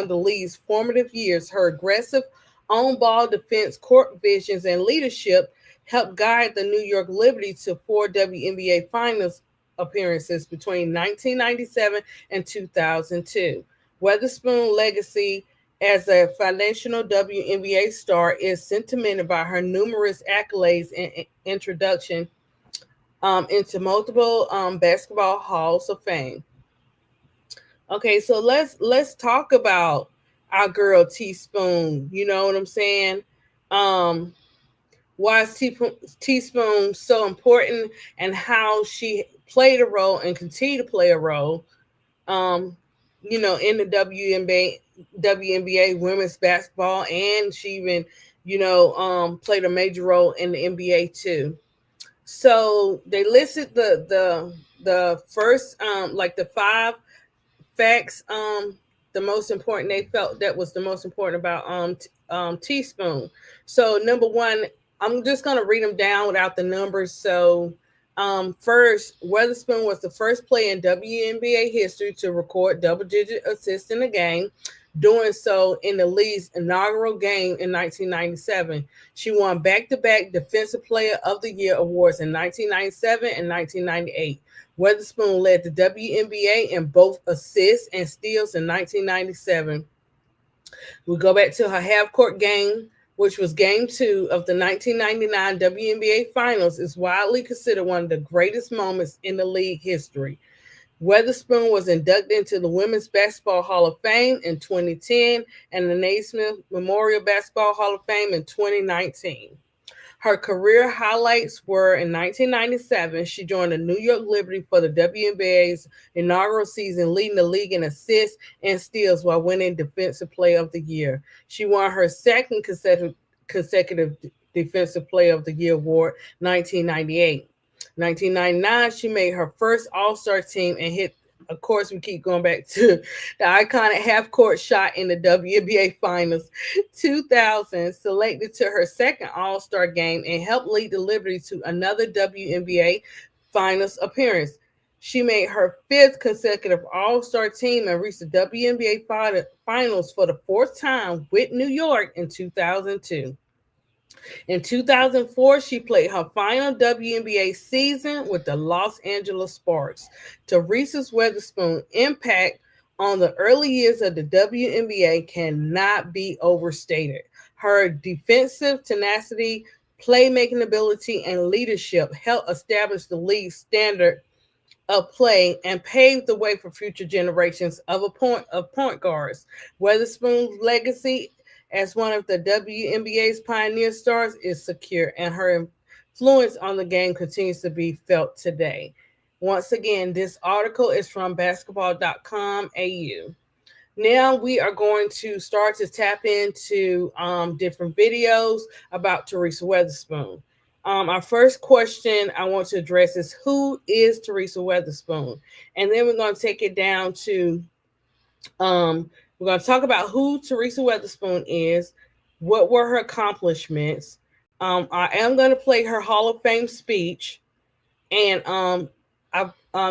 the league's formative years, her aggressive on-ball defense, court visions, and leadership helped guide the New York Liberty to four WNBA Finals appearances between 1997 and 2002. Weatherspoon's legacy as a foundational WNBA star is cemented by her numerous accolades and introduction into multiple basketball halls of fame. Okay, so let's talk about our girl Teaspoon. You know what I'm saying? Um, why is Teaspoon so important, and how she played a role and continue to play a role, um, in the WNBA women's basketball, and she even, played a major role in the NBA too. So they listed the first like the five facts, the most important they felt that was the most important about Teaspoon. So number one, I'm just gonna read them down without the numbers. So first, Weatherspoon was the first player in WNBA history to record double-digit assists in a game, doing so in the league's inaugural game in 1997. She won back-to-back Defensive Player of the Year awards in 1997 and 1998. Weatherspoon led the WNBA in both assists and steals in 1997. We go back to her half court game, which was game two of the 1999 WNBA Finals, is widely considered one of the greatest moments in the league history. Weatherspoon was inducted into the Women's Basketball Hall of Fame in 2010 and the Naismith Memorial Basketball Hall of Fame in 2019. Her career highlights were in 1997, she joined the New York Liberty for the WNBA's inaugural season, leading the league in assists and steals while winning Defensive Player of the Year. She won her second consecutive Defensive Player of the Year award, 1998. 1999, she made her first All-Star team and hit, of course, we keep going back to the iconic half court shot in the WNBA Finals. 2000, selected to her second All Star game and helped lead the Liberty to another WNBA Finals appearance. She made her fifth consecutive All Star team and reached the WNBA Finals for the fourth time with New York in 2002. In 2004, she played her final WNBA season with the Los Angeles Sparks. Teresa's Weatherspoon impact on the early years of the WNBA cannot be overstated. Her defensive tenacity, playmaking ability, and leadership helped establish the league's standard of play and paved the way for future generations of point guards. Weatherspoon's legacy as one of the WNBA's pioneer stars is secure, and her influence on the game continues to be felt today. Once again, this article is from basketball.com.au. Now we are going to start to tap into different videos about Teresa Weatherspoon. Our first question I want to address is, who is Teresa Weatherspoon? And then we're going to take it down to, we're going to talk about who Teresa Weatherspoon is, what were her accomplishments. I am going to play her Hall of Fame speech, and I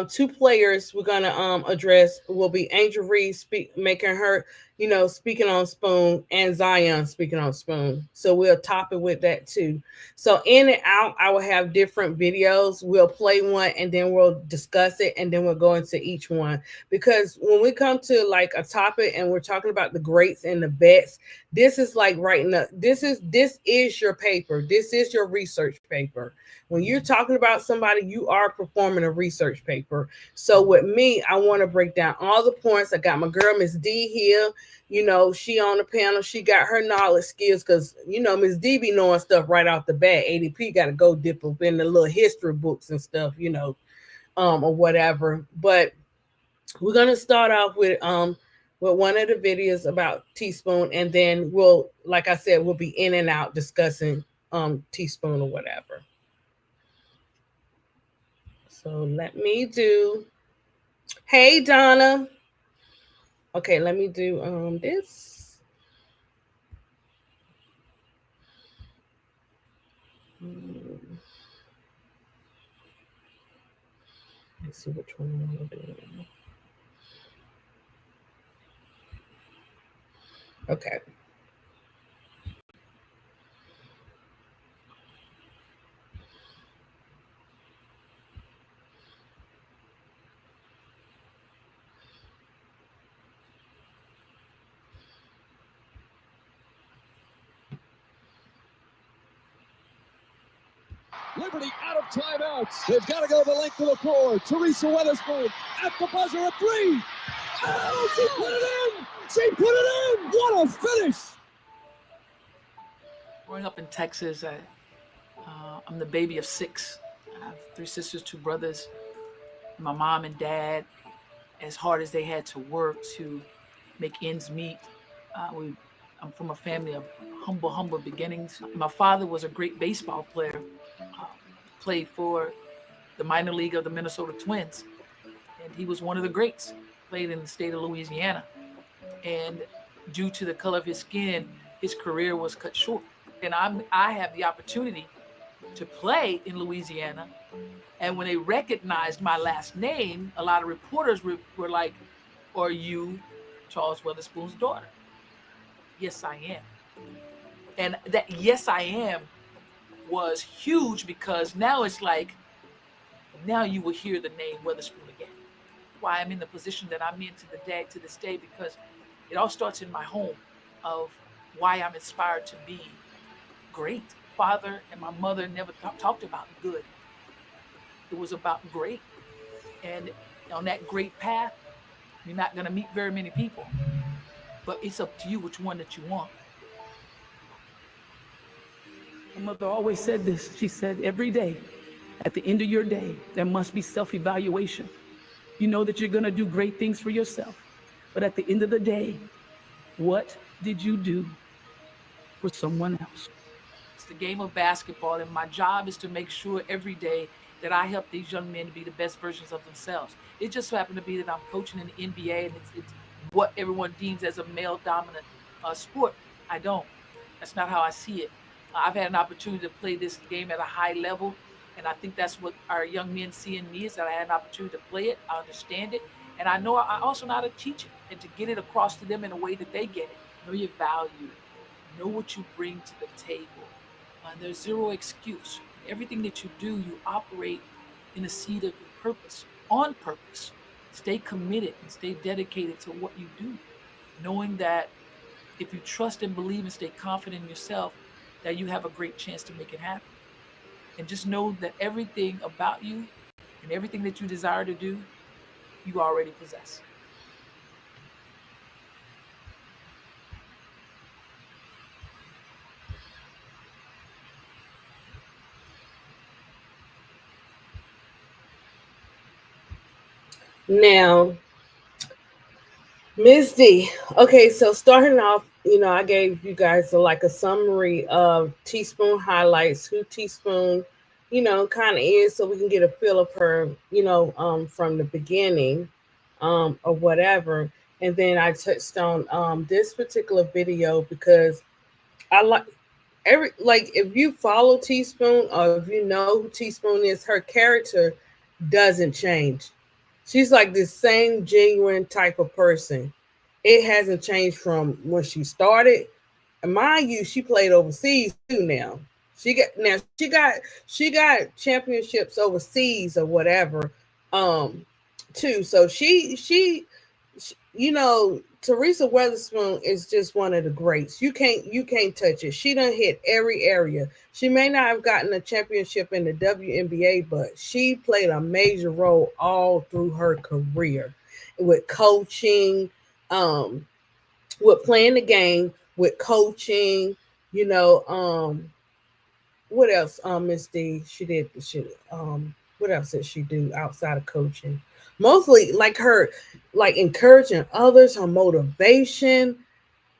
two players we're gonna address will be Angel Reese making her, speaking on Spoon, and Zion speaking on Spoon. So we'll top it with that too. So in and out, I will have different videos. We'll play one and then we'll discuss it and then we'll go into each one. Because when we come to like a topic and we're talking about the greats and the vets, this is like writing up. This is your paper. This is your research paper. When you're talking about somebody, you are performing a research paper. So with me, I want to break down all the points. I got my girl, Miss D, here. She on the panel. She got her knowledge skills because, Miss D be knowing stuff right off the bat. ADP got to go dip up in the little history books and stuff, or whatever. But we're going to start off with one of the videos about Teaspoon, and then we'll, like I said, we'll be in and out discussing Teaspoon or whatever. So let me do. Hey Donna. Okay, let me do this. Hmm, let's see which one I want to do. Okay. Liberty out of timeouts. They've got to go the length of the floor. Teresa Weatherspoon at the buzzer at three. Oh, she put it in. She put it in. What a finish. Growing up in Texas, I'm the baby of 6. I have 3 sisters, 2 brothers. My mom and dad, as hard as they had to work to make ends meet, I'm from a family of humble beginnings. My father was a great baseball player, played for the minor league of the Minnesota Twins, and he was one of the greats, played in the state of Louisiana. And due to the color of his skin, his career was cut short. And I have the opportunity to play in Louisiana. And when they recognized my last name, a lot of reporters were like, "Are you Charles Weatherspoon's daughter?" Yes, I am. And that "yes, I am" was huge, because now it's like, now you will hear the name Weatherspoon again. Why I'm in the position that I'm in to this day, because it all starts in my home, of why I'm inspired to be great. Father and my mother never talked about good. It was about great. And on that great path, you're not going to meet very many people, but it's up to you which one that you want. My mother always said this. She said, every day, at the end of your day, there must be self-evaluation. You know that you're going to do great things for yourself, but at the end of the day, what did you do for someone else? It's the game of basketball, and my job is to make sure every day that I help these young men to be the best versions of themselves. It just so happened to be that I'm coaching in the NBA, and it's what everyone deems as a male dominant sport. I don't. That's not how I see it. I've had an opportunity to play this game at a high level, and I think that's what our young men see in me, is that I had an opportunity to play it. I understand it, and I know I also know how to teach it and to get it across to them in a way that they get it. Know your value. Know what you bring to the table. There's zero excuse. Everything that you do, you operate in a seed of your purpose, on purpose. Stay committed and stay dedicated to what you do, knowing that if you trust and believe and stay confident in yourself, that you have a great chance to make it happen. And just know that everything about you and everything that you desire to do, you already possess. Now, Miss D. Okay, so starting off, I gave you guys like a summary of Teaspoon highlights, who Teaspoon, kind of is, so we can get a feel of her, from the beginning, or whatever. And then I touched on this particular video because I like if you follow Teaspoon, or if you know who Teaspoon is, her character doesn't change. She's like this same genuine type of person. It hasn't changed from when she started. And mind you, she played overseas too now. She got championships overseas or whatever, um, too. So Teresa Weatherspoon is just one of the greats. You can't touch it. She done hit every area. She may not have gotten a championship in the WNBA, but she played a major role all through her career, with coaching, um, with playing the game, with coaching. You know, what else? Miss D, she did. What else did she do outside of coaching? Mostly like her, like encouraging others, her motivation,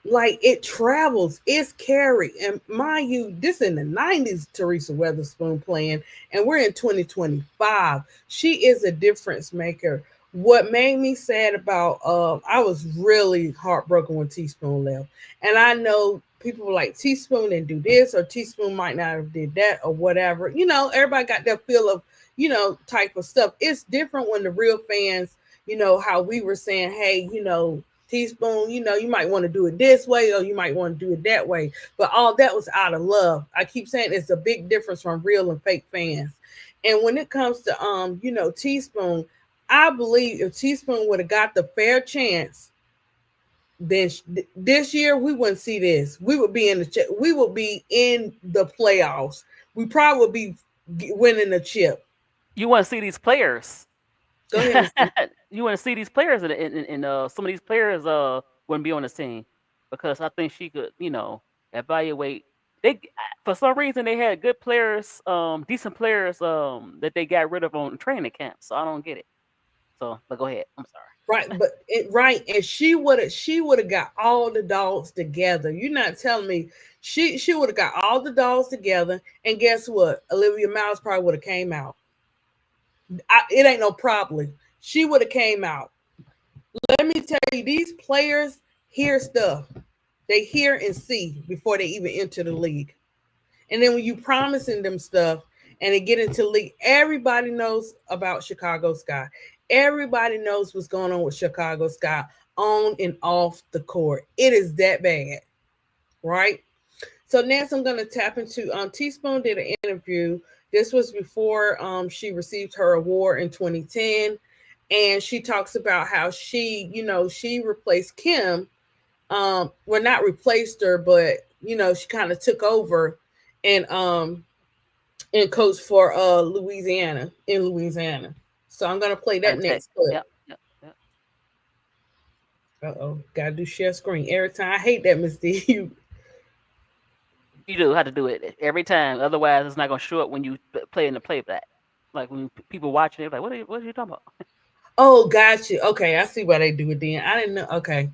like it travels, it's carried. And mind you, this in the 90s, Teresa Weatherspoon playing, and we're in 2025. She is a difference maker. What made me sad about I was really heartbroken when Teaspoon left. And I know people were like, Teaspoon didn't do this, or Teaspoon might not have did that, or whatever. Everybody got their feel of, type of stuff. It's different when the real fans, how we were saying, hey, Teaspoon, you might want to do it this way or you might want to do it that way. But all that was out of love. I keep saying it's a big difference from real and fake fans. And when it comes to Teaspoon, I believe if Teaspoon would have got the fair chance, then this year we wouldn't see this. We would be we would be in the playoffs. We probably would be winning the chip. You want to see these players. Go ahead, Mr. You want to see these players, and some of these players wouldn't be on the team because I think she could, evaluate. They for some reason they had good players, decent players, that they got rid of on training camp. So I don't get it. So, but go ahead. I'm sorry. Right, but right, and she would have got all the dogs together. You're not telling me she would have got all the dogs together, and guess what? Olivia Miles probably would have came out. It ain't no problem. She would have came out. Let me tell you, these players hear stuff. They hear and see before they even enter the league. And then when you promising them stuff and they get into the league, everybody knows about Chicago Sky. Everybody knows what's going on with Chicago Sky on and off the court. It is that bad, right? So next I'm going to tap into Teaspoon did an interview. This was before she received her award in 2010. And she talks about how she replaced Kim. Well, not replaced her, but she kind of took over and coached for Louisiana in Louisiana. So I'm gonna play that next clip. Yep, yep, yep. Uh-oh, gotta do share screen every time. I hate that, Miss D. You do have to do it every time. Otherwise, it's not gonna show up when you play in the playback. Like when people watching it, like, what are you talking about? Oh, gotcha. Okay, I see why they do it then. I didn't know. Okay.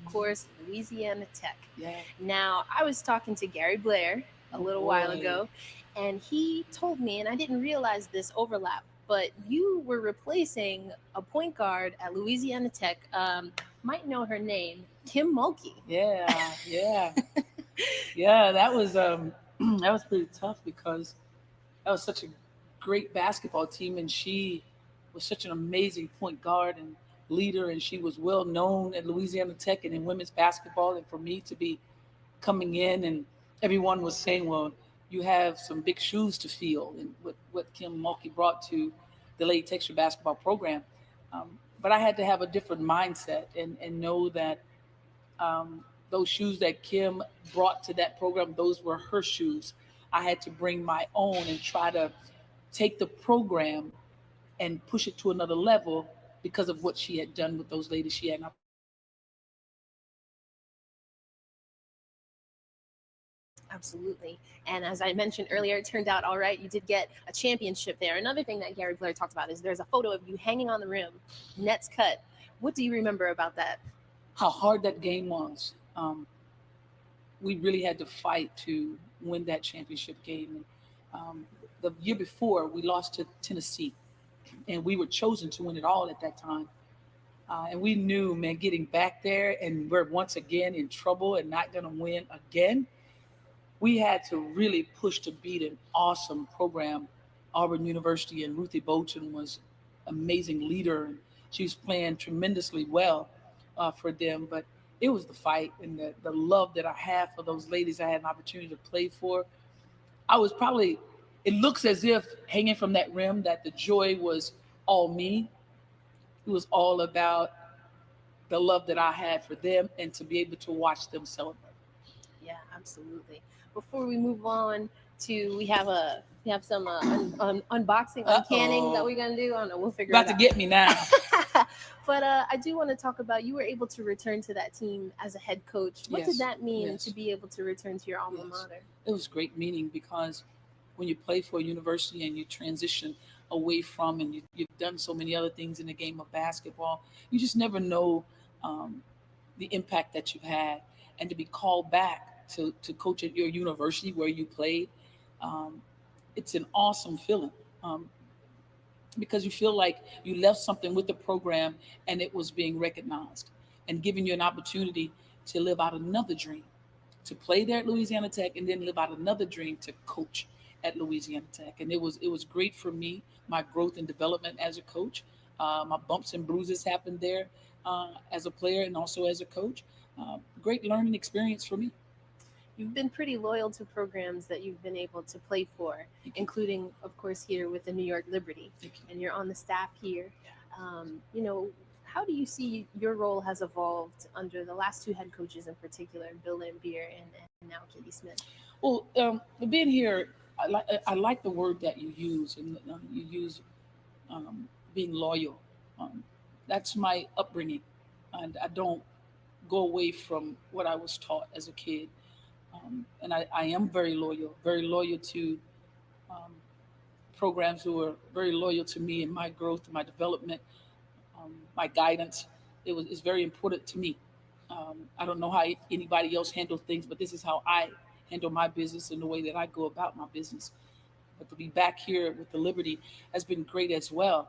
Course, Louisiana Tech. Yeah. Now, I was talking to Gary Blair a little while ago, and he told me, and I didn't realize this overlap, but you were replacing a point guard at Louisiana Tech. Might know her name, Kim Mulkey. Yeah, yeah, yeah. That was that was pretty tough because that was such a great basketball team, and she was such an amazing point guard and leader, and she was well known at Louisiana Tech and in women's basketball. And for me to be coming in, and everyone was saying, "Well, you have some big shoes to fill," and what Kim Mulkey brought to the Lady Texture basketball program. But I had to have a different mindset and know that those shoes that Kim brought to that program, those were her shoes. I had to bring my own and try to take the program and push it to another level because of what she had done with those ladies. She had an Absolutely. And as I mentioned earlier, it turned out all right. You did get a championship there. Another thing that Gary Blair talked about is there's a photo of you hanging on the rim, nets cut. What do you remember about that? how hard that game was. We really had to fight to win that championship game. The year before, we lost to Tennessee, and we were chosen to win it all at that time. And we knew, man, getting back there and we're once again in trouble and not going to win again. We had to really push to beat an awesome program, Auburn University, and Ruthie Bolton was amazing leader. And she was playing tremendously well for them. But it was the fight and the love that I have for those ladies I had an opportunity to play for. I was probably, it looks as if hanging from that rim that the joy was all me. It was all about the love that I had for them and to be able to watch them celebrate. Yeah, absolutely. Before we move on to, we have some unboxing, uncanning that we're gonna do. I don't know. We'll figure About it to out. get me now. But I do want to talk about, you were able to return to that team as a head coach. What Yes, did that mean yes. to be able to return to your alma Yes. mater? It was great meaning because when you play for a university and you transition away from, and you've done so many other things in the game of basketball, you just never know um, the impact that you've had. And to be called back to coach at your university where you played, um, it's an awesome feeling. Um, because you feel like you left something with the program and it was being recognized and giving you an opportunity to live out another dream, to play there at Louisiana Tech and then live out another dream to coach at Louisiana Tech. And it was great for me, my growth and development as a coach. My bumps and bruises happened there as a player and also as a coach. Great learning experience for me. You've been pretty loyal to programs that you've been able to play for, including, of course, here with the New York Liberty. And you're on the staff here. How do you see your role has evolved under the last two head coaches in particular, Bill Lambier and now Katie Smith? Well, being here, I like the word that you use, and you use being loyal. Um, that's my upbringing, and I don't go away from what I was taught as a kid. And I am very loyal to um, programs who are very loyal to me and my growth, my development, my guidance. It's very important to me. I don't know how anybody else handles things, but this is how I handle my business and the way that I go about my business. But to be back here with the Liberty has been great as well,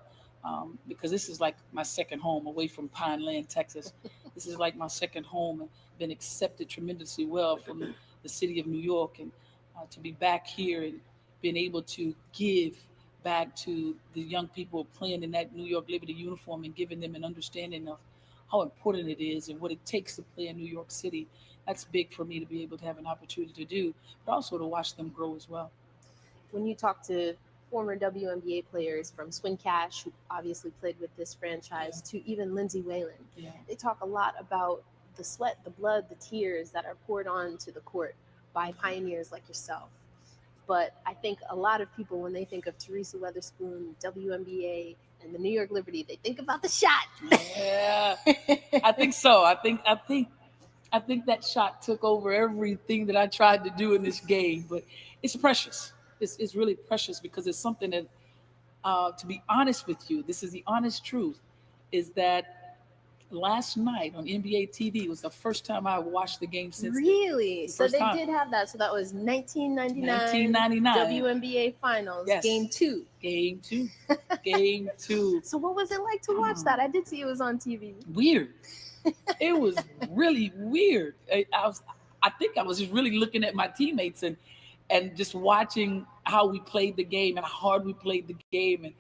because this is like my second home away from Pineland, Texas. This is like my second home, and been accepted tremendously well from the city of New York. And to be back here and being able to give back to the young people playing in that New York Liberty uniform and giving them an understanding of how important it is and what it takes to play in New York City. That's big for me to be able to have an opportunity to do, but also to watch them grow as well. When you talk to former WNBA players, from Swin Cash, who obviously played with this franchise, to even Lindsay Whalen, they talk a lot about the sweat, the blood, the tears that are poured onto the court by pioneers like yourself. But I think a lot of people, when they think of Teresa Weatherspoon, WNBA, and the New York Liberty, they think about the shot. Yeah, I think so. I think that shot took over everything that I tried to do in this game. But it's precious. It's really precious because it's something that, to be honest with you, this is the honest truth, is that last night on NBA TV was the first time I watched the game since then. Really? So First they time. did have that. So that was 1999 1999. WNBA Finals, Yes. Game 2. Game two. Game two. So what was it like to watch that? I did see it was on TV. Weird. It was really weird. I think I was just really looking at my teammates and just watching how we played the game and how hard we played the game and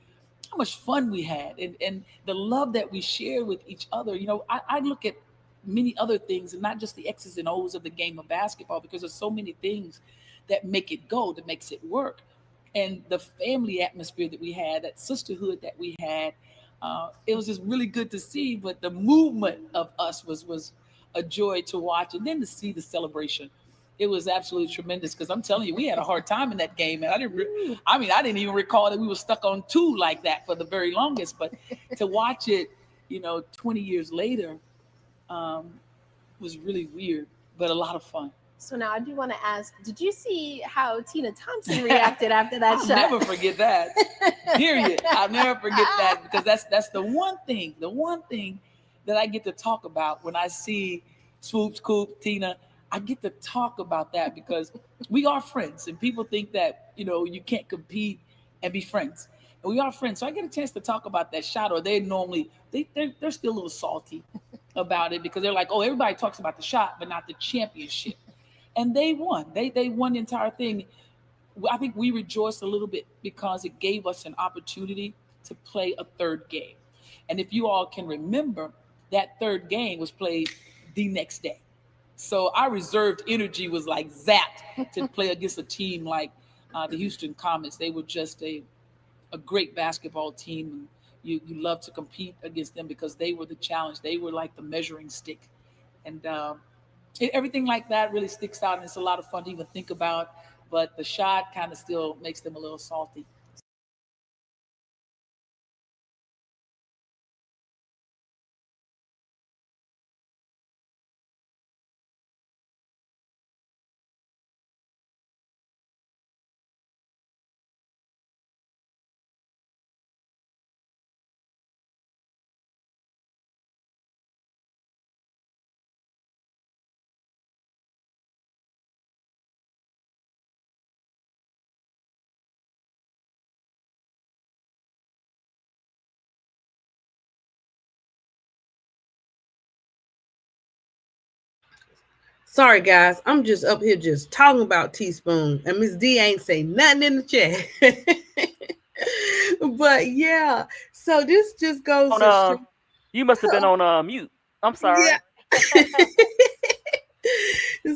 how much fun we had and the love that we shared with each other. I look at many other things and not just the X's and O's of the game of basketball, because there's so many things that make it go, that makes it work. And the family atmosphere that we had, that sisterhood that we had, it was just really good to see. But the movement of us was a joy to watch, and then to see the celebration. It was absolutely tremendous, because I'm telling you, we had a hard time in that game, and I didn't even recall that we were stuck on two like that for the very longest. But to watch it, 20 years later, was really weird, but a lot of fun. So now I do want to ask, did you see how Tina Thompson reacted after that I'll shot? never forget that. Period. I'll never forget that, because that's the one thing that I get to talk about when I see Swoops, Coop, Tina. I get to talk about that because we are friends, and people think that you can't compete and be friends. And we are friends, so I get a chance to talk about that shot. Or they normally they're still a little salty about it, because they're like, oh, everybody talks about the shot, but not the championship. And they won. They won the entire thing. I think we rejoiced a little bit because it gave us an opportunity to play a third game. And if you all can remember, that third game was played the next day. So our reserved energy was like zapped to play against a team like the Houston Comets. They were just a great basketball team. You love to compete against them because they were the challenge. They were like the measuring stick, and everything like that really sticks out, and it's a lot of fun to even think about. But the shot kind of still makes them a little salty. Sorry guys, I'm just up here just talking about Teaspoon, and Miss D ain't say nothing in the chat. But yeah, so this just goes On to show. you must have been on mute. I'm sorry. Yeah.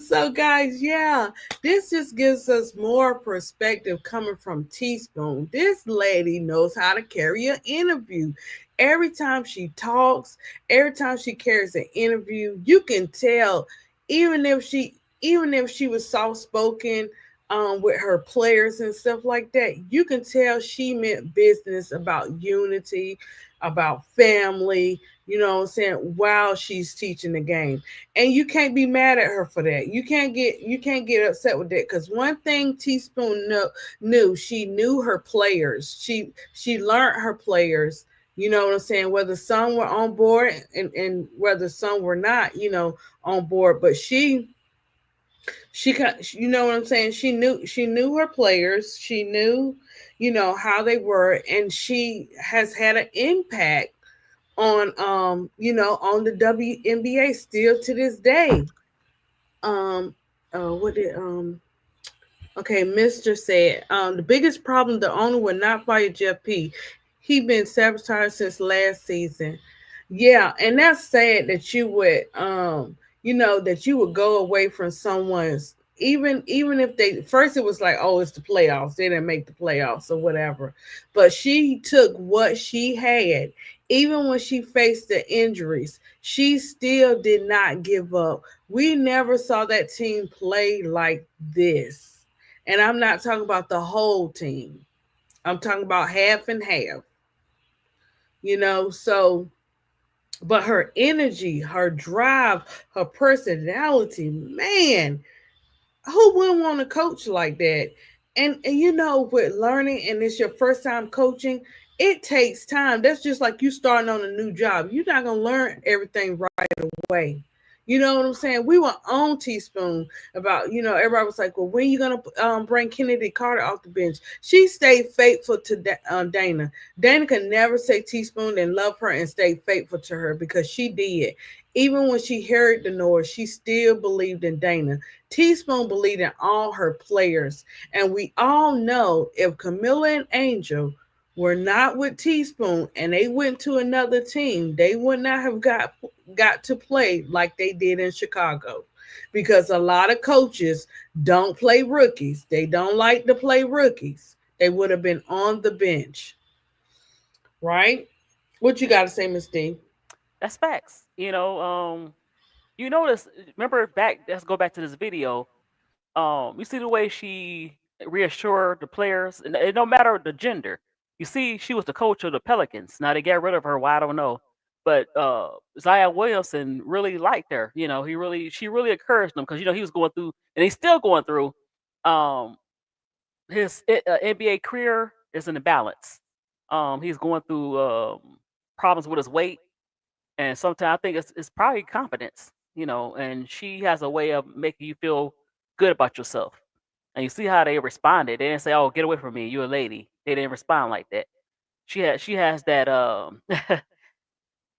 So guys, yeah, this just gives us more perspective coming from Teaspoon. This lady knows how to carry an interview. Every time she talks, every time she carries an interview, you can tell, even if she was soft spoken with her players and stuff like that, you can tell she meant business about unity, about family, you know what I'm saying, while she's teaching the game. And you can't be mad at her for that. You can't get upset with that, because one thing Teaspoon knew, she knew her players. She learned her players, you know what I'm saying, whether some were on board and whether some were not, on board. But you know what I'm saying, she knew her players. She knew, how they were, and she has had an impact on the WNBA still to this day. Um what did Okay, Mr. said, the biggest problem, the owner would not fire Jeff P. He been sabotaged since last season. Yeah, and that's sad that you would go away from someone's, even if they first, it was like, oh, it's the playoffs. They didn't make the playoffs or whatever. But she took what she had, even when she faced the injuries, she still did not give up. We never saw that team play like this. And I'm not talking about the whole team. I'm talking about half and half. So, but her energy, her drive, her personality, man, who wouldn't want to coach like that? And with learning, and it's your first time coaching, it takes time. That's just like you starting on a new job. You're not gonna learn everything right away. You know what I'm saying? We were on Teaspoon about, everybody was like, well, when you gonna bring Kennedy Carter off the bench? She stayed faithful to Dana. Dana could never say Teaspoon and love her and stay faithful to her, because she did. Even when she heard the noise, she still believed in Dana. Teaspoon believed in all her players. And we all know, if Camilla and Angel were not with Teaspoon and they went to another team, they would not have got to play like they did in Chicago. Because a lot of coaches don't play rookies. They don't like to play rookies. They would have been on the bench. Right? What you got to say, Miss D? That's facts. You notice. Remember back. Let's go back to this video. You see the way she reassured the players, and it no matter the gender. You see, she was the coach of the Pelicans. Now they got rid of her. Why I don't know. But Zion Williamson really liked her. She really encouraged him, because he was going through, and he's still going through. Um, his NBA career is in a balance. He's going through problems with his weight, and sometimes I think it's probably confidence. And she has a way of making you feel good about yourself. And you see how they responded. They didn't say, "Oh, get away from me, you're a lady." They didn't respond like that. She has that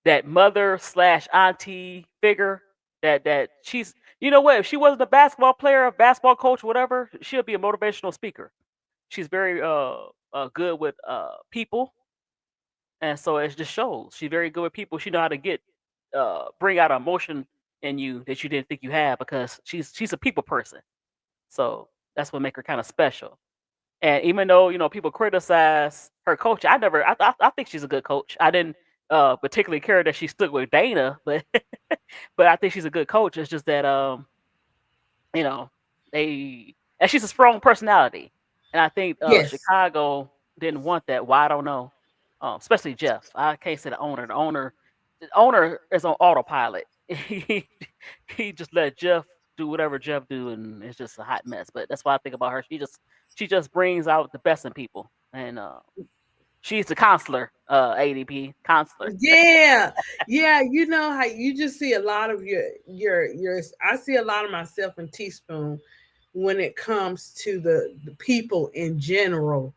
that mother slash auntie figure, that she's, you know what, if she wasn't a basketball player, a basketball coach, whatever, she'll be a motivational speaker. She's very good with people, and so it just shows she's very good with people. She know how to get bring out emotion in you that you didn't think you had, because she's a people person. So that's what make her kind of special. And even though people criticize her coach, I think she's a good coach. I didn't particularly care that she stuck with Dana, but but I think she's a good coach. It's just that you know, they and she's a strong personality, and I think Yes. Chicago didn't want that. Why I don't know, especially Jeff. I can't say the owner. The owner is on autopilot. He just let Jeff do whatever Jeff do, and it's just a hot mess. But that's why I think about her. She just brings out the best in people, and she's the counselor, ADP counselor. Yeah, yeah. You know how you just see a lot of your. I see a lot of myself in Teaspoon when it comes to the people in general,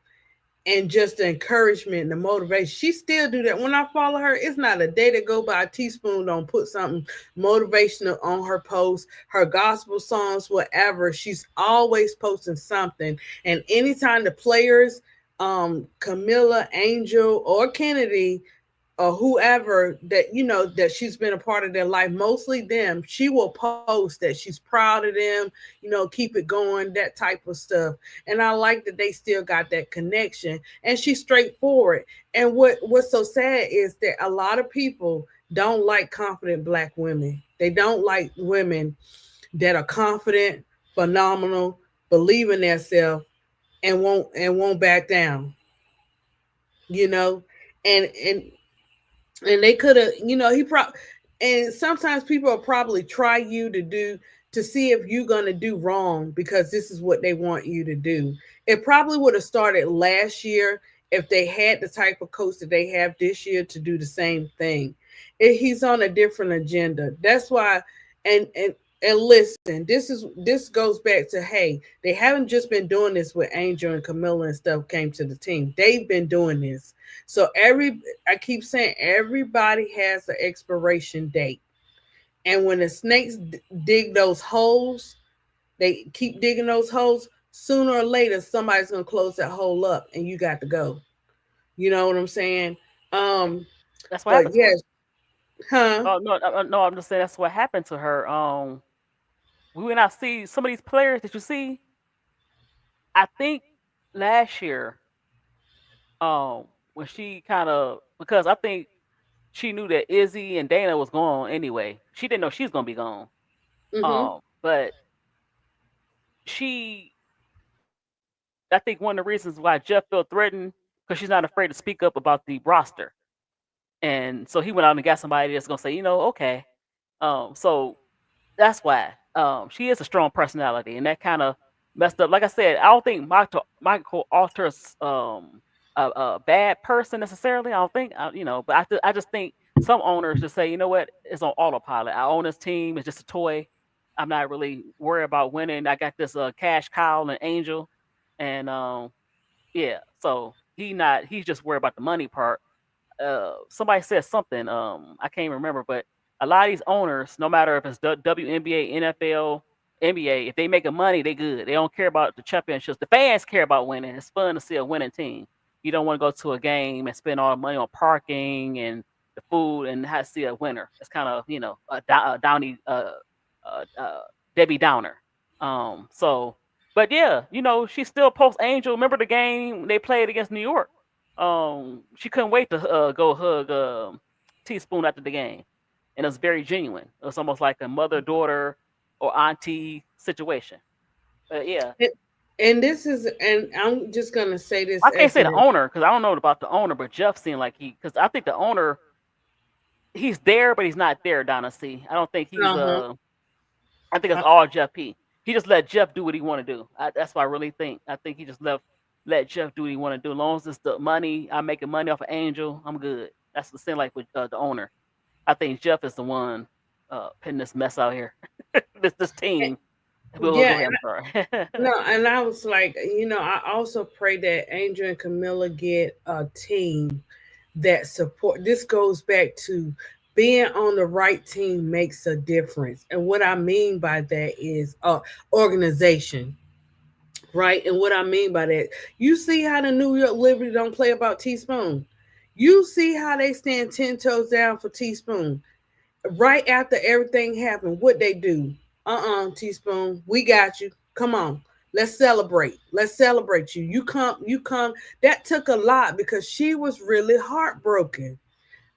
and just the encouragement and the motivation. She still do that. When I follow her, it's not a day that go by a Teaspoon don't put something motivational on her post, her gospel songs, whatever. She's always posting something. And anytime the players, Camilla, Angel, or Kennedy, or whoever that that she's been a part of their life, mostly them, she will post that she's proud of them, keep it going, that type of stuff. And I like that they still got that connection, and she's straightforward. And what's so sad is that a lot of people don't like confident black women. They don't like women that are confident, phenomenal, believe in themselves, and won't back down, you know and they could have, and sometimes people will probably try you to see if you're going to do wrong, because this is what they want you to do. It probably would have started last year if they had the type of coach that they have this year to do the same thing. He's on a different agenda. That's why. And and and listen, this goes back to, hey, they haven't just been doing this with Angel and Camilla and stuff came to the team. They've been doing this. So I keep saying everybody has an expiration date. And when the snakes dig those holes, they keep digging those holes. Sooner or later, somebody's gonna close that hole up, and you got to go. You know what I'm saying? Um, That's what but happened to her. yes, huh? Oh no, no, I'm just saying that's what happened to her. We went out see some of these players that you see. I think last year, when she kind of because I think she knew that Izzy and Dana was gone anyway. She didn't know she was gonna be gone. Mm-hmm. But she, I think one of the reasons why Jeff felt threatened because she's not afraid to speak up about the roster, and so he went out and got somebody that's gonna say, okay. So that's why. She is a strong personality, and that kind of messed up. Like I said, I don't think Michael Alter's a bad person necessarily. I don't think, but I just think some owners just say, what, it's on autopilot. I own this team; it's just a toy. I'm not really worried about winning. I got this cash cow and angel, and yeah. So he's just worried about the money part. Somebody said something. I can't remember, but a lot of these owners, no matter if it's WNBA, NFL, NBA, if they making money, they good. They don't care about the championships. The fans care about winning. It's fun to see a winning team. You don't want to go to a game and spend all the money on parking and the food and have to see a winner. It's kind of a downy Debbie Downer. So, but yeah, she still posts Angel. Remember the game they played against New York? She couldn't wait to go hug Teaspoon after the game, and it was very genuine. It was almost like a mother daughter or auntie situation. But yeah, And I'm just gonna say this I can't as say the an owner because I don't know about the owner, but Jeff seemed like because I think the owner he's there, but he's not there. Donna C. I don't think he's uh-huh. I think it's all Jeff P. He just let Jeff do what he want to do. That's what I really think. I think he just let Jeff do what he want to do. As long as it's the money, I'm making money off of Angel, I'm good. That's the same like with the owner. I think Jeff is the one putting this mess out here. this team. Go Yeah, ahead. I'm sorry. no, and I was like, I also pray that Angel and Camilla get a team that support. This goes back to being on the right team makes a difference. And what I mean by that is organization, right? And what I mean by that, you see how the New York Liberty don't play about Teaspoon. You see how they stand 10 toes down for Teaspoon. Right after everything happened, what they do? Teaspoon, we got you. Come on. Let's celebrate. Let's celebrate you. You come. That took a lot because she was really heartbroken.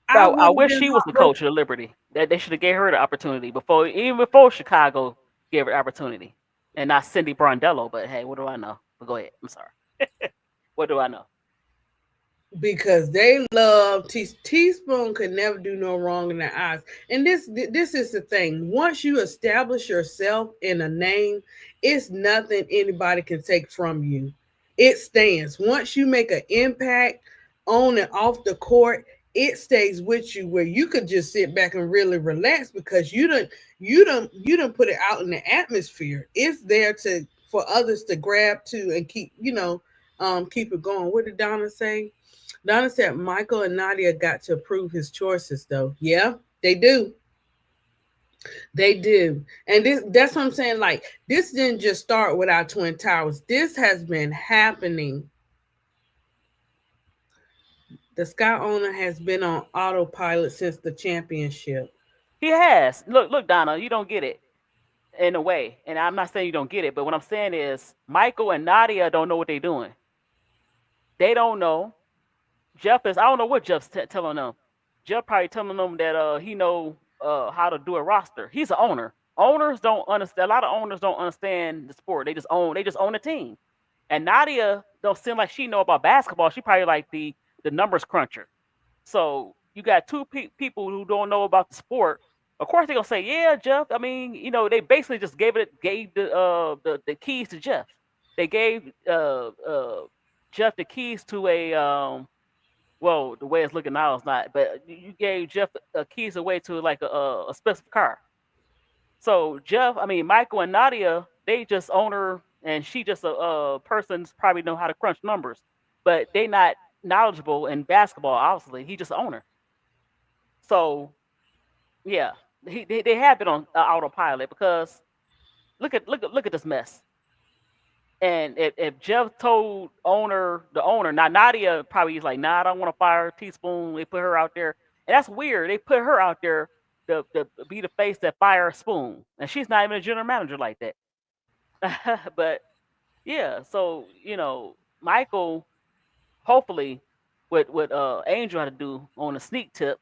I I would have wish been she was the heartbroken coach of Liberty. That they should have gave her the opportunity before, even before Chicago gave her the opportunity, and not Cindy Brondello. But hey, what do I know? But go ahead. I'm sorry. What do I know? because they love teaspoon could never do no wrong in their eyes. And this is the thing. Once you establish yourself in a name, it's nothing anybody can take from you. It stands. Once you make an impact on and off the court, it stays with you where you could just sit back and really relax because you don't put it out in the atmosphere. It's there to for others to grab to and keep it going. What did Donna say? Donna said Michael and Nadia got to approve his choices, though. Yeah, they do. They do. And that's what I'm saying. Like, this didn't just start with our Twin Towers. This has been happening. The Sky owner has been on autopilot since the championship. He has. Look, Donna, you don't get it in a way, and I'm not saying you don't get it, but what I'm saying is Michael and Nadia don't know what they're doing. They don't know. Jeff is. I don't know what Jeff's telling them. Jeff probably telling them that he know how to do a roster. He's an owner. Owners don't understand. A lot of owners don't understand the sport. They just own. They just own a team. And Nadia don't seem like she know about basketball. She probably like the numbers cruncher. So you got two people who don't know about the sport. Of course they're gonna say, "Yeah, Jeff." I mean, they basically just gave the keys to Jeff. They gave Jeff the keys to a well, the way it's looking now is not, but you gave Jeff keys away to like a specific car. So Jeff, I mean Michael and Nadia, they just own her, and she just a person's probably know how to crunch numbers, but they not knowledgeable in basketball. Obviously, he just own her. So yeah, they have been on autopilot because look at this mess. And if Jeff told the owner, now Nadia probably is like, nah, I don't want to fire Teaspoon. They put her out there, and that's weird. They put her out there to be the face that fires Spoon, and she's not even a general manager like that. But yeah, so Michael, hopefully, what Angel had to do on a sneak tip,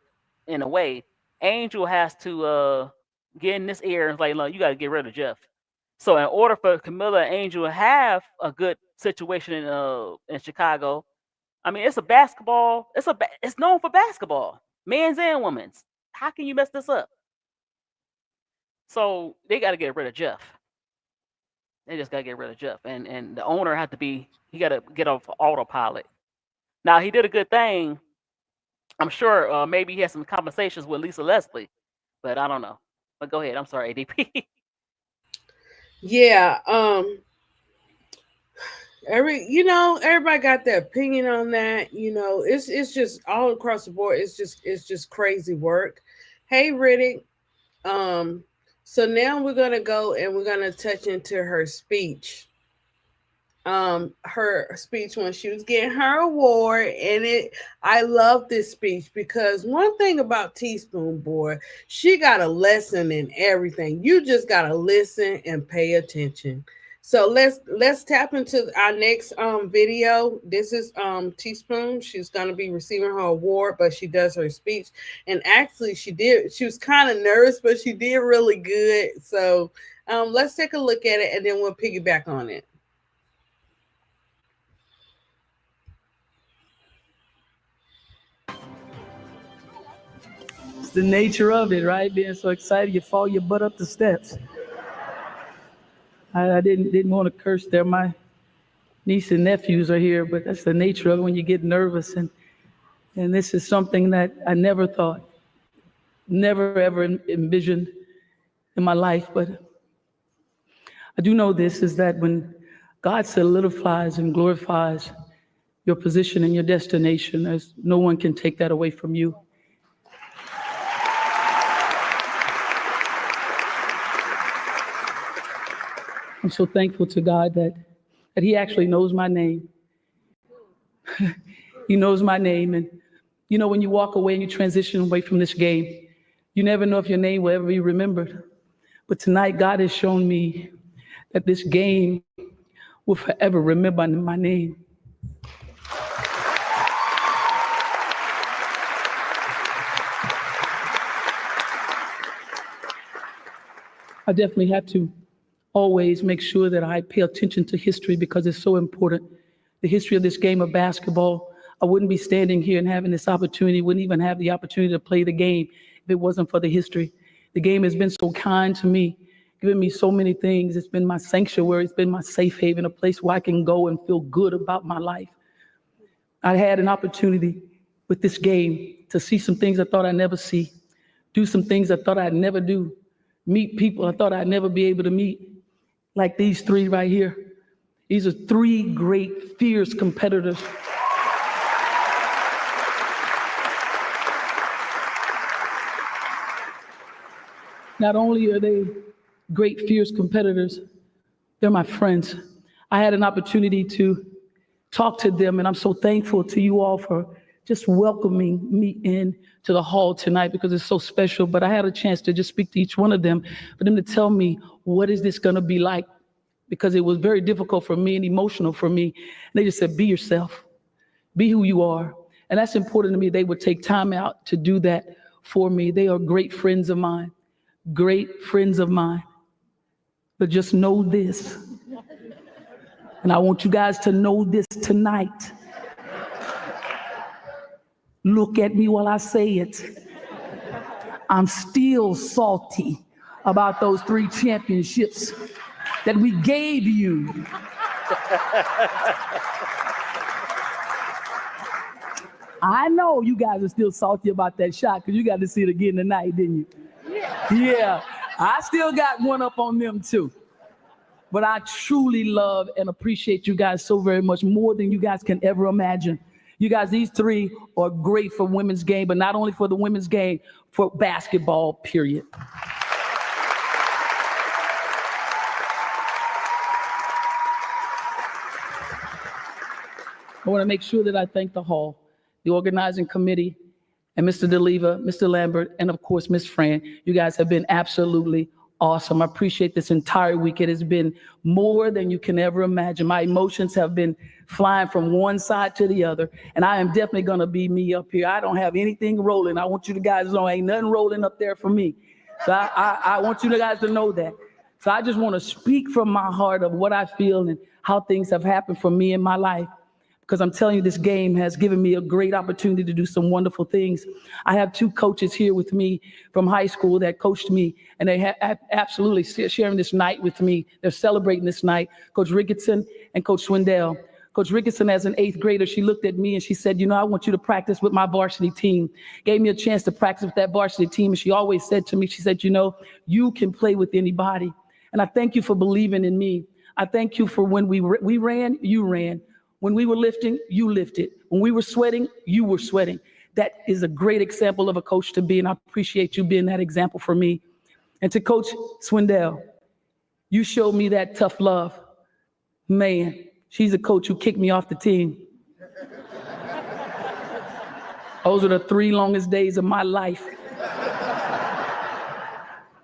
in a way, Angel has to get in this ear and it's like, look, you got to get rid of Jeff. So in order for Camilla and Angel to have a good situation in Chicago, I mean, it's a basketball. It's known for basketball, men's and women's. How can you mess this up? So they got to get rid of Jeff. They just got to get rid of Jeff, and the owner had to be. He got to get off autopilot. Now he did a good thing. I'm sure maybe he had some conversations with Lisa Leslie, but I don't know. But go ahead. I'm sorry, ADP. Yeah. Everybody got their opinion on that. It's just all across the board. It's just crazy work. Hey, Riddick. Um, so now we're gonna go and we're gonna touch into her speech when she was getting her award. And I love this speech because one thing about Teaspoon, boy, she got a lesson in everything. You just gotta listen and pay attention. So let's tap into our next video. This is Teaspoon. She's gonna be receiving her award, but she does her speech. And actually she was kind of nervous, but she did really good. So let's take a look at it and then we'll piggyback on it. It's the nature of it, right? Being so excited, you fall your butt up the steps. I didn't want to curse there. My niece and nephews are here, but that's the nature of it when you get nervous. And this is something that I never thought, never ever envisioned in my life. But I do know this is that when God solidifies and glorifies your position and your destination, as no one can take that away from you. I'm so thankful to God that He actually knows my name. He knows my name. And when you walk away and you transition away from this game, you never know if your name will ever be remembered. But tonight, God has shown me that this game will forever remember my name. I definitely have to always make sure that I pay attention to history because it's so important. The history of this game of basketball, I wouldn't be standing here and having this opportunity, wouldn't even have the opportunity to play the game if it wasn't for the history. The game has been so kind to me, given me so many things. It's been my sanctuary, it's been my safe haven, a place where I can go and feel good about my life. I had an opportunity with this game to see some things I thought I'd never see, do some things I thought I'd never do, meet people I thought I'd never be able to meet, like these three right here. These are three great, fierce competitors. Not only are they great, fierce competitors, they're my friends. I had an opportunity to talk to them, and I'm so thankful to you all for just welcoming me in to the hall tonight because it's so special. But I had a chance to just speak to each one of them, for them to tell me, what is this gonna be like? Because it was very difficult for me and emotional for me. And they just said, be yourself, be who you are. And that's important to me. They would take time out to do that for me. They are great friends of mine, great friends of mine. But just know this, and I want you guys to know this tonight. Look at me while I say it. I'm still salty about those 3 championships that we gave you. I know you guys are still salty about that shot because you got to see it again tonight, didn't you? Yeah, I still got one up on them too. But I truly love and appreciate you guys so very much, more than you guys can ever imagine. You guys, these 3 are great for women's game, but not only for the women's game, for basketball, period. I want to make sure that I thank the hall, the organizing committee, and Mr. DeLeva, Mr. Lambert, and of course, Ms. Fran. You guys have been absolutely awesome. I appreciate this entire week. It has been more than you can ever imagine. My emotions have been flying from one side to the other, and I am definitely going to be me up here. I don't have anything rolling. I want you guys to know ain't nothing rolling up there for me. So I want you guys to know that. So I just want to speak from my heart of what I feel and how things have happened for me in my life. Because I'm telling you, this game has given me a great opportunity to do some wonderful things. I have 2 coaches here with me from high school that coached me, and they have absolutely sharing this night with me. They're celebrating this night, Coach Ricketson and Coach Swindell. Coach Ricketson, as an 8th grader, she looked at me and she said, I want you to practice with my varsity team. Gave me a chance to practice with that varsity team, and she always said to me, she said, you can play with anybody. And I thank you for believing in me. I thank you for when we ran, you ran. When we were lifting, you lifted. When we were sweating, you were sweating. That is a great example of a coach to be, and I appreciate you being that example for me. And to Coach Swindell, you showed me that tough love. Man, she's a coach who kicked me off the team. Those are the 3 longest days of my life.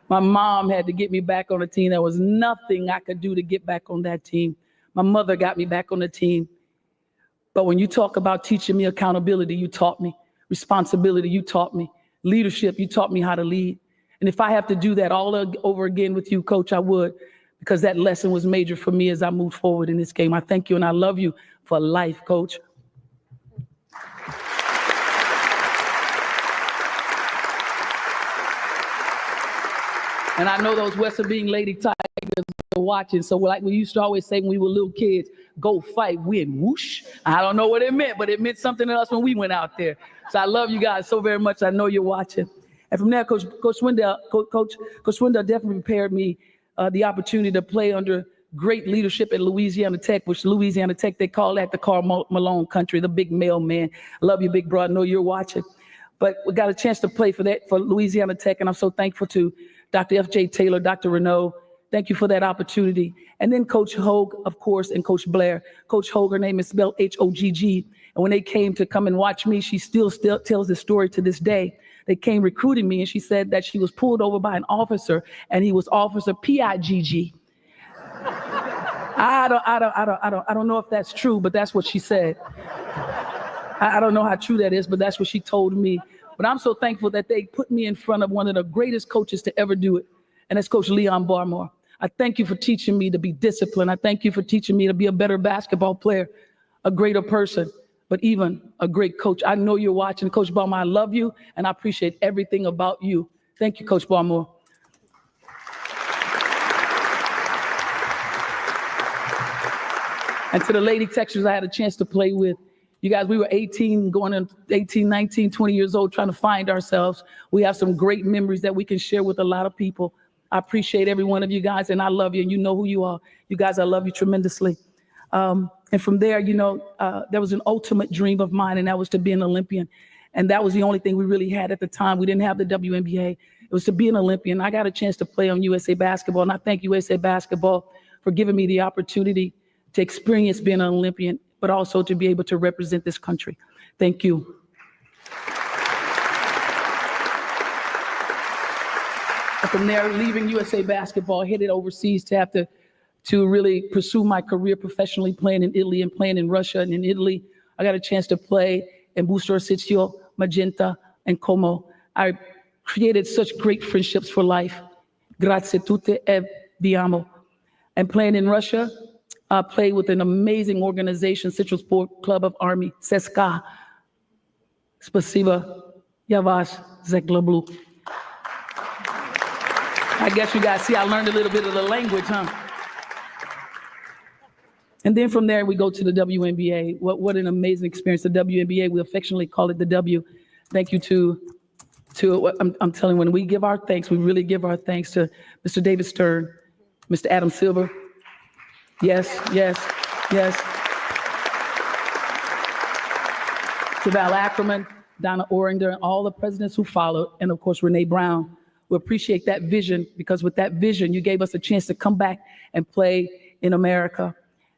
My mom had to get me back on the team. There was nothing I could do to get back on that team. My mother got me back on the team. But when you talk about teaching me accountability, you taught me. Responsibility, you taught me. Leadership, you taught me how to lead. And if I have to do that all over again with you, Coach, I would, because that lesson was major for me as I moved forward in this game. I thank you and I love you for life, Coach. And I know those West Sabine Lady Tigers are watching. So like we used to always say when we were little kids, go fight, win, whoosh. I don't know what it meant, but it meant something to us when we went out there. So I love you guys so very much. I know you're watching. And from there, Coach Swindell definitely prepared me the opportunity to play under great leadership at Louisiana Tech, which Louisiana Tech, they call that the Karl Malone country, the big mailman. I love you, big bro. I know you're watching. But we got a chance to play for Louisiana Tech, and I'm so thankful to Dr. F.J. Taylor, Dr. Renaud. Thank you for that opportunity. And then Coach Hogue, of course, and Coach Blair. Coach Hogue, her name is spelled H-O-G-G. And when they came to come and watch me, she still tells this story to this day. They came recruiting me, and she said that she was pulled over by an officer, and he was Officer P-I-G-G. I don't know if that's true, but that's what she said. I don't know how true that is, but that's what she told me. But I'm so thankful that they put me in front of one of the greatest coaches to ever do it, and that's Coach Leon Barmore. I thank you for teaching me to be disciplined. I thank you for teaching me to be a better basketball player, a greater person, but even a great coach. I know you're watching. Coach Barmore, I love you, and I appreciate everything about you. Thank you, Coach Barmore. And to the Lady Texans I had a chance to play with, you guys, we were 18, going in 18, 19, 20 years old, trying to find ourselves. We have some great memories that we can share with a lot of people. I appreciate every one of you guys, and I love you, and you know who you are. You guys, I love you tremendously. And from there, there was an ultimate dream of mine, and that was to be an Olympian. And that was the only thing we really had at the time. We didn't have the WNBA. It was to be an Olympian. I got a chance to play on USA Basketball, and I thank USA Basketball for giving me the opportunity to experience being an Olympian, but also to be able to represent this country. Thank you. From there, leaving USA Basketball, headed overseas to have to really pursue my career professionally, playing in Italy and playing in Russia. And in Italy, I got a chance to play in Busto Arsizio, Magenta, and Como. I created such great friendships for life. Grazie tutte e vi amo. And playing in Russia, I played with an amazing organization, Central Sport Club of Army, CSKA. Spasiba, ya vas, Zeklablu. I guess you guys see I learned a little bit of the language, huh? And then from there, we go to the WNBA. What an amazing experience. The WNBA, we affectionately call it the W. Thank you to I'm telling you, when we give our thanks, we really give our thanks to Mr. David Stern, Mr. Adam Silver. Yes. To Val Ackerman, Donna Oringer, and all the presidents who followed, and of course, Renee Brown. We appreciate that vision, because with that vision, you gave us a chance to come back and play in America.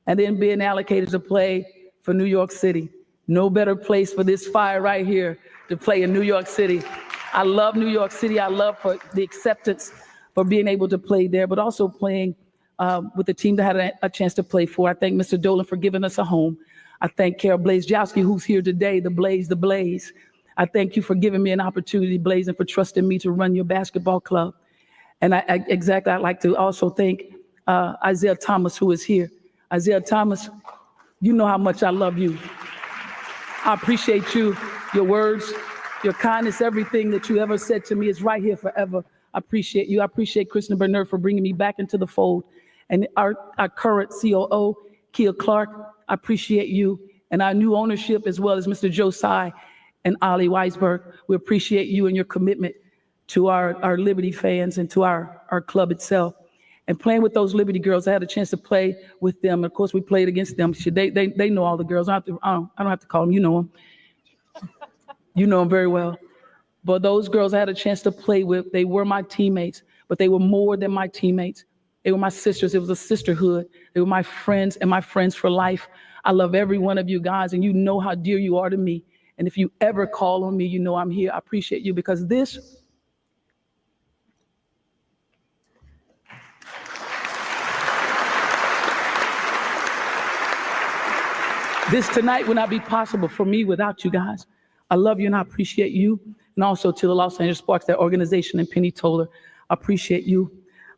And then being allocated to play for New York City. No better place for this fire right here to play in New York City. I love New York City. I love for the acceptance for being able to play there, but also playing with the team that had a chance to play for. I thank Mr. Dolan for giving us a home. I thank Carol Blazejowski, who's here today, the Blaze. I thank you for giving me an opportunity, Blaze, and for trusting me to run your basketball club. And I'd like to also thank Isaiah Thomas, who is here. Isaiah Thomas, you know how much I love you. I appreciate you, your words, your kindness, everything that you ever said to me is right here forever. I appreciate you. I appreciate Kristen Bernard for bringing me back into the fold. And our current COO, Kia Clark, I appreciate you. And our new ownership, as well as Mr. Joe Tsai and Ali Weisberg, we appreciate you and your commitment to our Liberty fans and to our club itself. And playing with those Liberty girls, I had a chance to play with them. Of course, we played against them. They know all the girls. I don't have to call them. You know them. You know them very well. But those girls I had a chance to play with, they were my teammates, but they were more than my teammates. They were my sisters. It was a sisterhood. They were my friends and my friends for life. I love every one of you guys, and you know how dear you are to me. And if you ever call on me, you know I'm here. I appreciate you, because this tonight would not be possible for me without you guys. I love you and I appreciate you. And also to the Los Angeles Sparks, that organization, and Penny Toller, I appreciate you.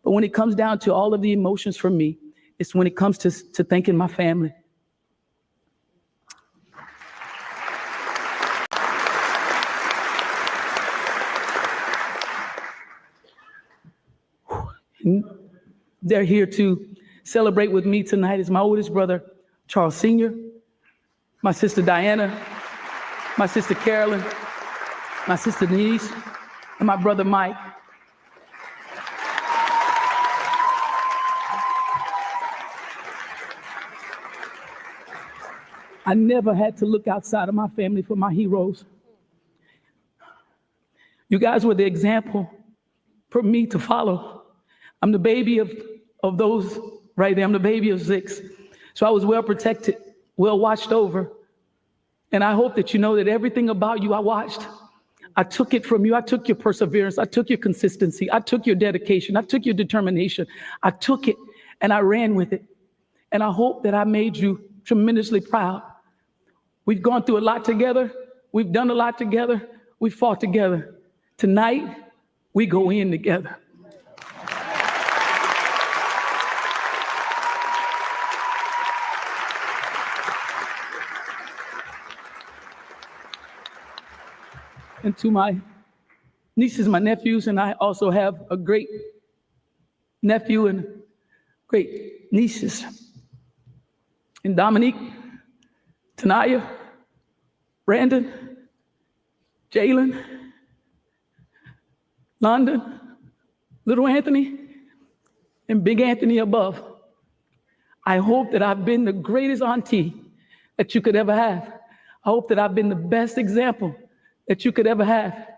But when it comes down to all of the emotions for me, it's when it comes to thanking my family. And they're here to celebrate with me tonight is my oldest brother, Charles Sr., my sister Diana, my sister Carolyn, my sister Denise, and my brother Mike. I never had to look outside of my family for my heroes. You guys were the example for me to follow. I'm the baby of those right there. I'm the baby of 6. So I was well protected, well watched over. And I hope that you know that everything about you I watched. I took it from you. I took your perseverance. I took your consistency. I took your dedication. I took your determination. I took it and I ran with it. And I hope that I made you tremendously proud. We've gone through a lot together. We've done a lot together. We fought together. Tonight, we go in together. And to my nieces, my nephews, and I also have a great nephew and great nieces. And Dominique, Tanaya, Brandon, Jalen, London, little Anthony, and big Anthony above. I hope that I've been the greatest auntie that you could ever have. I hope that I've been the best example that you could ever have.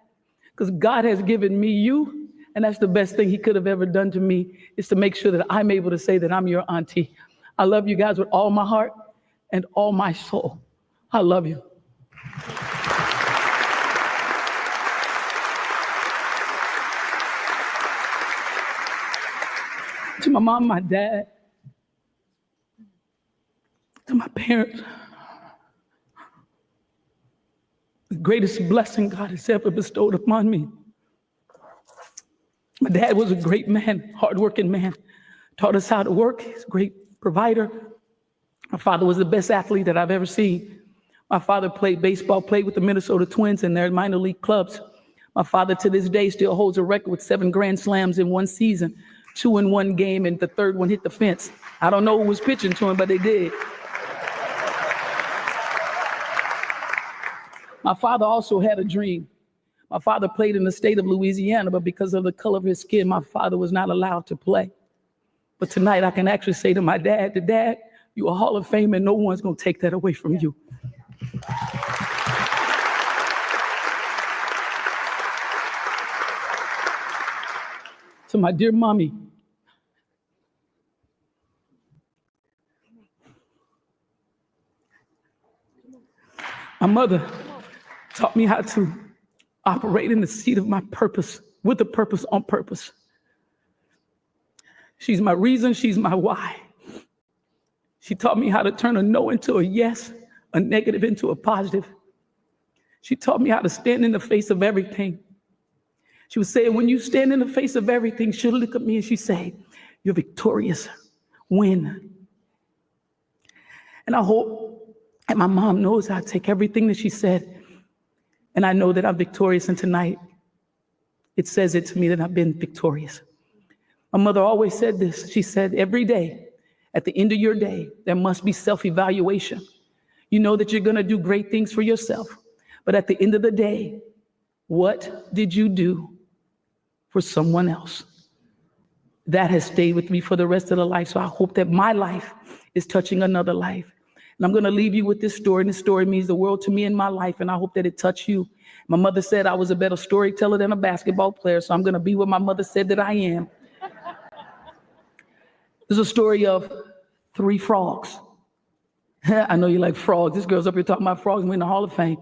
Because God has given me you, and that's the best thing he could have ever done to me, is to make sure that I'm able to say that I'm your auntie. I love you guys with all my heart and all my soul. I love you. To my mom, my dad, to my parents, the greatest blessing God has ever bestowed upon me. My dad was a great man, hardworking man, taught us how to work. He's a great provider. My father was the best athlete that I've ever seen. My father played baseball, played with the Minnesota Twins in their minor league clubs. My father to this day still holds a record with 7 grand slams in one season, 2 in one game, and the third one hit the fence. I don't know who was pitching to him, but they did. My father also had a dream. My father played in the state of Louisiana, but because of the color of his skin, my father was not allowed to play. But tonight I can actually say to my dad, Dad, you're a Hall of Fame and no one's gonna take that away from you. To my dear mommy, my mother taught me how to operate in the seat of my purpose, with a purpose, on purpose. She's my reason, she's my why. She taught me how to turn a no into a yes, a negative into a positive. She taught me how to stand in the face of everything. She would say, when you stand in the face of everything, she'll look at me and she'd say, you're victorious, win. And I hope that my mom knows I take everything that she said, and I know that I'm victorious, and tonight it says it to me that I've been victorious. My mother always said this. She said, every day, at the end of your day, there must be self-evaluation. You know that you're gonna do great things for yourself, but at the end of the day, what did you do for someone else? That has stayed with me for the rest of the life, so I hope that my life is touching another life. And I'm gonna leave you with this story, and this story means the world to me in my life, and I hope that it touched you. My mother said I was a better storyteller than a basketball player, so I'm gonna be what my mother said that I am. There's a story of 3 frogs. I know you like frogs. This girl's up here talking about frogs and we're in the Hall of Fame.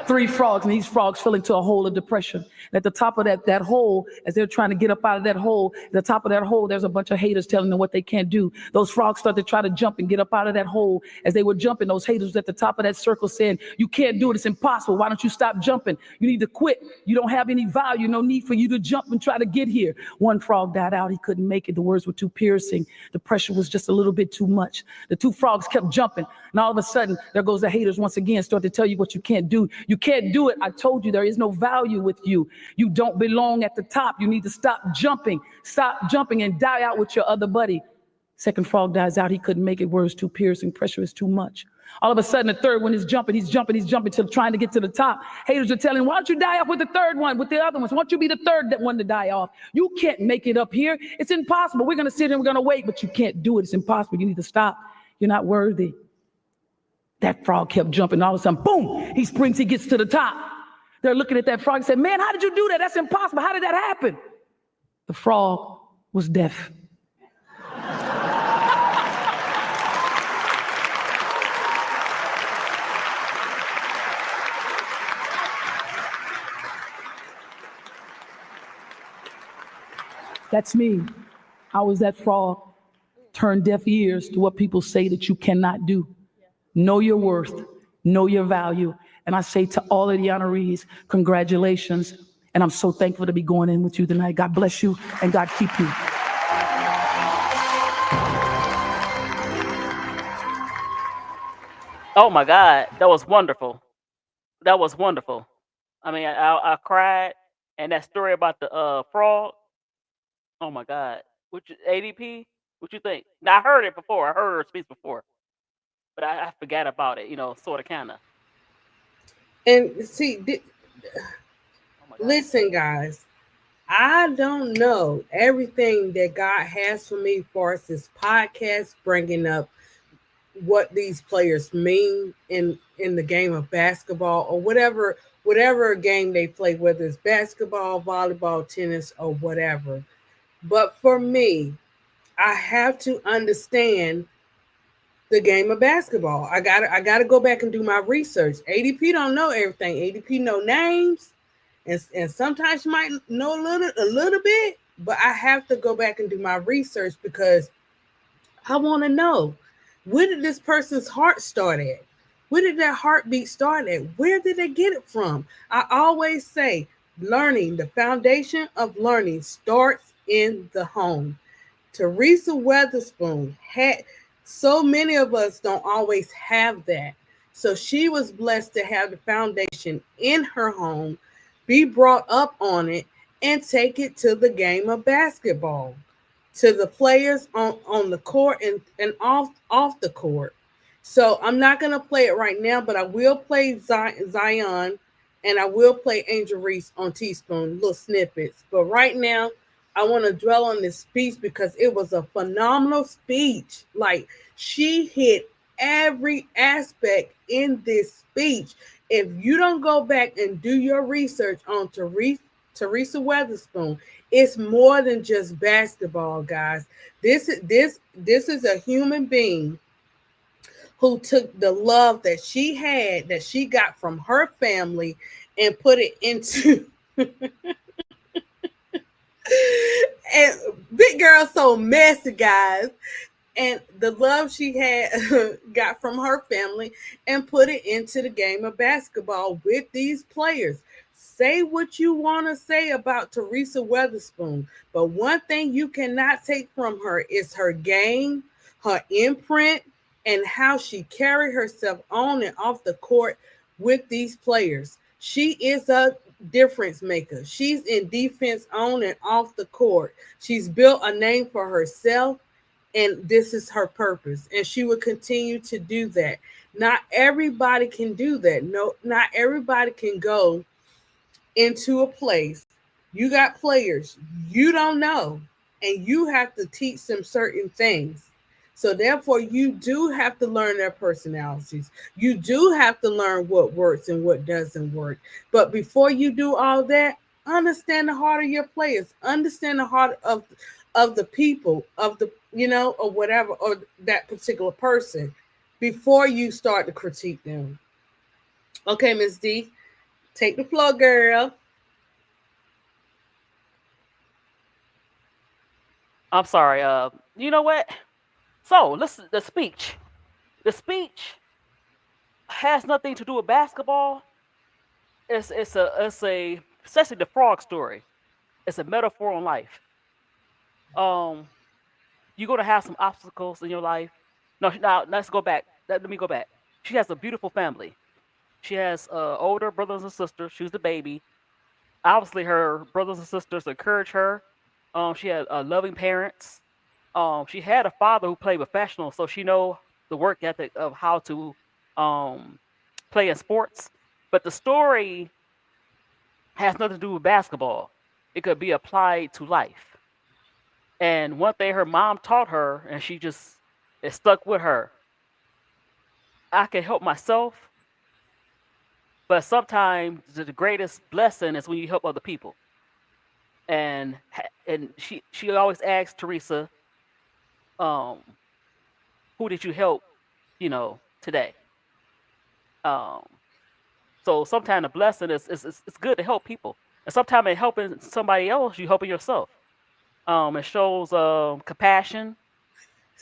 3 frogs, and these frogs fell into a hole of depression. And at the top of that hole, as they're trying to get up out of that hole, at the top of that hole, there's a bunch of haters telling them what they can't do. Those frogs started to try to jump and get up out of that hole. As they were jumping, those haters at the top of that circle saying, you can't do it, it's impossible. Why don't you stop jumping? You need to quit. You don't have any value, no need for you to jump and try to get here. One frog died out, he couldn't make it. The words were too piercing. The pressure was just a little bit too much. The 2 frogs kept jumping, and all of a sudden, there goes the haters once again, start to tell you what you can't do. You can't do it. I told you there is no value with you. You don't belong at the top. You need to stop jumping. Stop jumping and die out with your other buddy. Second frog dies out. He couldn't make it. Words too piercing. Pressure is too much. All of a sudden, the third one is jumping. He's jumping till trying to get to the top. Haters are telling him, why don't you die off with the third one, with the other ones? Why don't you be the third one to die off? You can't make it up here. It's impossible. We're going to sit here and we're going to wait, but you can't do it. It's impossible. You need to stop. You're not worthy. That frog kept jumping. All of a sudden, boom, he springs, he gets to the top. They're looking at that frog and said, man, how did you do that? That's impossible. How did that happen? The frog was deaf. That's me. I was that frog. turn deaf ears to what people say that you cannot do. Know your worth, know your value. And I say to all of the honorees, congratulations. And I'm so thankful to be going in with you tonight. God bless you and God keep you. Oh my God, that was wonderful. That was wonderful. I mean, I cried, and that story about the frog. Oh my God, ADP? What you think? Now I heard it before. I heard her speech before, but I forgot about it. Sort of, kinda. And see, Oh my God. listen, guys, I don't know everything that God has for me for us this podcast, bringing up what these players mean in the game of basketball or whatever game they play, whether it's basketball, volleyball, tennis, or whatever. But for me, I have to understand the game of basketball. I gotta go back and do my research. ADP don't know everything. ADP know names, and sometimes you might know a little bit, but I have to go back and do my research because I want to know, where did this person's heart start at? Where did that heartbeat start at? Where did they get it from? I always say learning, the foundation of learning starts in the home. Teresa Weatherspoon had, so many of us don't always have that. So she was blessed to have the foundation in her home, be brought up on it, and take it to the game of basketball, to the players on the court and off the court. So I'm not gonna play it right now, but I will play Zion and I will play Angel Reese on Teaspoon, little snippets. But right now, I want to dwell on this speech because it was a phenomenal speech. Like, she hit every aspect in this speech. If you don't go back and do your research on Teresa Weatherspoon, it's more than just basketball, guys. This is a human being who took the love that she had, that she got from her family, and put it into and big girl so messy, guys, and the love she had got from her family and put it into the game of basketball with these players. Say what you want to say about Teresa Weatherspoon, but one thing you cannot take from her is her game, her imprint, and how she carried herself on and off the court with these players. She is a difference maker. She's in defense on and off the court. She's built a name for herself, and this is her purpose, and she will continue to do that. Not everybody can do that. No, not everybody can go into a place. You got players you don't know, and you have to teach them certain things. So therefore, you do have to learn their personalities. You do have to learn what works and what doesn't work. But before you do all that, understand the heart of your players. Understand the heart of the people, of the, or whatever, or that particular person, before you start to critique them. Okay, Miss D, take the floor, girl. I'm sorry. You know what? So listen, the speech. The speech has nothing to do with basketball. It's a especially the frog story. It's a metaphor on life. Um, you're gonna have some obstacles in your life. No, now let's go back. Let me go back. She has a beautiful family. She has older brothers and sisters. She was the baby. Obviously, her brothers and sisters encourage her. She had loving parents. She had a father who played professional, so she know the work ethic of how to um, play in sports. But the story has nothing to do with basketball. It could be applied to life. And one thing her mom taught her, and she just it stuck with her. I can help myself, but sometimes the greatest blessing is when you help other people. And she always asks Teresa, um, "Who did you help? Today?" Um, so sometimes the blessing is it's good to help people, and sometimes in helping somebody else, you helping yourself. It shows compassion.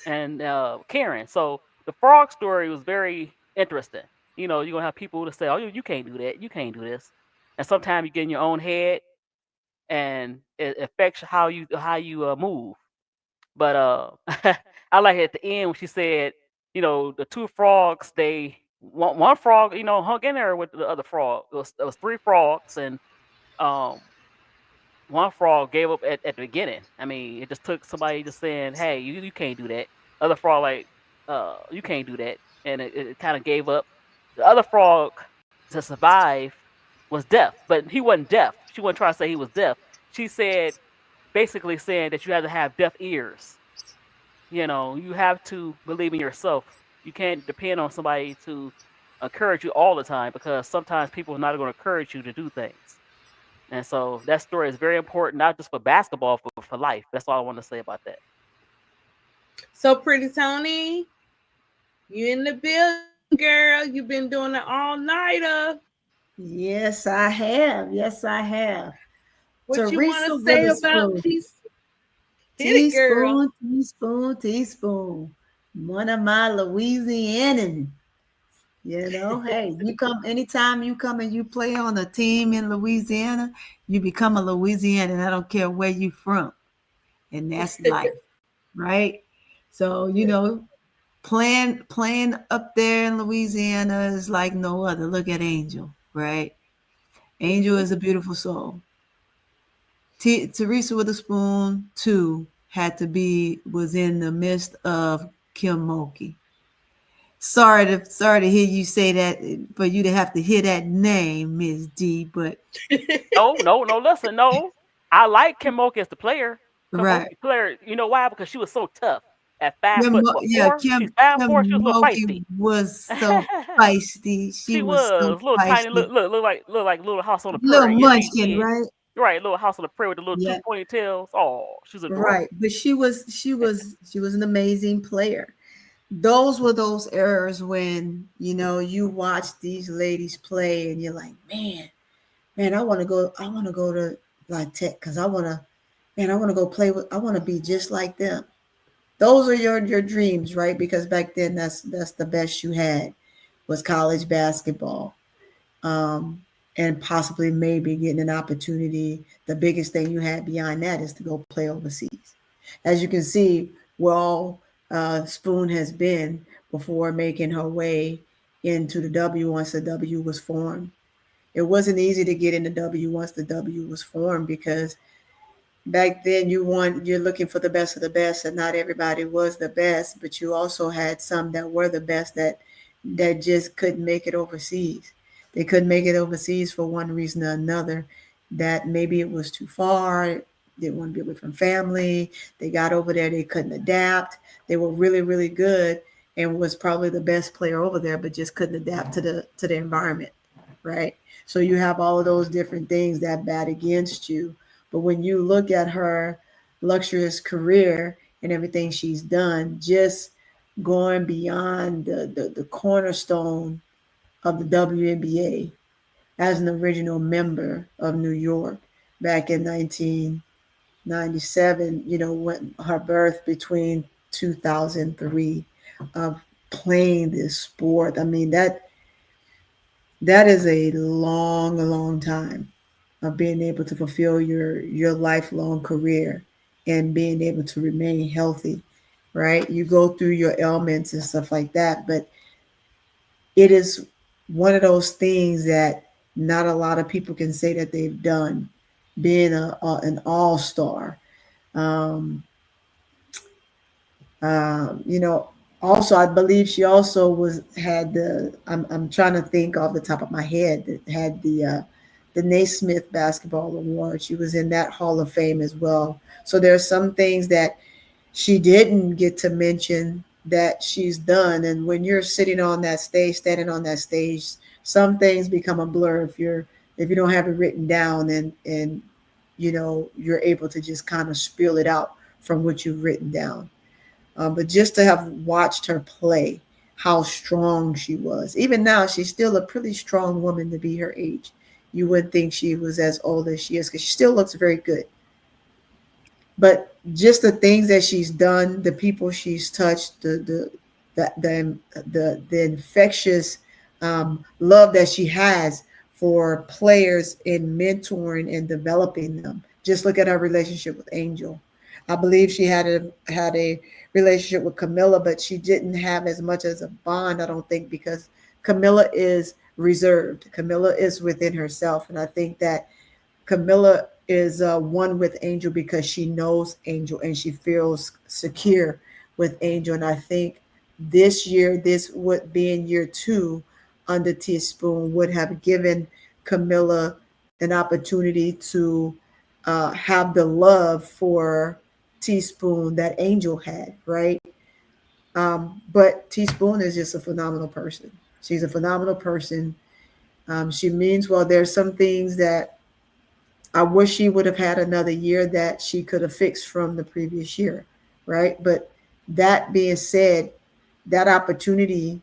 and Karen. So the frog story was very interesting. You're gonna have people to say, "Oh, you can't do that. You can't do this," and sometimes you get in your own head, and it affects how you move. But I like at the end when she said, the two frogs, they one frog, hung in there with the other frog. It was three frogs, and um one frog gave up at the beginning. I mean, it just took somebody just saying, "Hey, you can't do that." Other frog like, "You can't do that," and it kind of gave up. The other frog to survive was deaf, but he wasn't deaf. She wasn't trying to say he was deaf. She said basically saying that you have to have deaf ears. You have to believe in yourself. You can't depend on somebody to encourage you all the time because sometimes people are not going to encourage you to do things. And so that story is very important, not just for basketball, for life. That's all I want to say about that. So pretty Tony, you in the building, girl. You've been doing it all nighter. Yes, I have. Yes, I have. What you want Teresa to say about Witherspoon. peace? Hit it, girl. Teaspoon, teaspoon, teaspoon. One of my Louisianan. Hey, you come anytime you come and you play on a team in Louisiana, you become a Louisianan. I don't care where you from. And that's life, right? So, playing up there in Louisiana is like no other. Look at Angel, right? Angel is a beautiful soul. Teresa Witherspoon too was in the midst of Kim Mulkey. Sorry to hear you say that, for you to have to hear that name, Miss D. But No, no, no. Listen, no. I like Kim Mulkey as the player. Kim right, Mulkey player. You know why? Because she was so tough. At five Kim, foot what, yeah, four? Kim She's 5'4". She was Kim a little Mulkey feisty. was so feisty. She She was so was little tiny, feisty, look like little house on the little prairie. Yeah, she munchkin, did. right? Right, little house on the prairie with the little two Yeah, ponytails. Oh, she's right. adorable. But she was an amazing player. Those were those eras when you watch these ladies play and you're like, man, I want to go to like tech because I want to go play with, I want to be just like them. Those are your dreams, right? Because back then that's the best you had was college basketball, um, and possibly maybe getting an opportunity. The biggest thing you had beyond that is to go play overseas. As you can see, where all Spoon has been before making her way into the W once the W was formed. It wasn't easy to get in the W once the W was formed because back then you're looking for the best of the best, and not everybody was the best, but you also had some that were the best that just couldn't make it overseas. They couldn't make it overseas for one reason or another, that maybe it was too far, they want to be away from family. They got over there, they couldn't adapt. They were really, really good and was probably the best player over there, but just couldn't adapt to the environment, right? So you have all of those different things that bat against you. But when you look at her luxurious career and everything she's done, just going beyond the cornerstone of the WNBA as an original member of New York back in 1997, when her birth between 2003 of playing this sport. I mean, that is a long, long time of being able to fulfill your lifelong career and being able to remain healthy, right? You go through your ailments and stuff like that, but it is one of those things that not a lot of people can say that they've done, being an all-star. um, you know, also I believe she also had I'm trying to think off the top of my head, that had the Naismith Basketball Award. She was in that Hall of Fame as well. So there are some things that she didn't get to mention that she's done. And when you're sitting on that stage, standing on that stage, some things become a blur if you don't have it written down, and you're able to just kind of spill it out from what you've written down. But just to have watched her play, how strong she was. Even now, she's still a pretty strong woman to be her age. You wouldn't think she was as old as she is because she still looks very good. but just the things that she's done, the people she's touched, the the infectious love that she has for players in mentoring and developing them. Just look at her relationship with Angel. I believe she had a relationship with Camilla, but she didn't have as much as a bond, I don't think, because Camilla is reserved. Camilla is within herself, and I think that Camilla is one with Angel because she knows Angel and she feels secure with Angel. And I think this year, this would be in year two under Teaspoon, would have given Camilla an opportunity to have the love for Teaspoon that Angel had, right? But Teaspoon is just a phenomenal person. She's a phenomenal person. She means well. There's some things that I wish she would have had another year that she could have fixed from the previous year, right? But that being said, that opportunity,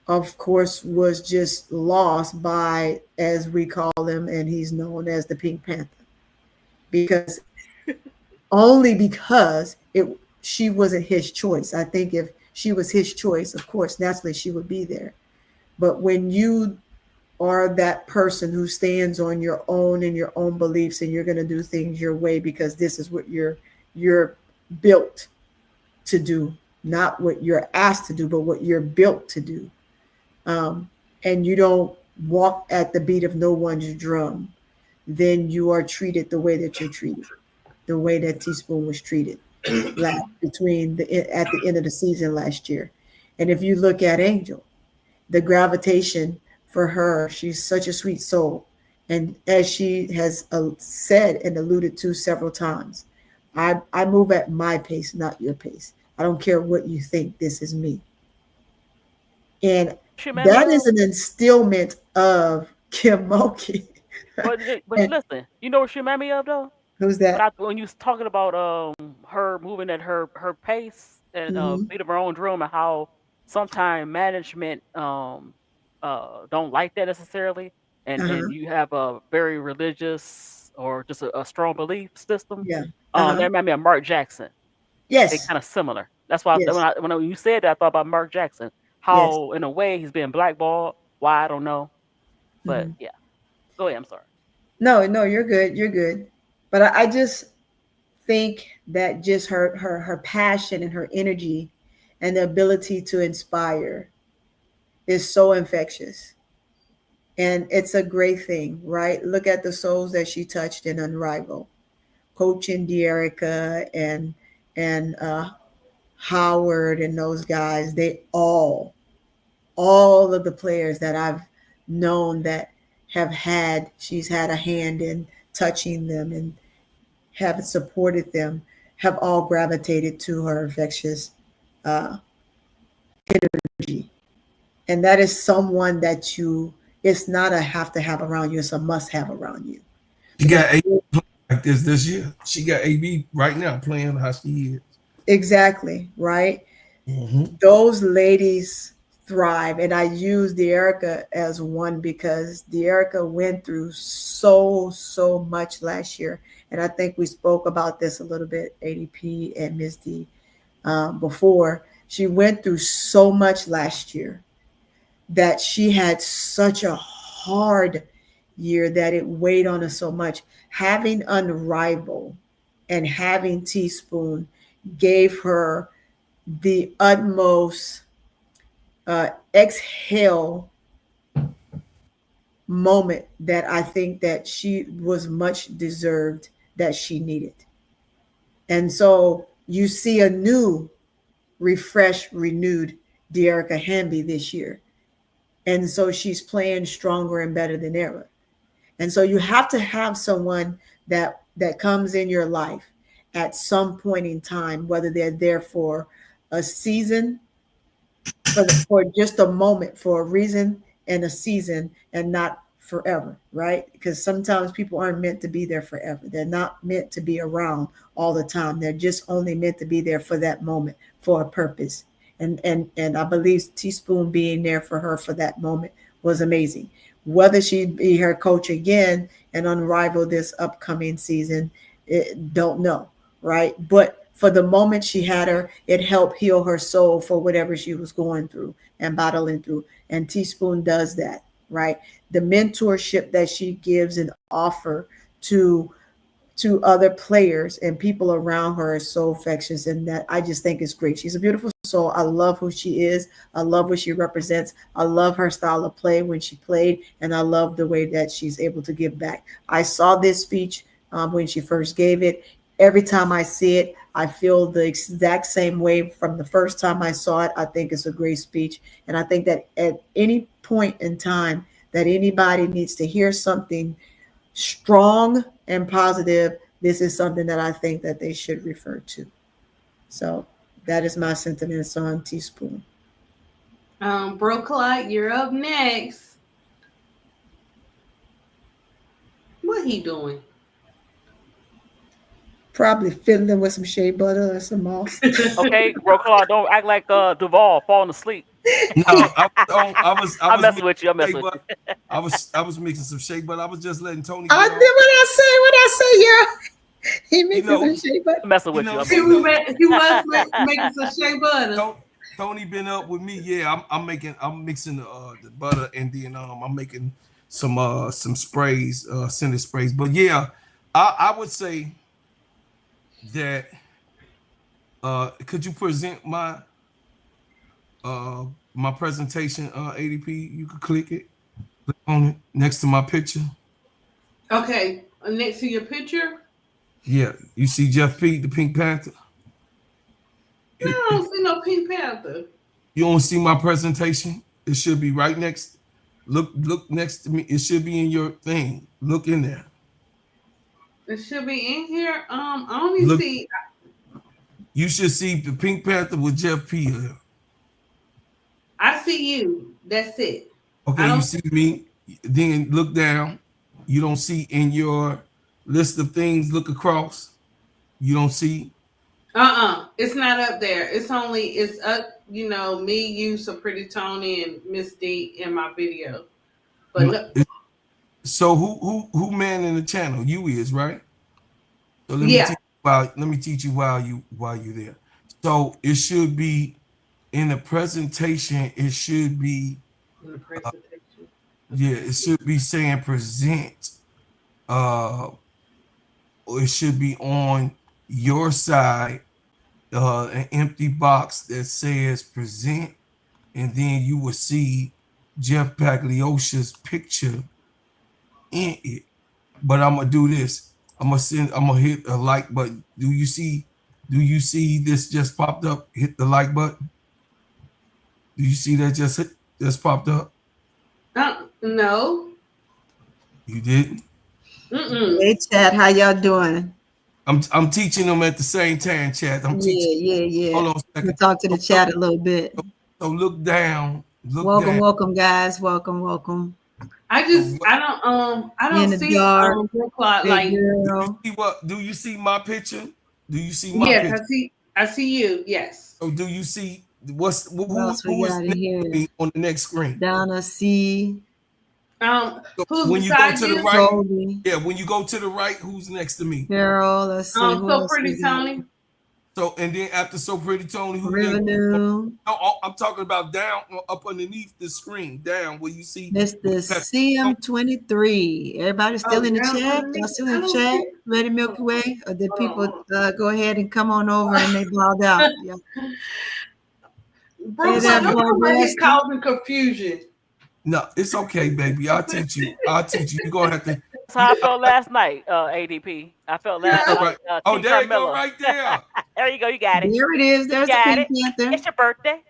of course, was just lost by, as we call him, and he's known as the Pink Panther, because only because it she wasn't his choice. I think if she was his choice, of course, naturally she would be there. But when you are that person who stands on your own and your own beliefs and you're going to do things your way because this is what you're built to do, not what you're asked to do, but what you're built to do, and you don't walk at the beat of no one's drum, then you are treated the way that you're treated, the way that Teaspoon was treated between at the end of the season last year. And if you look at Angel, the gravitation for her, she's such a sweet soul. And as she has said and alluded to several times, I move at my pace, not your pace. I don't care what you think. This is me. And She made me that is up. an instillment of Kim Mulkey. But And listen, you know what she made me up though? who's that? When you was talking about her moving at her pace and Hmm. beat of her own drum, and how sometimes management don't like that necessarily, and Uh-huh. you have a very religious or just a strong belief system. Yeah. Uh-huh. That reminded me of Mark Jackson. They Yes. kind of similar. That's why Yes. when you said that, I thought about Mark Jackson. Yes. How in a way he's been blackballed. Why I don't know, but Hmm. yeah. Go ahead. I'm sorry. No, no, you're good. You're good. But I just think that just her passion and her energy and the ability to inspire is so infectious. And it's a great thing, right? Look at the souls that she touched in Unrivaled. Coaching Deerica and Howard and those guys, they all of the players that I've known that she's had a hand in touching them and have supported them, have all gravitated to her infectious uh, energy. And that is someone that it's not a have to have around you, it's a must have around you. She Because got AB like this year. She got AB right now playing how she is. exactly, right? Mm-hmm. Those ladies thrive. And I use Deerica as one because Deerica went through so much last year. And I think we spoke about this a little bit, ADP and Ms. D, before. She went through so much last year that she had such a hard year that it weighed on her so much. Having Unrivaled and having Teaspoon gave her the utmost exhale moment that I think that she was much deserved, that she needed. And so you see a new, refreshed, renewed Deerica Hamby this year. And so she's playing stronger and better than ever. And so you have to have someone that comes in your life at some point in time, whether they're there for a season, for just a moment, for a reason and a season, and not forever, right? Because sometimes people aren't meant to be there forever. They're not meant to be around all the time. They're just only meant to be there for that moment, for a purpose. And I believe Teaspoon being there for her for that moment was amazing. Whether she'd be her coach again and unrival this upcoming season, don't know. right? But for the moment she had her, it helped heal her soul for whatever she was going through and battling through. And Teaspoon does that, right? The mentorship that she gives and offer to other players and people around her is so infectious, and that I just think is great. She's a beautiful soul. I love who she is. I love what she represents. I love her style of play when she played, and I love the way that she's able to give back. I saw this speech when she first gave it. Every time I see it, I feel the exact same way from the first time I saw it. I think it's a great speech, and I think that at any point in time that anybody needs to hear something strong and positive, this is something that I think that they should refer to. So that is my sentiments on Teaspoon. Bro Clyde, you're up next. What he doing? Probably fiddling with some shea butter or some moss. Okay, Rocala, don't act like Duval falling asleep. No, I I'm was messing with you. I'm shea messing with butter. you. I was mixing some shake, but I was just letting Tony I get did on. what I say. What I say, yeah. He mixes know, some shea butter. I'm messing with You you. know, I'm He messing was, with he was making some shea butter. Tony been up with me. Yeah, I'm mixing the butter, and then I'm making some sprays, scented sprays. But yeah, I would say that could you present my presentation, ADP? You could click on it next to my picture. Okay, next to your picture. Yeah, you see Jeff P, the Pink Panther. No, I don't see no Pink Panther. You don't see my presentation? It should be right next. Look next to me. It should be in your thing. Look in there. It should be in here. I only Look. see. You should see the Pink Panther with Jeff P here. I see you. That's it. Okay, you see me. Then look down. You don't see in your list of things. Look across. You don't see. It's not up there. It's up. You know, me, you, so pretty Tony, and Miss D in my video. But look, so who manning the channel? You is right. So let me teach you while you're there. So it should be in the presentation. It should be in the presentation. Yeah, it should be saying present. Or it should be on your side, an empty box that says present, and then you will see Jeff Pagliosha's picture in it. But I'm gonna do this. I'm gonna hit a like button. Do you see this just popped up? Hit the like button. Do you see that just popped up? No. You didn't? Hey, Chad, how y'all doing? I'm teaching them at the same time, chat. I'm teaching. Yeah. Hold on a second. Talk to the chat a little bit. So look down. Welcome, guys. Welcome. I don't see dark, like. Do you see my picture? Do you see my picture? Yes, I see you. Yes. So do you see who is here on the next screen? Donna C. Who's when you go to the right, Goldie. when you go to the right, who's next to me? Carol, let's see. So pretty Tony. So and then after so pretty Tony, who Revenue. I'm talking about down up underneath the screen, down where you see Mr. CM23. Everybody still in the chat? Y'all still in the chat? Ready Milky Way? Or did people go ahead and come on over and they balled out? Yeah. Bro, somebody's causing confusion. No, it's okay, baby. I'll teach you. You're gonna have to. That's how I felt last night, ADP. I felt last night. There you go, right there. There you go. You got it. There it is. There's the Pink Panther. It's your birthday.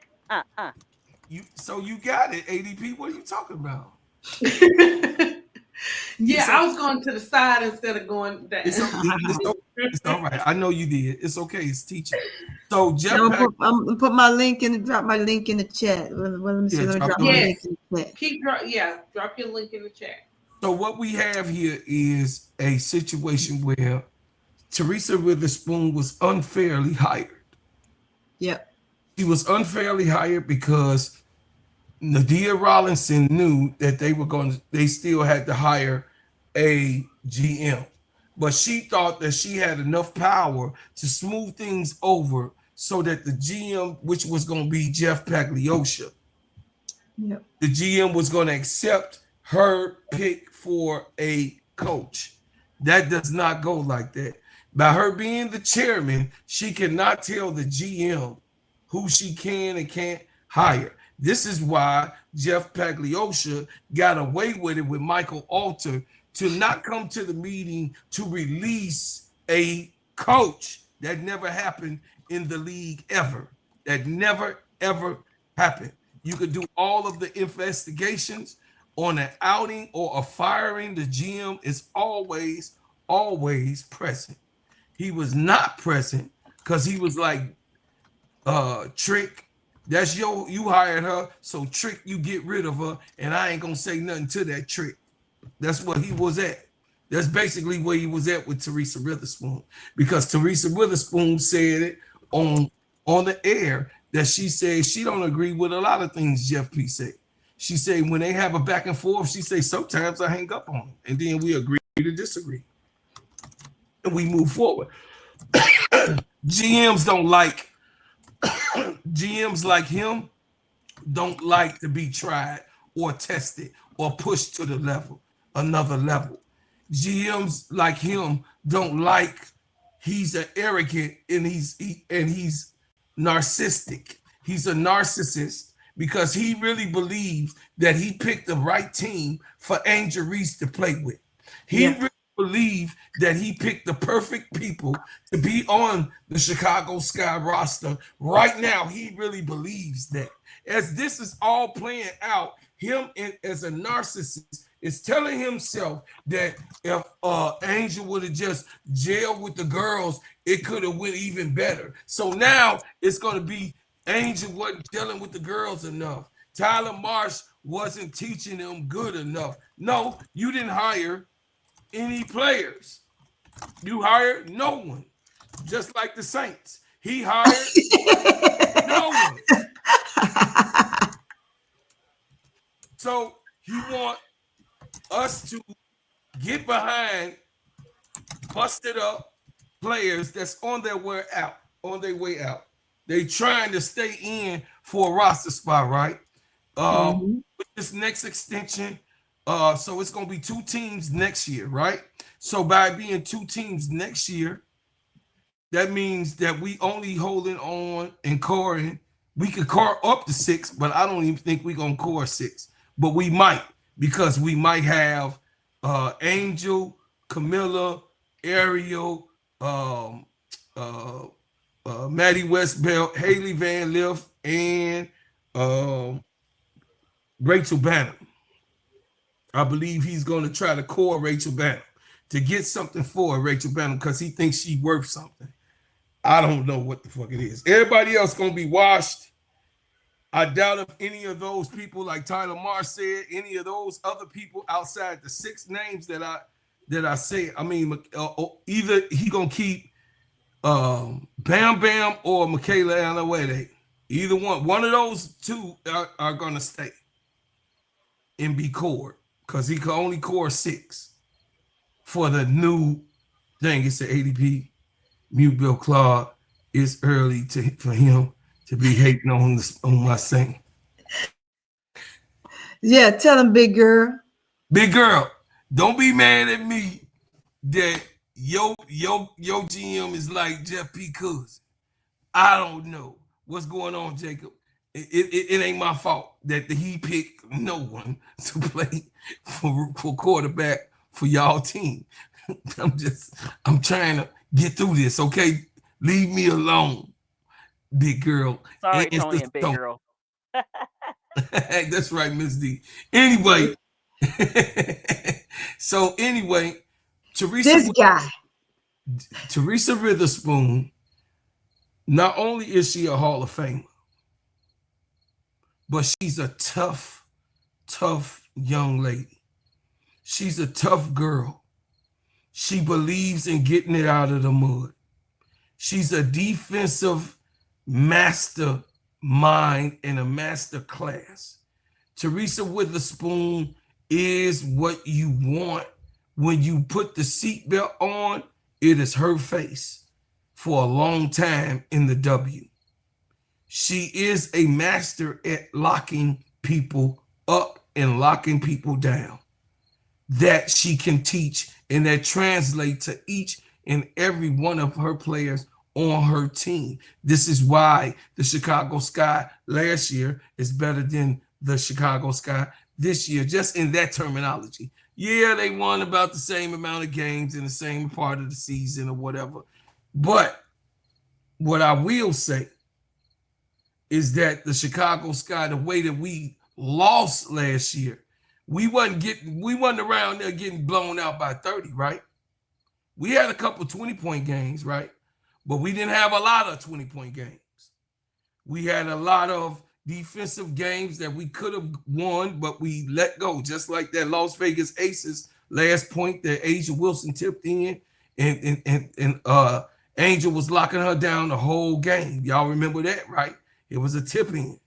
You got it, ADP. What are you talking about? I was going to the side instead of going down. It's all right. I know you did. It's okay. It's teaching. So Jeff, I'm put my link in. Drop my link in the chat. Let me see. Let me drop my link in the chat. Drop your link in the chat. So what we have here is a situation where Teresa Weatherspoon was unfairly hired. Yep. She was unfairly hired because Nadia Rollinson knew that they still had to hire a GM. but she thought that she had enough power to smooth things over so that the GM, which was going to be Jeff Pagliosha, Yep. the GM was going to accept her pick for a coach. That does not go like that. By her being the chairman, she cannot tell the GM who she can and can't hire. This is why Jeff Pagliosha got away with it with Michael Alter to not come to the meeting to release a coach. That never happened in the league ever. That never, ever happened. You could do all of the investigations on an outing or a firing. The GM is always, always present. He was not present because he was like, Trick, that's you hired her, so Trick, you get rid of her, and I ain't gonna say nothing to that Trick. That's what he was at. That's basically where he was at with Teresa Witherspoon, because Teresa Witherspoon said it on the air that she said she don't agree with a lot of things Jeff P said. She said when they have a back and forth, she said sometimes I hang up on him, and then we agree to disagree, and we move forward. GMs don't like GMs like him don't like to be tried or tested or pushed to the level, another level. GMs like him don't like he's an arrogant and he's narcissistic. He's a narcissist because he really believes that he picked the right team for Angel Reese to play with. He really believed that he picked the perfect people to be on the Chicago Sky roster. Right now, he really believes that. As this is all playing out, him as a narcissist is telling himself that if Angel would have just jailed with the girls, it could have went even better. So now it's going to be Angel wasn't dealing with the girls enough. Tyler Marsh wasn't teaching them good enough. No, you didn't hire any players. You hired no one. Just like the Saints. He hired no one. So he want us to get behind busted up players that's on their way out. They trying to stay in for a roster spot, right? With this next extension, so it's going to be 2 teams next year, right? So by being 2 teams next year, that means that we only holding on and coring. We could core up to 6, but I don't even think we're going to core 6. But we might, because we might have Angel, Camilla, Ariel, Maddie Westbelt, Haley Van Liff, and Rachel Banner. I believe he's going to try to core Rachel Banner to get something for Rachel Banner because he thinks she's worth something. I don't know what the fuck it is. Everybody else going to be washed. I doubt if any of those people, like Tyler Marsh said, any of those other people outside the 6 names that I said, I mean, either he going to keep Bam Bam or Michaela Anawede. Either one of those 2 are going to stay and be cored because he can only core 6 for the new thing. It's the ADP. Mute Bill Claude. It's early for him to be hating on my thing. Yeah, tell him, big girl. Big girl, don't be mad at me that your GM is like Jeff P. Cousin. I don't know what's going on, Jacob. It ain't my fault that he picked no one to play for quarterback for y'all team. I'm trying to get through this, okay? Leave me alone, big girl. Sorry, Tony and big girl. That's right, Miss D. Anyway, so anyway, Teresa Witherspoon, not only is she a Hall of Famer, but she's a tough young lady. She's a tough girl. She believes in getting it out of the mud. She's a defensive mastermind and a master class. Teresa Witherspoon is what you want when you put the seatbelt on, it is her face for a long time in the W. She is a master at locking people up and locking people down. That she can teach and that translate to each and every one of her players on her team. This is why the Chicago Sky last year is better than the Chicago Sky this year, just in that terminology. Yeah, they won about the same amount of games in the same part of the season or whatever. But what I will say is that the Chicago Sky, the way that we lost last year, we wasn't around there getting blown out by 30, right? We had a couple 20-point games, right? But we didn't have a lot of 20-point games. We had a lot of defensive games that we could have won, but we let go, just like that Las Vegas Aces last point that Asia Wilson tipped in, and Angel was locking her down the whole game. Y'all remember that, right? It was a tip in.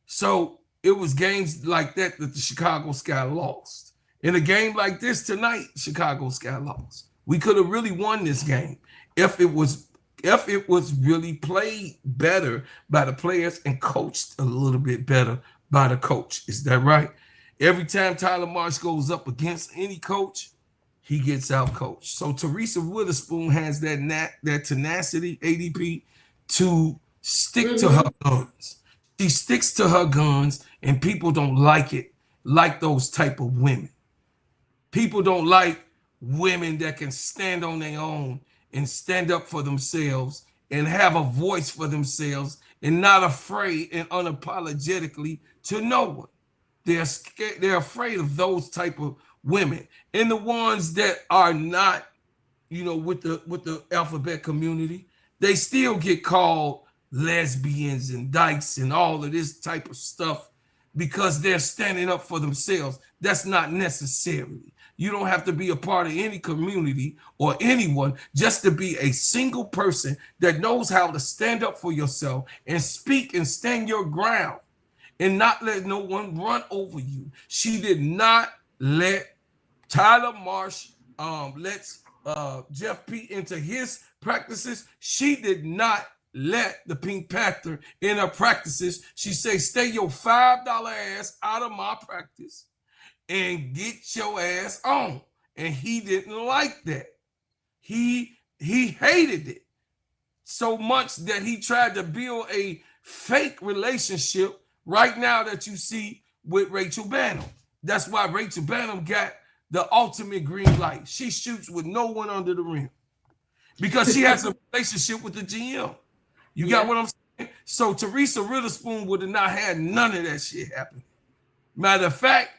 So it was games like that that the Chicago Sky lost. In a game like this tonight, Chicago Sky lost. We could have really won this game if it was really played better by the players and coached a little bit better by the coach. Is that right? Every time Tyler Marsh goes up against any coach, he gets out coached. So Teresa Weatherspoon has that tenacity, ADP, to stick to her guns. She sticks to her guns, and people don't like it, like those type of women. People don't like women that can stand on their own and stand up for themselves and have a voice for themselves and not afraid and unapologetically to no one. They're scared, they're afraid of those type of women. And the ones that are not, with the alphabet community, they still get called lesbians and dykes and all of this type of stuff because they're standing up for themselves. That's not necessarily. You don't have to be a part of any community or anyone just to be a single person that knows how to stand up for yourself and speak and stand your ground and not let no one run over you. She did not let Tyler Marsh let Jeff P into his practices. She did not let the Pink Panther in her practices. She say, stay your $5 ass out of my practice and get your ass on. And he didn't like that. He hated it so much that he tried to build a fake relationship right now that you see with Rachel Bannum. That's why Rachel Bannum got the ultimate green light. She shoots with no one under the rim because she has a relationship with the GM. You got what I'm saying? So Teresa Witherspoon would have not had none of that shit happen. Matter of fact,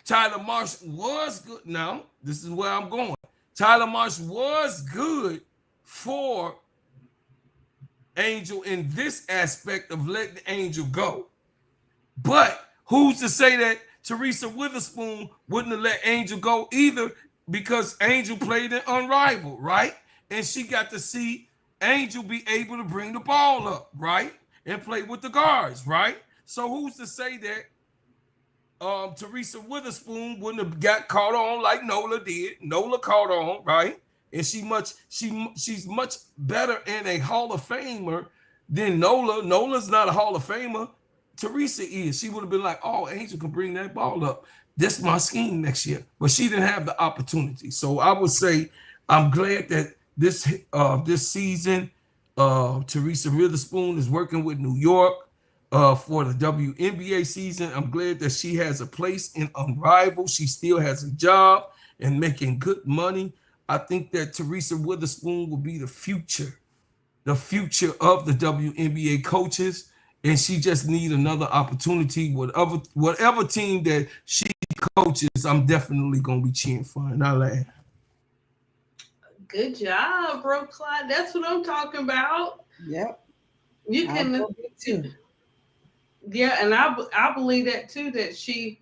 Tyler Marsh was good. Now, this is where I'm going. Tyler Marsh was good for Angel in this aspect of letting Angel go. But who's to say that Teresa Witherspoon wouldn't have let Angel go either, because Angel played in Unrivaled, right? And she got to see Angel be able to bring the ball up, right? And play with the guards, right? So who's to say that Teresa Witherspoon wouldn't have got caught on like Nola did? Nola caught on, right? And she's much better and a Hall of Famer than Nola. Nola's not a Hall of Famer. Teresa is. She would have been like, oh, Angel can bring that ball up. That's my scheme next year. But she didn't have the opportunity. So I would say I'm glad that this season, Teresa Witherspoon is working with New York for the WNBA season. I'm glad that she has a place in Unrivaled. She still has a job and making good money. I think that Teresa Witherspoon will be the future of the WNBA coaches. And she just need another opportunity. Whatever team that she coaches, I'm definitely going to be cheering for. And I laugh. Good job, bro, Clyde. That's what I'm talking about. Yep. You can too. Yeah, and I believe that too, that she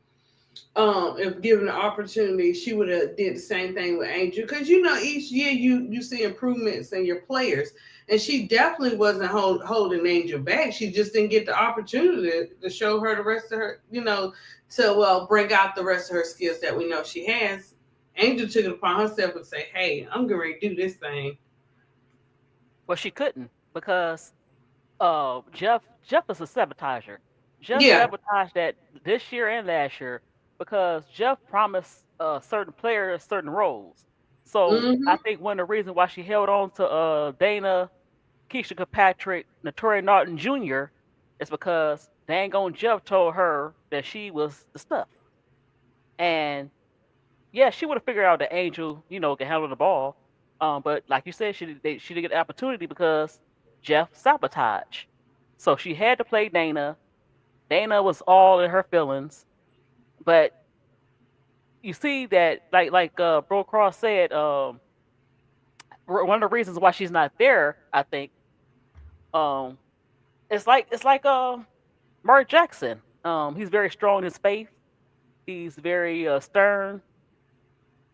if given the opportunity, she would have did the same thing with Angel. Because each year you see improvements in your players. And she definitely wasn't holding Angel back. She just didn't get the opportunity to show her the rest of her, to bring out the rest of her skills that we know she has. Angel took it upon herself to say, "Hey, I'm going to do this thing." Well, she couldn't because Jeff is a sabotager. Jeff Yeah. sabotaged that this year and last year because Jeff promised certain players certain roles. So Mm-hmm. I think one of the reasons why she held on to Dana, Keisha Kirkpatrick, Notoria Norton Jr. is because dang on Jeff told her that she was the stuff. And yeah, she would have figured out that Angel, can handle the ball. But like you said, she didn't get the opportunity because Jeff sabotaged. So she had to play Dana. Dana was all in her feelings, but you see that, like Bro Cross said, one of the reasons why she's not there, I think, um, it's like Mark Jackson. He's very strong in his faith. He's very stern,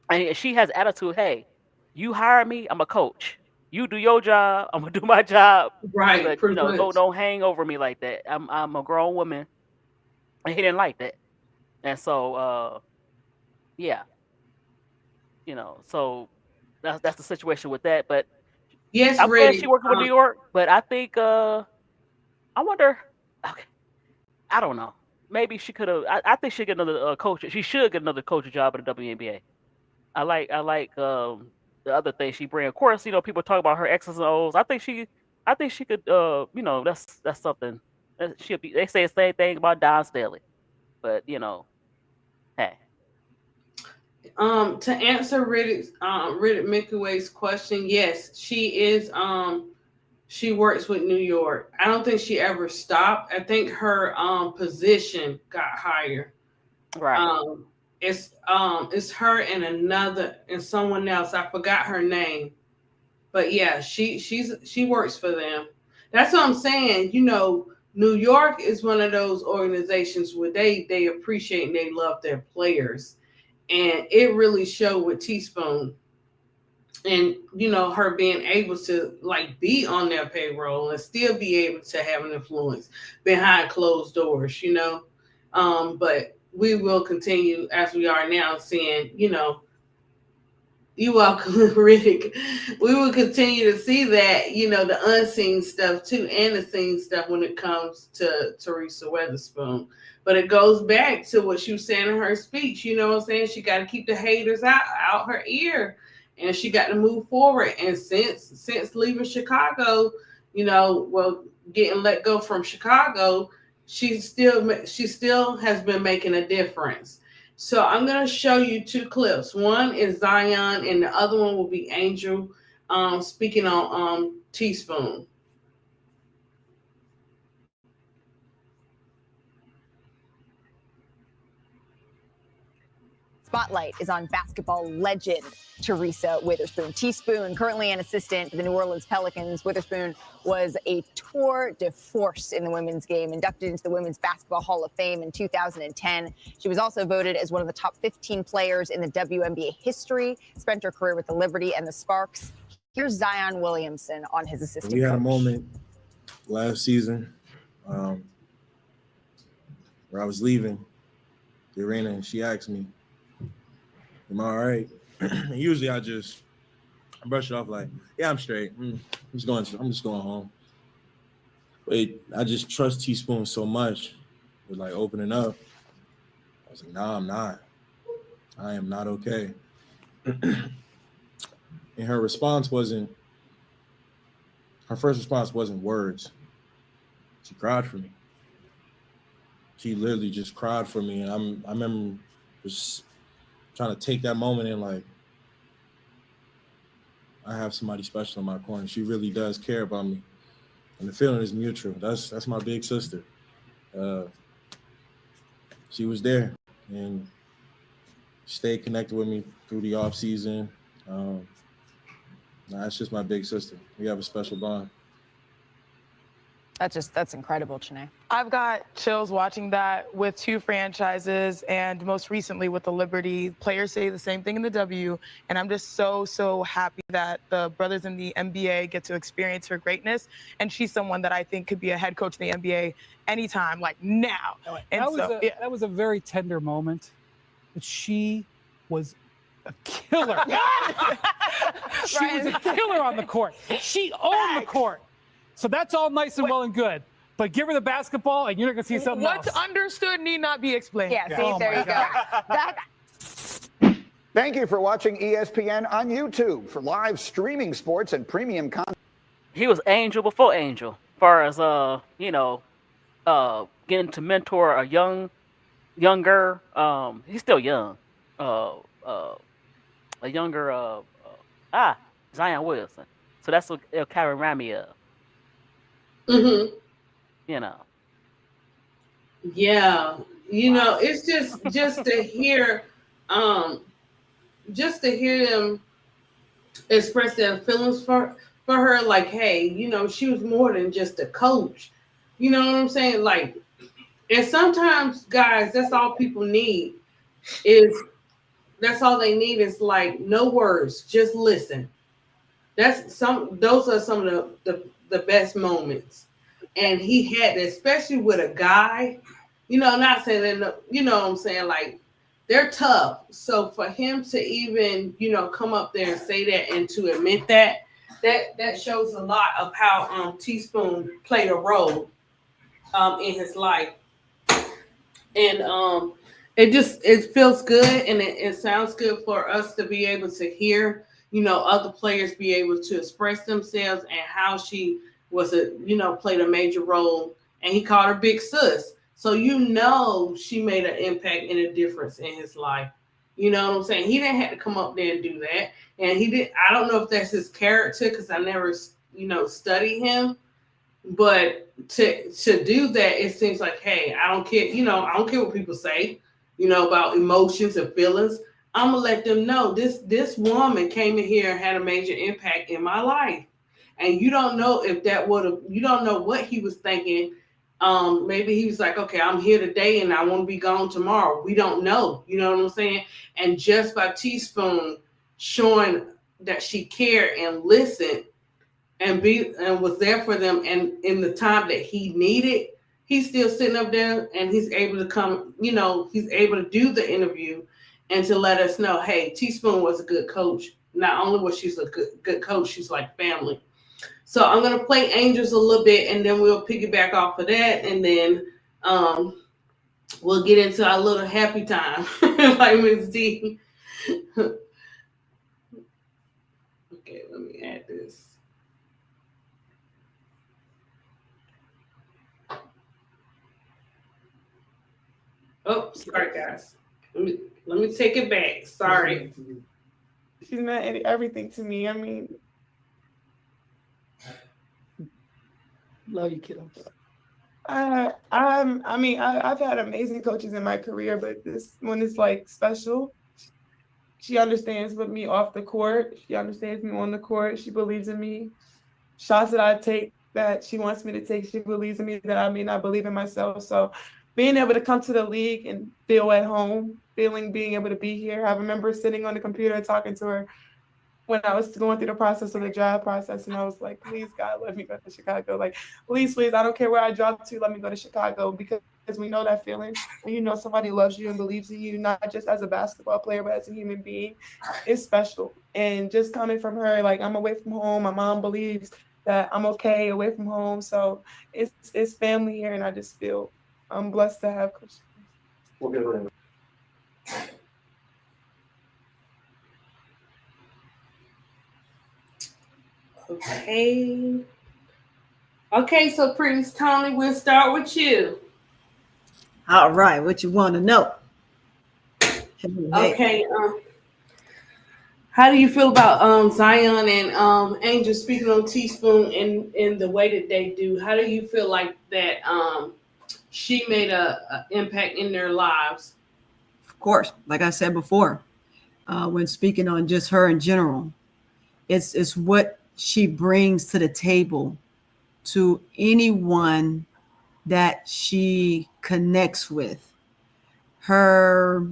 and she has attitude. Hey, you hire me, I'm a coach. You do your job, I'm gonna do my job. Right. But Pretty much. don't hang over me like that. I'm a grown woman, and he didn't like that. And so, yeah, so that's the situation with that. But Yes, I'm glad Riddick. she working with New York. But I think, I wonder. Okay, I don't know. Maybe she could have. I think she get another coach. She should get another coaching job at the WNBA. I like the other thing she bring. Of course, people talk about her X's and O's. I think she could that's something. She'll be. They say the same thing about Don Staley, but hey, To answer Riddick Mikaway's question, yes, she is. She works with New York. I don't think she ever stopped. I think her position got higher. right. Um, it's her and someone else. I forgot her name, but yeah, she works for them. That's what I'm saying. New York is one of those organizations where they appreciate and they love their players, and it really showed with Teaspoon. And her being able to like be on their payroll and still be able to have an influence behind closed doors. But we will continue as we are now seeing, you welcome, Riddick. We will continue to see that, the unseen stuff too, and the seen stuff when it comes to Teresa Weatherspoon. But it goes back to what she was saying in her speech. You know what I'm saying? She got to keep the haters out her ear, and she got to move forward. And since leaving Chicago, getting let go from Chicago, she still has been making a difference. So I'm going to show you two clips. One is Zion, and the other one will be Angel speaking on Teaspoon. Spotlight is on basketball legend Teresa Weatherspoon. Teaspoon, currently an assistant to the New Orleans Pelicans. Weatherspoon was a tour de force in the women's game, inducted into the Women's Basketball Hall of Fame in 2010. She was also voted as one of the top 15 players in the WNBA history, spent her career with the Liberty and the Sparks. Here's Zion Williamson on his assistant We had coach. a moment last season where I was leaving the arena, and she asked me, "Am I all right?" And usually I just brush it off like, "Yeah, I'm straight. I'm just going home." But I just trust Teaspoon so much with like opening up. I was like, "Nah, I'm not. I am not okay." And her first response wasn't words. She cried for me. She literally just cried for me, and I remember just trying to take that moment and like, I have somebody special in my corner. She really does care about me, and the feeling is mutual. That's my big sister. She was there and stayed connected with me through the off season. That's just my big sister. We have a special bond. That's incredible, Chanae. I've got chills watching that with two franchises and most recently with the Liberty. Players say the same thing in the W, and I'm just so happy that the brothers in the NBA get to experience her greatness, and she's someone that I think could be a head coach in the NBA anytime, like now. And that was a very tender moment. But she was a killer. She was a killer on the court. She owned the court. So that's all nice and well and good. But give her the basketball, and you're not going to see something What's else. understood need not be explained. Yeah, see, Oh there my you go. Thank you for watching ESPN on YouTube. For live streaming sports and premium content. He was Angel before Angel, as far as getting to mentor a younger, he's still young, a younger, Zion Williamson. So that's what it'll kind of remind me of. Mm-hmm. You know. Yeah, it's just to hear, them express their feelings for her. Like, hey, she was more than just a coach. You know what I'm saying? Like, and sometimes, guys, that's all people need. That's all they need is like no words, just listen. Those are some of the best moments. And he had, especially with a guy, not saying that, what I'm saying, like, they're tough. So for him to even, come up there and say that and to admit that shows a lot of how Teaspoon played a role in his life. And it feels good, and it sounds good for us to be able to hear, other players be able to express themselves and how she was played a major role, and he called her Big Sis. So she made an impact and a difference in his life. You know what I'm saying? He didn't have to come up there and do that, and he did. I don't know if that's his character because I never studied him, but to do that, it seems like, hey, I don't care. I don't care what people say, about emotions and feelings. I'm gonna let them know this woman came in here and had a major impact in my life. And you don't know if you don't know what he was thinking. Maybe he was like, okay, I'm here today and I want to be gone tomorrow. We don't know. You know what I'm saying? And just by Teaspoon showing that she cared and listened and was there for them, and in the time that he needed, he's still sitting up there and he's able to come, he's able to do the interview and to let us know, hey, Teaspoon was a good coach. Not only was she a good coach, she's like family. So I'm going to play Angels a little bit, and then we'll piggyback off of that, and then we'll get into our little happy time, like Miss D. Okay, let me add this. Oh, sorry, guys. Let me take it back. Sorry. She's meant everything to me. I mean, love you, kiddo. I've had amazing coaches in my career, but this one is like special. She understands with me off the court. She understands me on the court. She believes in me. Shots that I take that she wants me to take, she believes in me that I may not believe in myself. So being able to come to the league and feel at home, being able to be here. I remember sitting on the computer and talking to her when I was going through the process of the draft process, and I was like, please, God, let me go to Chicago. Like, please, I don't care where I drop to, let me go to Chicago, because we know that feeling when somebody loves you and believes in you, not just as a basketball player, but as a human being. It's special. And just coming from her, like, I'm away from home. My mom believes that I'm okay away from home. So it's family here, and I just feel I'm blessed to have Coach. We'll get it in. Okay, so Prince Tony, we'll start with you. All right, what you want to know? Okay, how do you feel about Zion and Angel speaking on Teaspoon in the way that they do? How do you feel like that she made a impact in their lives? Of course, like I said before, when speaking on just her in general, it's what she brings to the table to anyone that she connects with. Her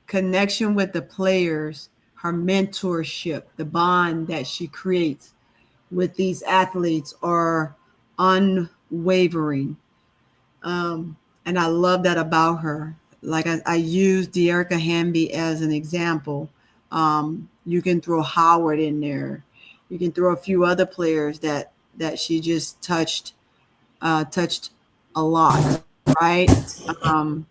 connection with the players, her mentorship, the bond that she creates with these athletes are unwavering. And I love that about her. Like I use De'Erica Hamby as an example You can throw Howard in there. You can throw a few other players that she just touched a lot, right? Um,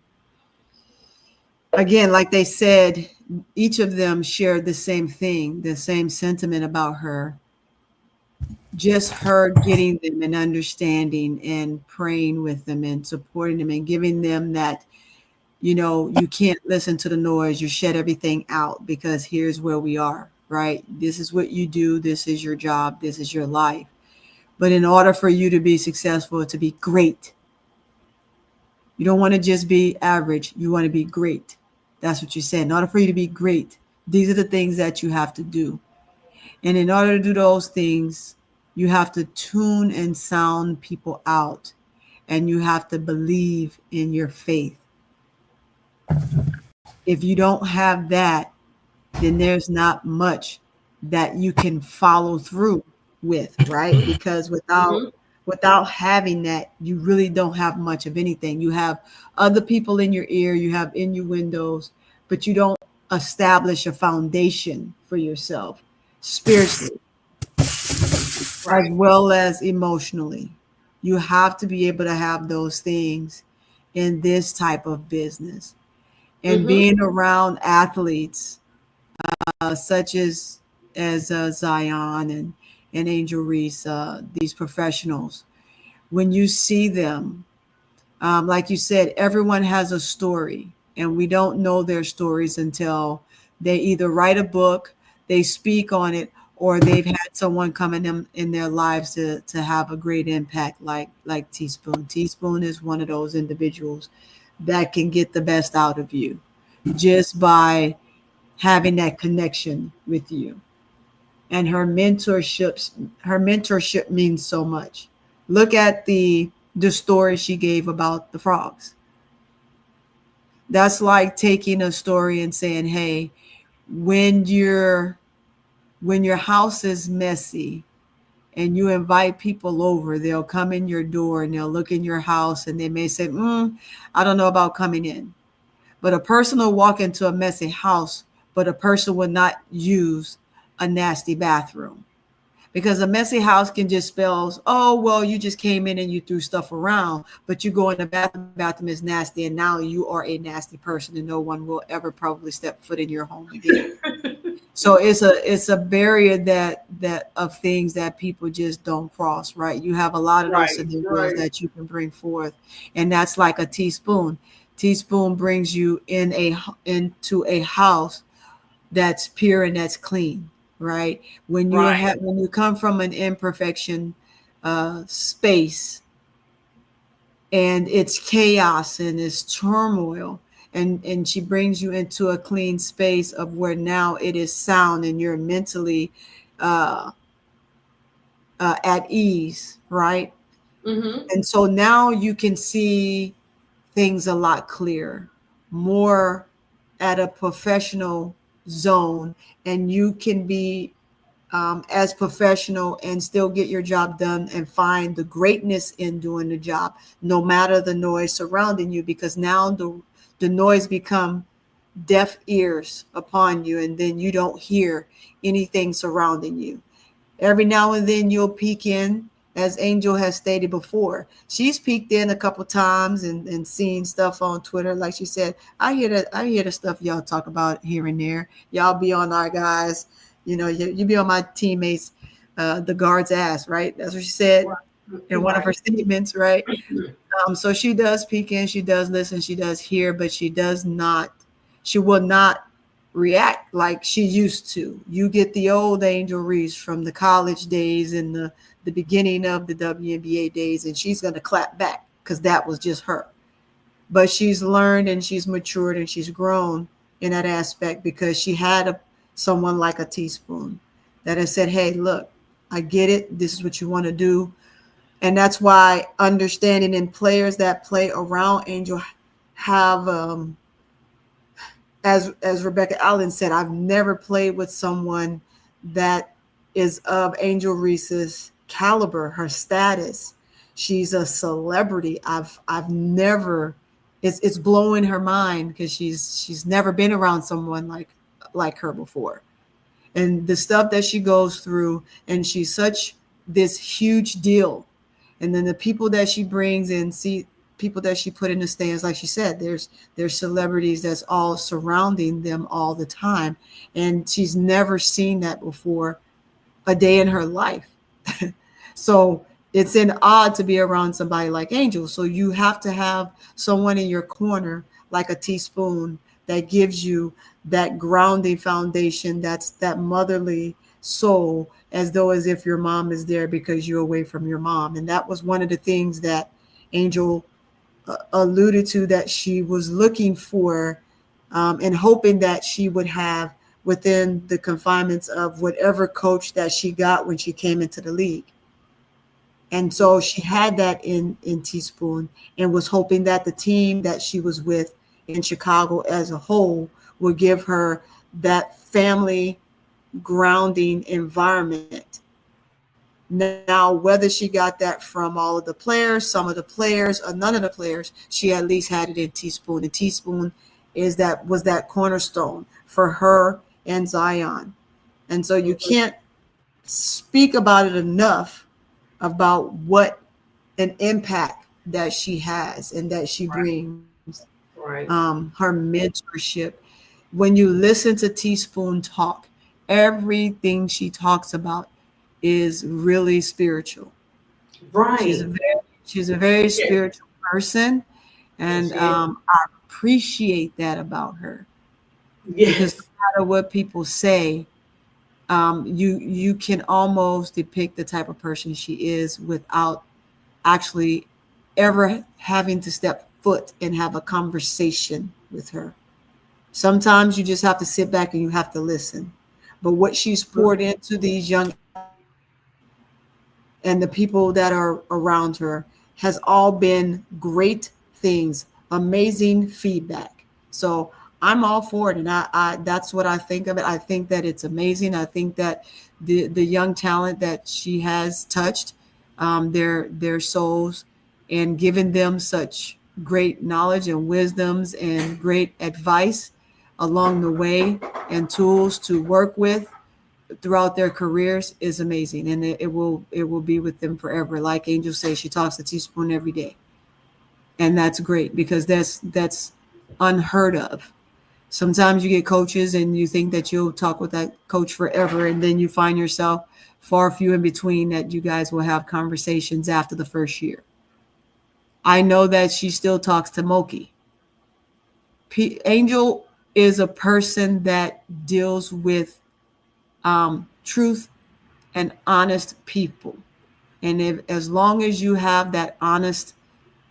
Again, like they said, each of them shared the same thing, the same sentiment about her. Just her getting them and understanding and praying with them and supporting them and giving them that, you can't listen to the noise, you shut everything out because here's where we are, right? This is what you do, this is your job, this is your life. But in order for you to be successful, to be great, you don't want to just be average, you want to be great. That's what you said. In order for you to be great, these are the things that you have to do. And in order to do those things, you have to tune and sound people out, and you have to believe in your faith. If you don't have that, then there's not much that you can follow through with, right? Because without having that, you really don't have much of anything. You have other people in your ear, you have innuendos, but you don't establish a foundation for yourself spiritually as Right. well as emotionally. You have to be able to have those things in this type of business. And Mm-hmm. being around athletes such as Zion and Angel Reese, these professionals, when you see them, like you said, everyone has a story, and we don't know their stories until they either write a book, they speak on it, or they've had someone come in their lives to have a great impact, like Teaspoon. Teaspoon is one of those individuals that can get the best out of you just by having that connection with you. And her mentorship means so much. Look at the story she gave about the frogs. That's like taking a story and saying, hey, when your when your house is messy and you invite people over, they'll come in your door and they'll look in your house and they may say, I don't know about coming in. But a person will walk into a messy house, but a person will not use a nasty bathroom. Because a messy house can just spells, oh, well, you just came in and you threw stuff around, but you go in the bathroom is nasty, and now you are a nasty person, and no one will ever probably step foot in your home again. So it's a barrier that of things that people just don't cross, right? You have a lot of those Right. scenarios Right. that you can bring forth, and that's like a teaspoon. Teaspoon brings you into a house that's pure and that's clean, right? Right. When you come from an imperfection space, and it's chaos and it's turmoil, and she brings you into a clean space of where now it is sound and you're mentally uh, at ease, right? Mm-hmm. And so now you can see things a lot clearer, more at a professional zone, and you can be as professional and still get your job done and find the greatness in doing the job, no matter the noise surrounding you, because now the noise become deaf ears upon you, and then you don't hear anything surrounding you. Every now and then you'll peek in, as Angel has stated before. She's peeked in a couple times and seen stuff on Twitter. Like she said, I hear the stuff y'all talk about here and there. Y'all be on our guys, you be on my teammates, the guard's ass, right? That's what she said in one of her Right. statements, right? So she does peek in, she does listen, she does hear, but she will not react like she used to. You get the old Angel Reese from the college days and the beginning of the WNBA days, and she's going to clap back because that was just her. But she's learned and she's matured and she's grown in that aspect because she had someone like a teaspoon that has said, hey, look, I get it. This is what you want to do. And that's why understanding in players that play around Angel have as Rebecca Allen said, I've never played with someone that is of Angel Reese's caliber, her status. She's a celebrity. I've never it's blowing her mind because she's never been around someone like like her before. And the stuff that she goes through, and she's such this huge deal. And then the people that she brings in, see people that she put in the stands, like she said, there's celebrities that's all surrounding them all the time. And she's never seen that before a day in her life. So it's an odd to be around somebody like Angel. So you have to have someone in your corner like a teaspoon that gives you that grounding foundation, that's that motherly soul, as though as if your mom is there because you're away from your mom. And that was one of the things that Angel alluded to, that she was looking for, and hoping that she would have within the confinements of whatever coach that she got when she came into the league. And so she had that in Teaspoon, and was hoping that the team that she was with in Chicago as a whole would give her that family grounding environment. Now, whether she got that from all of the players, some of the players, or none of the players, she at least had it in Teaspoon. And Teaspoon was that cornerstone for her and Zion. And so you can't speak about it enough about what an impact that she has and that she brings. Right. Her mentorship. When you listen to Teaspoon talk, everything she talks about is really spiritual. Right. She's a very spiritual person, and I appreciate that about her. Yes. Because no matter what people say, you can almost depict the type of person she is without actually ever having to step foot and have a conversation with her. Sometimes you just have to sit back and you have to listen. But what she's poured into these young and the people that are around her has all been great things, amazing feedback. So I'm all for it, and I that's what I think of it. I think that it's amazing. I think that the young talent that she has touched, their souls, and given them such great knowledge and wisdoms and great advice along the way, and tools to work with throughout their careers, is amazing, and it will be with them forever. Like Angel says, she talks to Teaspoon every day, and that's great because that's unheard of. Sometimes you get coaches and you think that you'll talk with that coach forever, and then you find yourself far few in between that you guys will have conversations after the first year. I know that she still talks to Moki. Angel is a person that deals with truth and honest people. And if, as long as you have that honest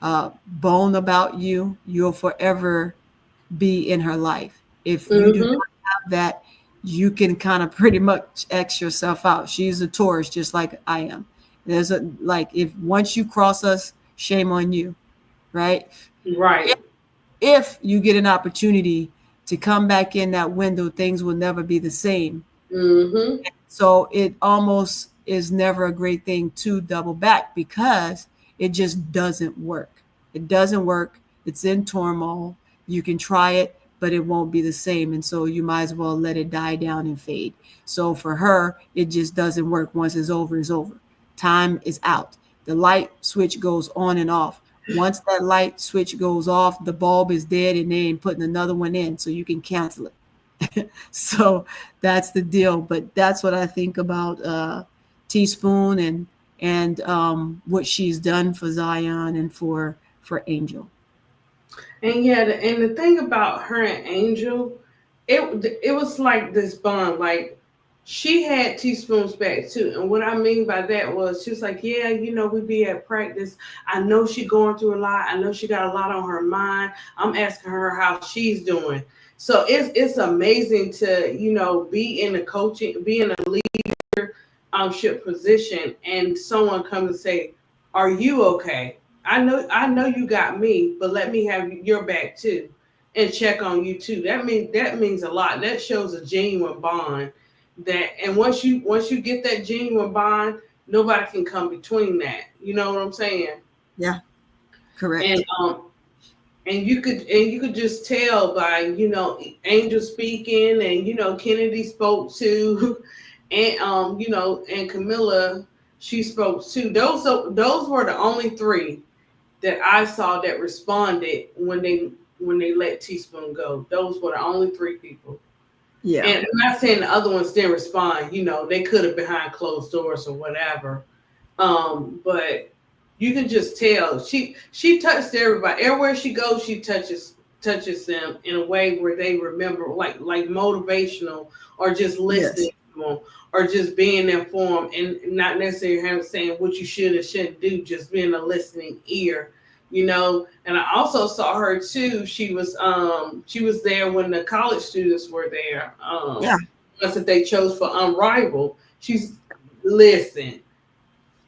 bone about you, you'll forever be in her life. If you do not have that, you can kind of pretty much X yourself out. She's a Taurus, just like I am. There's a, like, if once you cross us, shame on you, right? Right. If you get an opportunity to come back in that window, things will never be the same. So it almost is never a great thing to double back, because it just doesn't work. It doesn't work. It's in turmoil. You can try it, but it won't be the same. And so you might as well let it die down and fade. So for her, it just doesn't work. Once it's over, it's over. Time is out. The light switch goes on and off. Once that light switch goes off, the bulb is dead and they ain't putting another one in, so you can cancel it. So that's the deal. But that's what I think about Teaspoon and what she's done for Zion and for Angel. And yeah, and the thing about her and Angel, it was like this bond. Like, she had Teaspoon's back too. And what I mean by that was, she was like, yeah, we be at practice. I know she going through a lot. I know she got a lot on her mind. I'm asking her how she's doing. So it's amazing to, be in the coaching, be in a leadership position, and someone comes and say, are you okay? I know you got me, but let me have your back too, and check on you too. That means a lot. That shows a genuine bond. And once you get that genuine bond, nobody can come between that. You know what I'm saying? Yeah, correct. and you could just tell by, Angel speaking, and Kennedy spoke to, and and Camilla, she spoke to. Those were the only three that I saw that responded when they let Teaspoon go. Those were the only three people. Yeah. And I'm not saying the other ones didn't respond. They could have behind closed doors or whatever. But you can just tell she touched everybody. Everywhere she goes, she touches them in a way where they remember, like motivational, or just listening to them, or just being informed, and not necessarily having saying what you should and shouldn't do, just being a listening ear. And I also saw her too. She was there when the college students were there. That's that they chose for Unrivaled. Listen.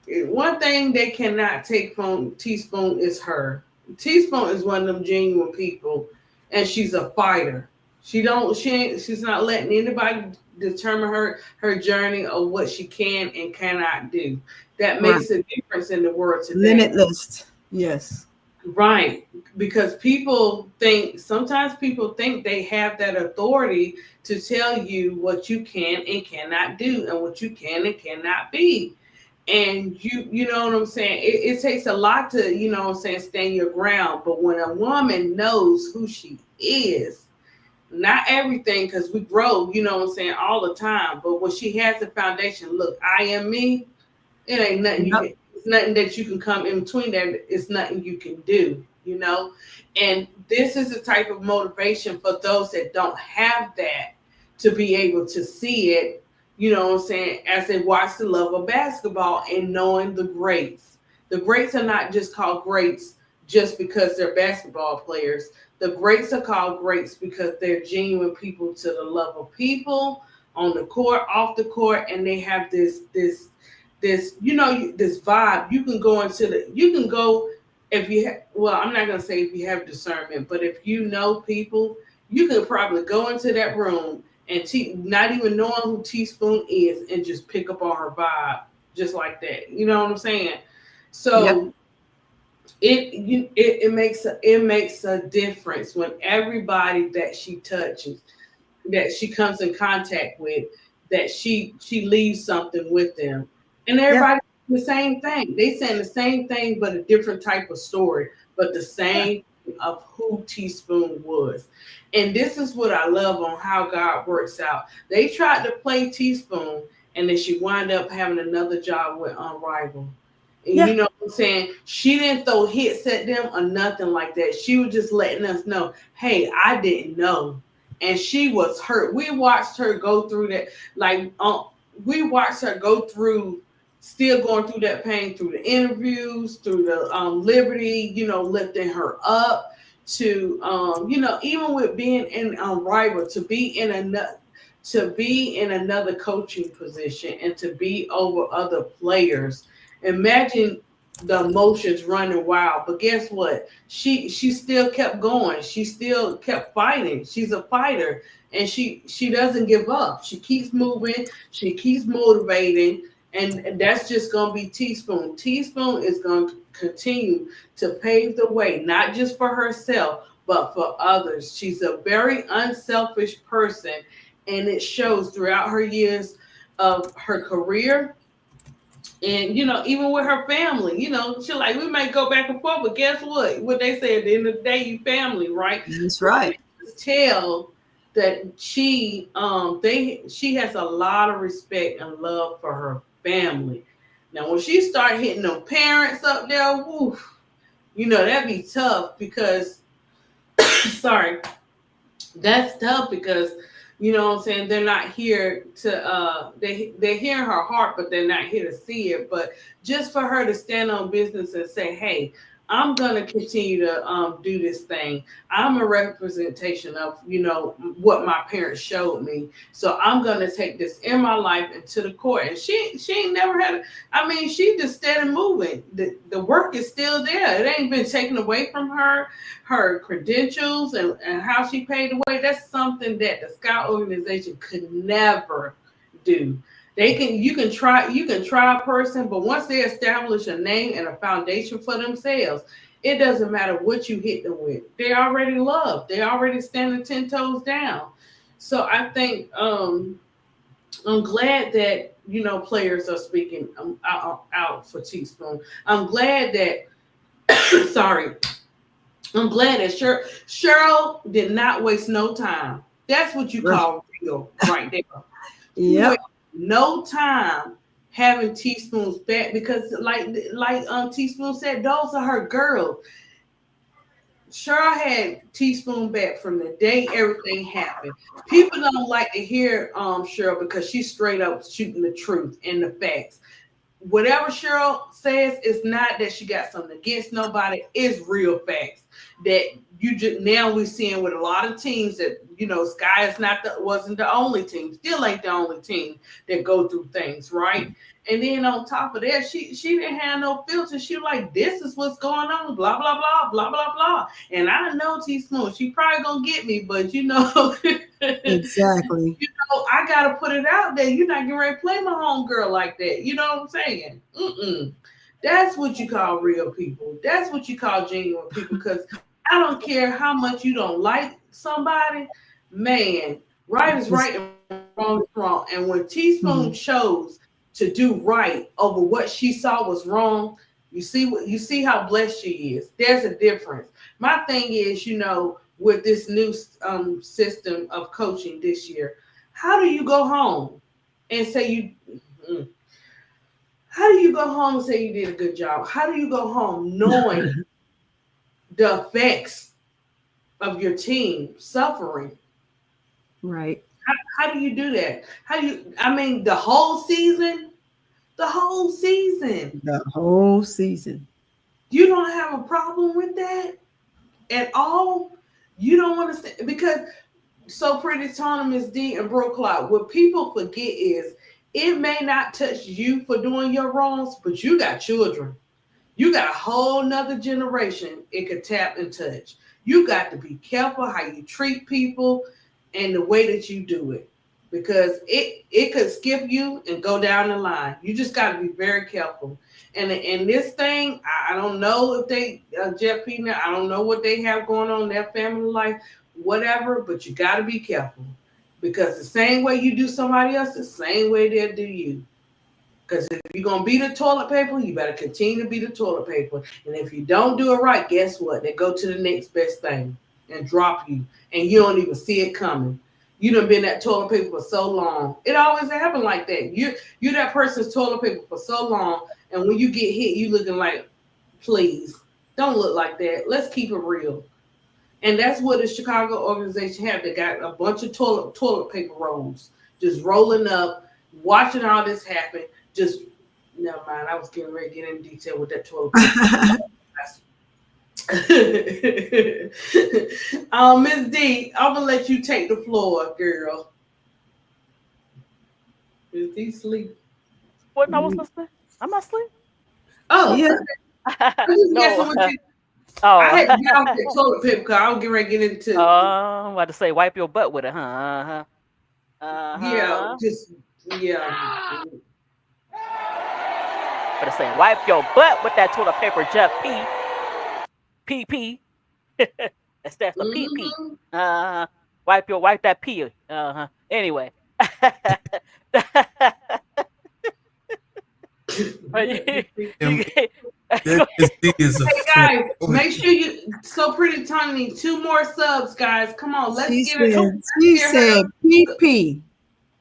One thing they cannot take from Teaspoon is her. Teaspoon is one of them genuine people, and she's a fighter. She's not letting anybody determine her journey or what she can and cannot do. That makes a difference in the world today. Limitless. Yes. Right. Because sometimes people think they have that authority to tell you what you can and cannot do, and what you can and cannot be. And you know what I'm saying? It takes a lot to, stand your ground. But when a woman knows who she is, not everything, because we grow, all the time. But when she has the foundation, look, I am me, it ain't nothing it's nothing that you can come in between that. It's nothing you can do, And this is the type of motivation for those that don't have that, to be able to see it, as they watch the love of basketball and knowing the greats. The greats are not just called greats just because they're basketball players. The greats are called greats because they're genuine people to the love of people on the court, off the court, and they have this vibe. You can go if you I'm not going to say if you have discernment, but if you know people, you can probably go into that room and not even knowing who Teaspoon is, and just pick up on her vibe just like that. You know what I'm saying? So it makes a difference when everybody that she touches, that she comes in contact with, that she leaves something with them. And everybody the same thing. They saying the same thing, but a different type of story, but the same of who Teaspoon was. And this is what I love on how God works out. They tried to play Teaspoon, and then she wound up having another job with Unrivaled. And you know what I'm saying? She didn't throw hits at them or nothing like that. She was just letting us know, hey, I didn't know. And she was hurt. We watched her go through that. We watched her go through, still going through that pain, through the interviews, through the Liberty, lifting her up to, even with being in Rival, to be in another coaching position and to be over other players. Imagine the emotions running wild. But guess what? She still kept going. She still kept fighting. She's a fighter, and she doesn't give up. She keeps moving. She keeps motivating. And that's just going to be Teaspoon. Teaspoon is going to continue to pave the way, not just for herself, but for others. She's a very unselfish person, and it shows throughout her years of her career. And, even with her family, she like, we might go back and forth, but guess what? What they say at the end of the day, you family, right? That's right. Tell that she has a lot of respect and love for her family. Now, when she start hitting them parents up there, woo, that'd be tough because, sorry, that's tough because, what I'm saying, they're not here to, they're hearing her heart, but they're not here to see it. But just for her to stand on business and say, hey, I'm going to continue to do this thing. I'm a representation of, what my parents showed me. So I'm going to take this in my life into the court. And she ain't never had, she just steady moving. The work is still there. It ain't been taken away from her credentials and how she paid the way. That's something that the Scout organization could never do. You can try a person, but once they establish a name and a foundation for themselves, it doesn't matter what you hit them with. They already love. They already standing 10 toes down. So I think I'm glad that players are speaking out for Teaspoon. I'm glad that sorry. I'm glad that Cheryl did not waste no time. That's what you call real right there. Yep. No time having Teaspoon's back because like Teaspoon said, those are her girls. Cheryl had Teaspoon back from the day everything happened. People don't like to hear Cheryl because she's straight up shooting the truth and the facts. Whatever Cheryl says, it's not that she got something against nobody. It's real facts that you just now we're seeing with a lot of teams that Sky is wasn't the only team, still ain't the only team that go through things, right? And then on top of that, she didn't have no filter. She was like, this is what's going on, blah blah blah blah blah blah. And I know Teaspoon, she probably gonna get me, but Exactly. I gotta put it out there. You're not getting ready to play my homegirl like that. You know what I'm saying? That's what you call real people. That's what you call genuine people. Because I don't care how much you don't like somebody, man. Right is right and wrong is wrong. And when Teaspoon chose to do right over what she saw was wrong, you see how blessed she is. There's a difference. My thing is, with this new system of coaching this year, how do you go home and say how do you go home and say you did a good job? How do you go home knowing the effects of your team suffering? Right. How do you do that? I mean, the whole season? The whole season. The whole season. You don't have a problem with that at all? You don't want to say, because So Pretty Tony, Miss D, and Bro Cloud, what people forget is it may not touch you for doing your wrongs, but you got children. You got a whole nother generation it could tap and touch. You got to be careful how you treat people and the way that you do it, because it could skip you and go down the line. You just got to be very careful. And this thing, I don't know if they Jeff P. I don't know what they have going on in their family life, whatever, but you got to be careful, because the same way you do somebody else, the same way they'll do you. Because if you're going to be the toilet paper, you better continue to be the toilet paper. And if you don't do it right, guess what? They go to the next best thing and drop you. And you don't even see it coming. You done been that toilet paper for so long. It always happen like that. You're that person's toilet paper for so long. And when you get hit, you looking like, please, don't look like that. Let's keep it real. And that's what the Chicago organization have. They got a bunch of toilet paper rolls just rolling up, watching all this happen. Just never mind. I was getting ready to get in detail with that toilet paper. Miss D, I'm gonna let you take the floor, girl. Miss D sleep. What? I was listening. I'm not asleep. Oh Yeah. I'm just guessing with you. I had to get off that toilet paper because I was getting ready to get into. I'm about to say wipe your butt with it, huh? Yeah, yeah. But say wipe your butt with that toilet paper, Jeff P. PP. That stands for PP. Wipe that P. Anyway. Hey guys, make sure you So Pretty Tony, 2 more subs, guys. Come on, let's get it. She said PP.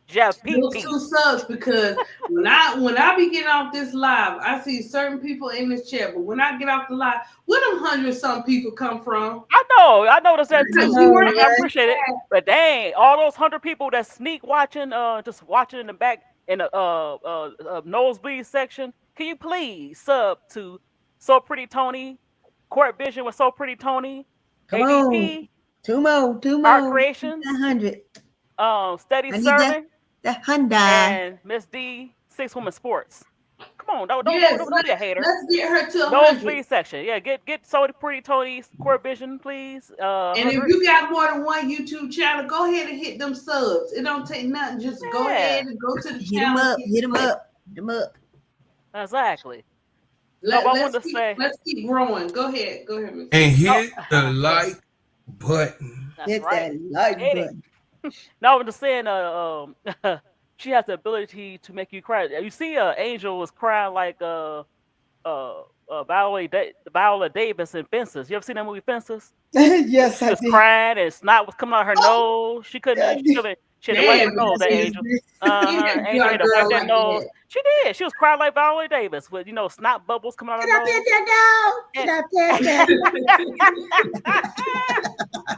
Jeff Those 2 subs, because when I be getting off this live, I see certain people in this chat, but when I get off the live, where them 100-some people come from? I noticed that too. I appreciate it. But dang, all those 100 people that sneak watching, just watching in the back in the nosebleed section, can you please sub to So Pretty Tony, Court Vision with So Pretty Tony, Come ADP, on. 2 more. Art Creations, 100. Steady I need Serving, the Hyundai. and Miss D, 6 Women Sports. Come on, don't Yes, be a hater. let's get her to 100. Nosebleed section. Yeah, get Sody Pretty Tony's Court Vision, please. And if you got more than one YouTube channel, go ahead and hit them subs. It don't take nothing. Just go ahead and go to the Hit channel. them up. Exactly. Let's keep growing. Go ahead, Ms. And hit the like button. That's Hit right. that like button. No, I'm just saying. She has the ability to make you cry. You see, Angel was crying like Viola Davis in Fences. You ever seen that movie Fences? Yes, She I was did. crying and snot was coming out her nose. She couldn't. She had to wipe her nose. That Angel. Angel had to wipe that nose. She did. She was crying like Viola Davis with snot bubbles coming out her nose.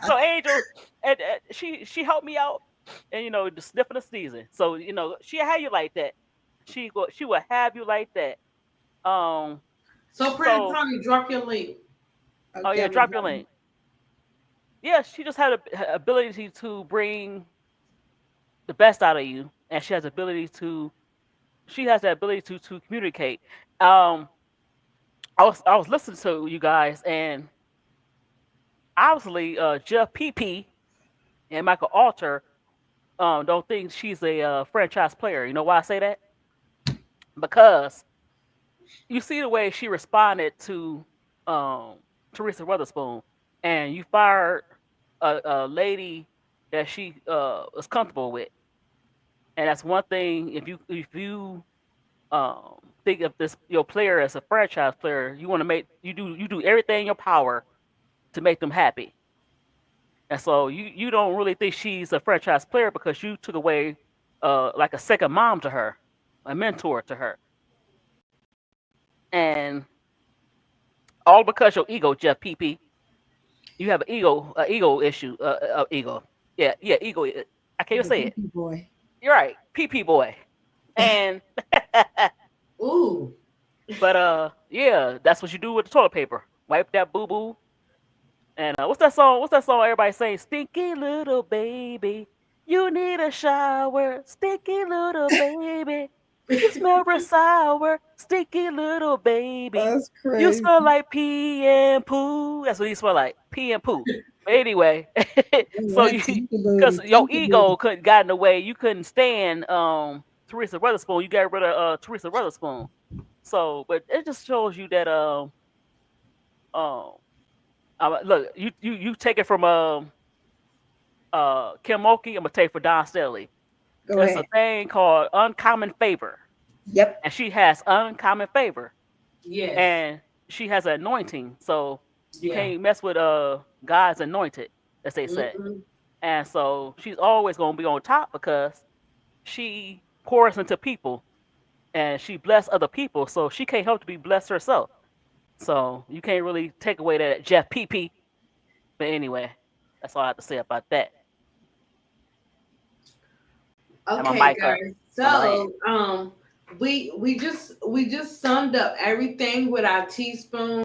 So Angel, and she helped me out, and the sniffing the season. So she had you like that. She would have you like that. So Pretty Tony, drop your link. Okay, oh yeah, drop your link. Yeah, she just had a ability to bring the best out of you, and she has the ability to communicate. I was listening to you guys, and obviously Jeff PP and Michael Alter don't think she's a franchise player. You know why I say that? Because you see the way she responded to Teresa Weatherspoon, and you fired a lady that she was comfortable with, and that's one thing. If you think of your player as a franchise player, you want to you do everything in your power to make them happy. And so you don't really think she's a franchise player because you took away like a second mom to her, a mentor to her. And all because your ego, Jeff PP. You have an ego issue, ego. Yeah, ego. I can't even say it. Boy. You're right, PP boy. And ooh. But yeah, that's what you do with the toilet paper. Wipe that boo boo. And what's that song? What's that song everybody saying? Stinky little baby, you need a shower. Stinky little baby, you smell real sour. Stinky little baby, that's crazy. You smell like pee and poo. That's what you smell like, pee and poo. But anyway, so because your ego couldn't got in the way, you couldn't stand Teresa Weatherspoon. You got rid of Teresa Weatherspoon. So, but it just shows you that look, you take it from Kim Mulkey. I'm gonna take for Don Stelly. There's a thing called uncommon favor. Yep. And she has uncommon favor. Yes. And she has an anointing, so you can't mess with God's anointed, as they say. Mm-hmm. And so she's always gonna be on top because she pours into people, and she bless other people. So she can't help to be blessed herself. So you can't really take away that Jeff PP. But anyway, that's all I have to say about that. Okay, guys. So we just summed up everything with our teaspoon.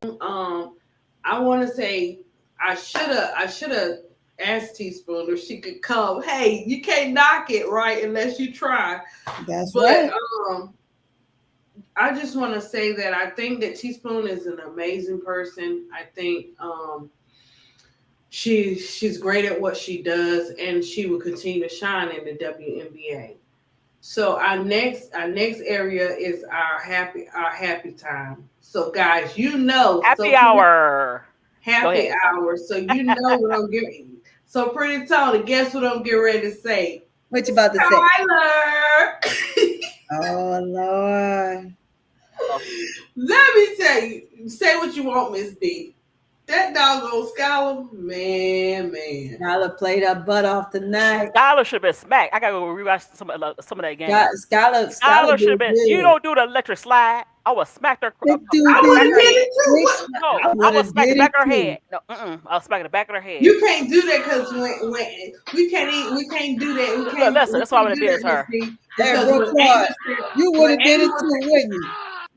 I want to say I should have asked Teaspoon if she could come. Hey, you can't knock it, right, unless you try. That's right. I just want to say that I think that Teaspoon is an amazing person. I think she's great at what she does, and she will continue to shine in the WNBA. So our next area is our happy time. So guys, happy hour. Happy hour. So you know what I'm getting. So Pretty Tony, guess what I'm getting ready to say? What you about to say? Oh Lord. Let me tell you. Say what you want, Miss D. That doggone Skylar, man. Skylar played her butt off tonight. Skylar should have been smacked. I gotta go rewatch some of that game. Skylar should have been. You don't do the electric slide. I would smack her. I would have did it too. No, I would smack the back of her head. No, I was smacking the back of her head. You can't do that because when we can't do that. We can't. Listen, that's why I would have did to her. You would have did it too, wouldn't you?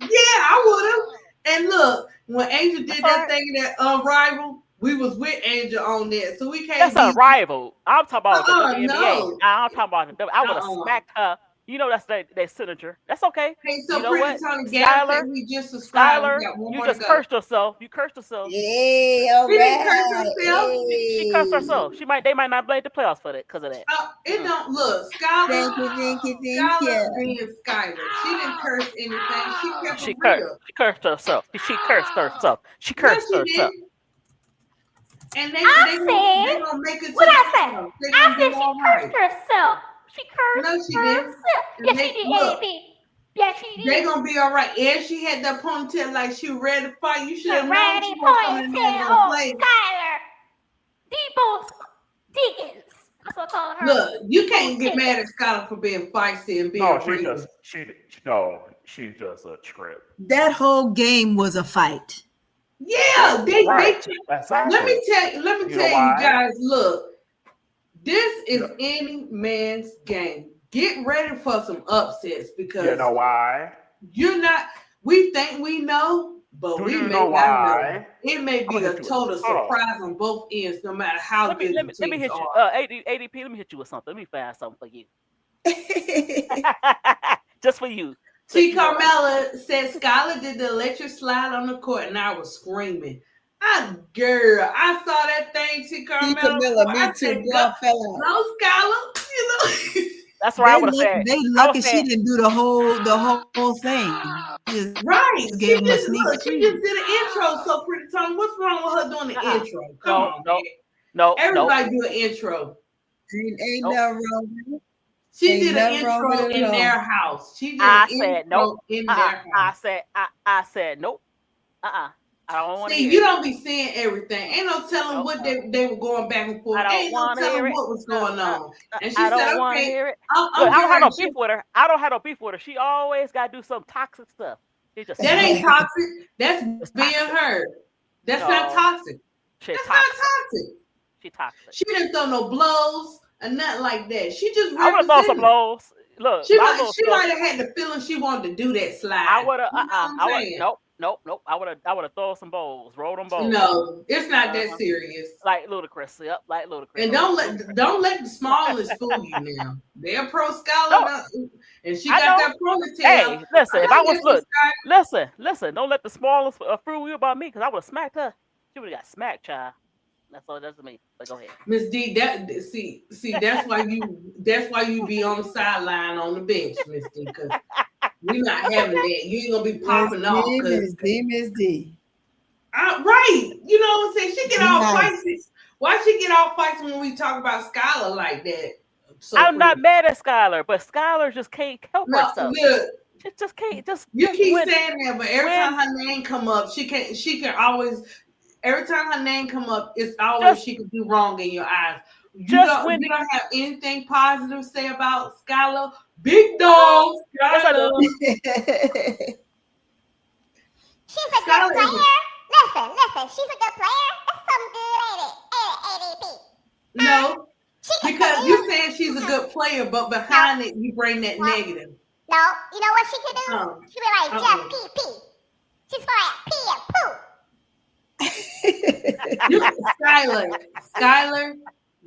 Yeah, I would have. And look, when Angel did that thing that Unrival, we was with Angel on that, so we can't. That's Unrival. I'm talking about the WNBA. No. I'm talking about the. I would have smacked her. You know that's that signature. That's okay. Hey, so You know Pretty what? Tony Gap said Skylar, we just subscribed. We Skylar, got one you more to just go. cursed yourself. You cursed yourself. Hey, all We didn't curse right. ourselves. She cursed herself. They might not blame the playoffs for that because of that. It don't look. Skylar, Thank you. Skylar being Skylar. She didn't curse anything. She kept it She cursed. real. She cursed herself. She cursed herself. She No, cursed she herself. didn't. And they I gonna said, make it to what the I say? playoffs. They I gonna said do she all cursed right. herself. She cursed No, she didn't. herself. And Yes, they she did, look. AB. Yes, she They did. gonna be all right. And she had that ponytail like she was ready to fight. You should The have known raggedy she was coming in there and ponytail gonna on play. Skylar Depot's Dickens. That's what I call her. Look, you can't get mad at Skylar for being feisty and being real. She's just a trip. That whole game was a fight. Yeah, they Exactly. let me tell You know you why? guys, look, this is any man's game. Get ready for some upsets because You know why? we think we know, but Do we you may know not why? know. It may be a total surprise on both ends, no matter how good the Let teams me hit you. are. ADP, let me hit you with something. Let me find something for you. Just for you. T. Carmella said Skylar did the electric slide on the court, and I was screaming. Girl, I saw that thing, T. Carmella. Me too. Blood fell out. No, Skylar. You know. That's where I would have said. They lucky she didn't do the whole thing. Right. Gave him a She sneak just did an intro. So Pretty Tony, what's wrong with her doing the intro? Come on, man. No. Everybody do an intro. Ain't nothing wrong with it. She did an intro in their house. She did an intro in their house. I said nope. I don't want to See, hear you it. don't be seeing everything. Ain't no telling what they were going back and forth. Ain't no telling what was going on. And she I said, don't want to okay, hear it. I'm Look, I don't have no getting beef with her. I don't have no beef with her. She always got to do some toxic stuff. that ain't toxic. That's being her. That's not toxic. That's not toxic. She toxic. She didn't throw no blows or nothing like that. She just I would have thrown some blows. Look, she might have had the feeling she wanted to do that slide. I would have. I would. Nope. I would have thrown some bowls, rolled them bowls. No, it's not that serious. Like Ludacris, yep, like Ludacris. And don't let the smallness fool you now. They're pro scholar, and she got that ponytail. Hey, listen, if I was listen, don't let the smallest fool you about me, because I would have smacked her. She would have got smacked, child. That's all that's me. But go ahead. Miss D, see, that's why you be on the sideline on the bench, Miss D, because we're not having that. You ain't gonna be popping off. Miss D. Right. You know what I'm saying? She get all feisty. Why she get all feisty when we talk about Skylar like that? I'm not mad at Skylar, but Skylar just can't help herself. Look, she just can't. You keep saying that, but every time her name come up, she can always. Every time her name come up, it's always she could do wrong in your eyes. You don't have anything positive to say about Skylar? Big dog. Yes, I do. She's a good player. Listen. She's a good player. That's something good, ain't it? ADP. No, because you're saying she's a good player, but behind it, you bring that negative. No, you know what she could do? She be like Jeff PP. She's for that P and poo. Skylar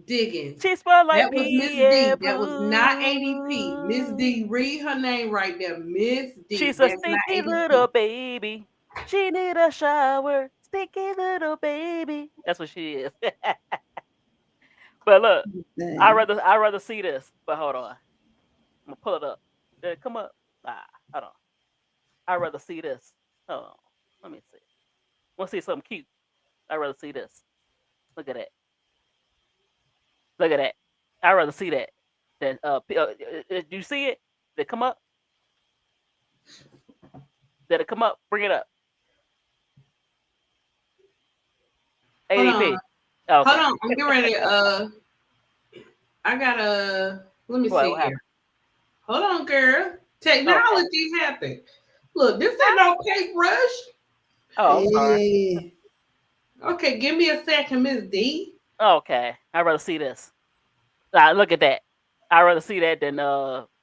Diggins. She spelled like that was Miss D. That was not ADP. Miss D. Read her name right there. Miss D. She's a stinky little baby. She need a shower. Stinky little baby. That's what she is. But look, I'd rather see this. But hold on. I'm gonna pull it up. Come up. Hold on. I'd rather see this. Hold on. Let me see. I want to see something cute. I'd rather see this. Look at that. Look at that. I'd rather see that than do you see it? Did it come up? Did it come up? Bring it up. ADP. Hold on. I'm getting ready. I gotta. Let me see here. Happened? Hold on, girl. Technology happened. Look, this ain't no paintbrush. Oh, I'm sorry. Okay, give me a second, Miss D. Okay, I'd rather see this. Look at that. I'd rather see that than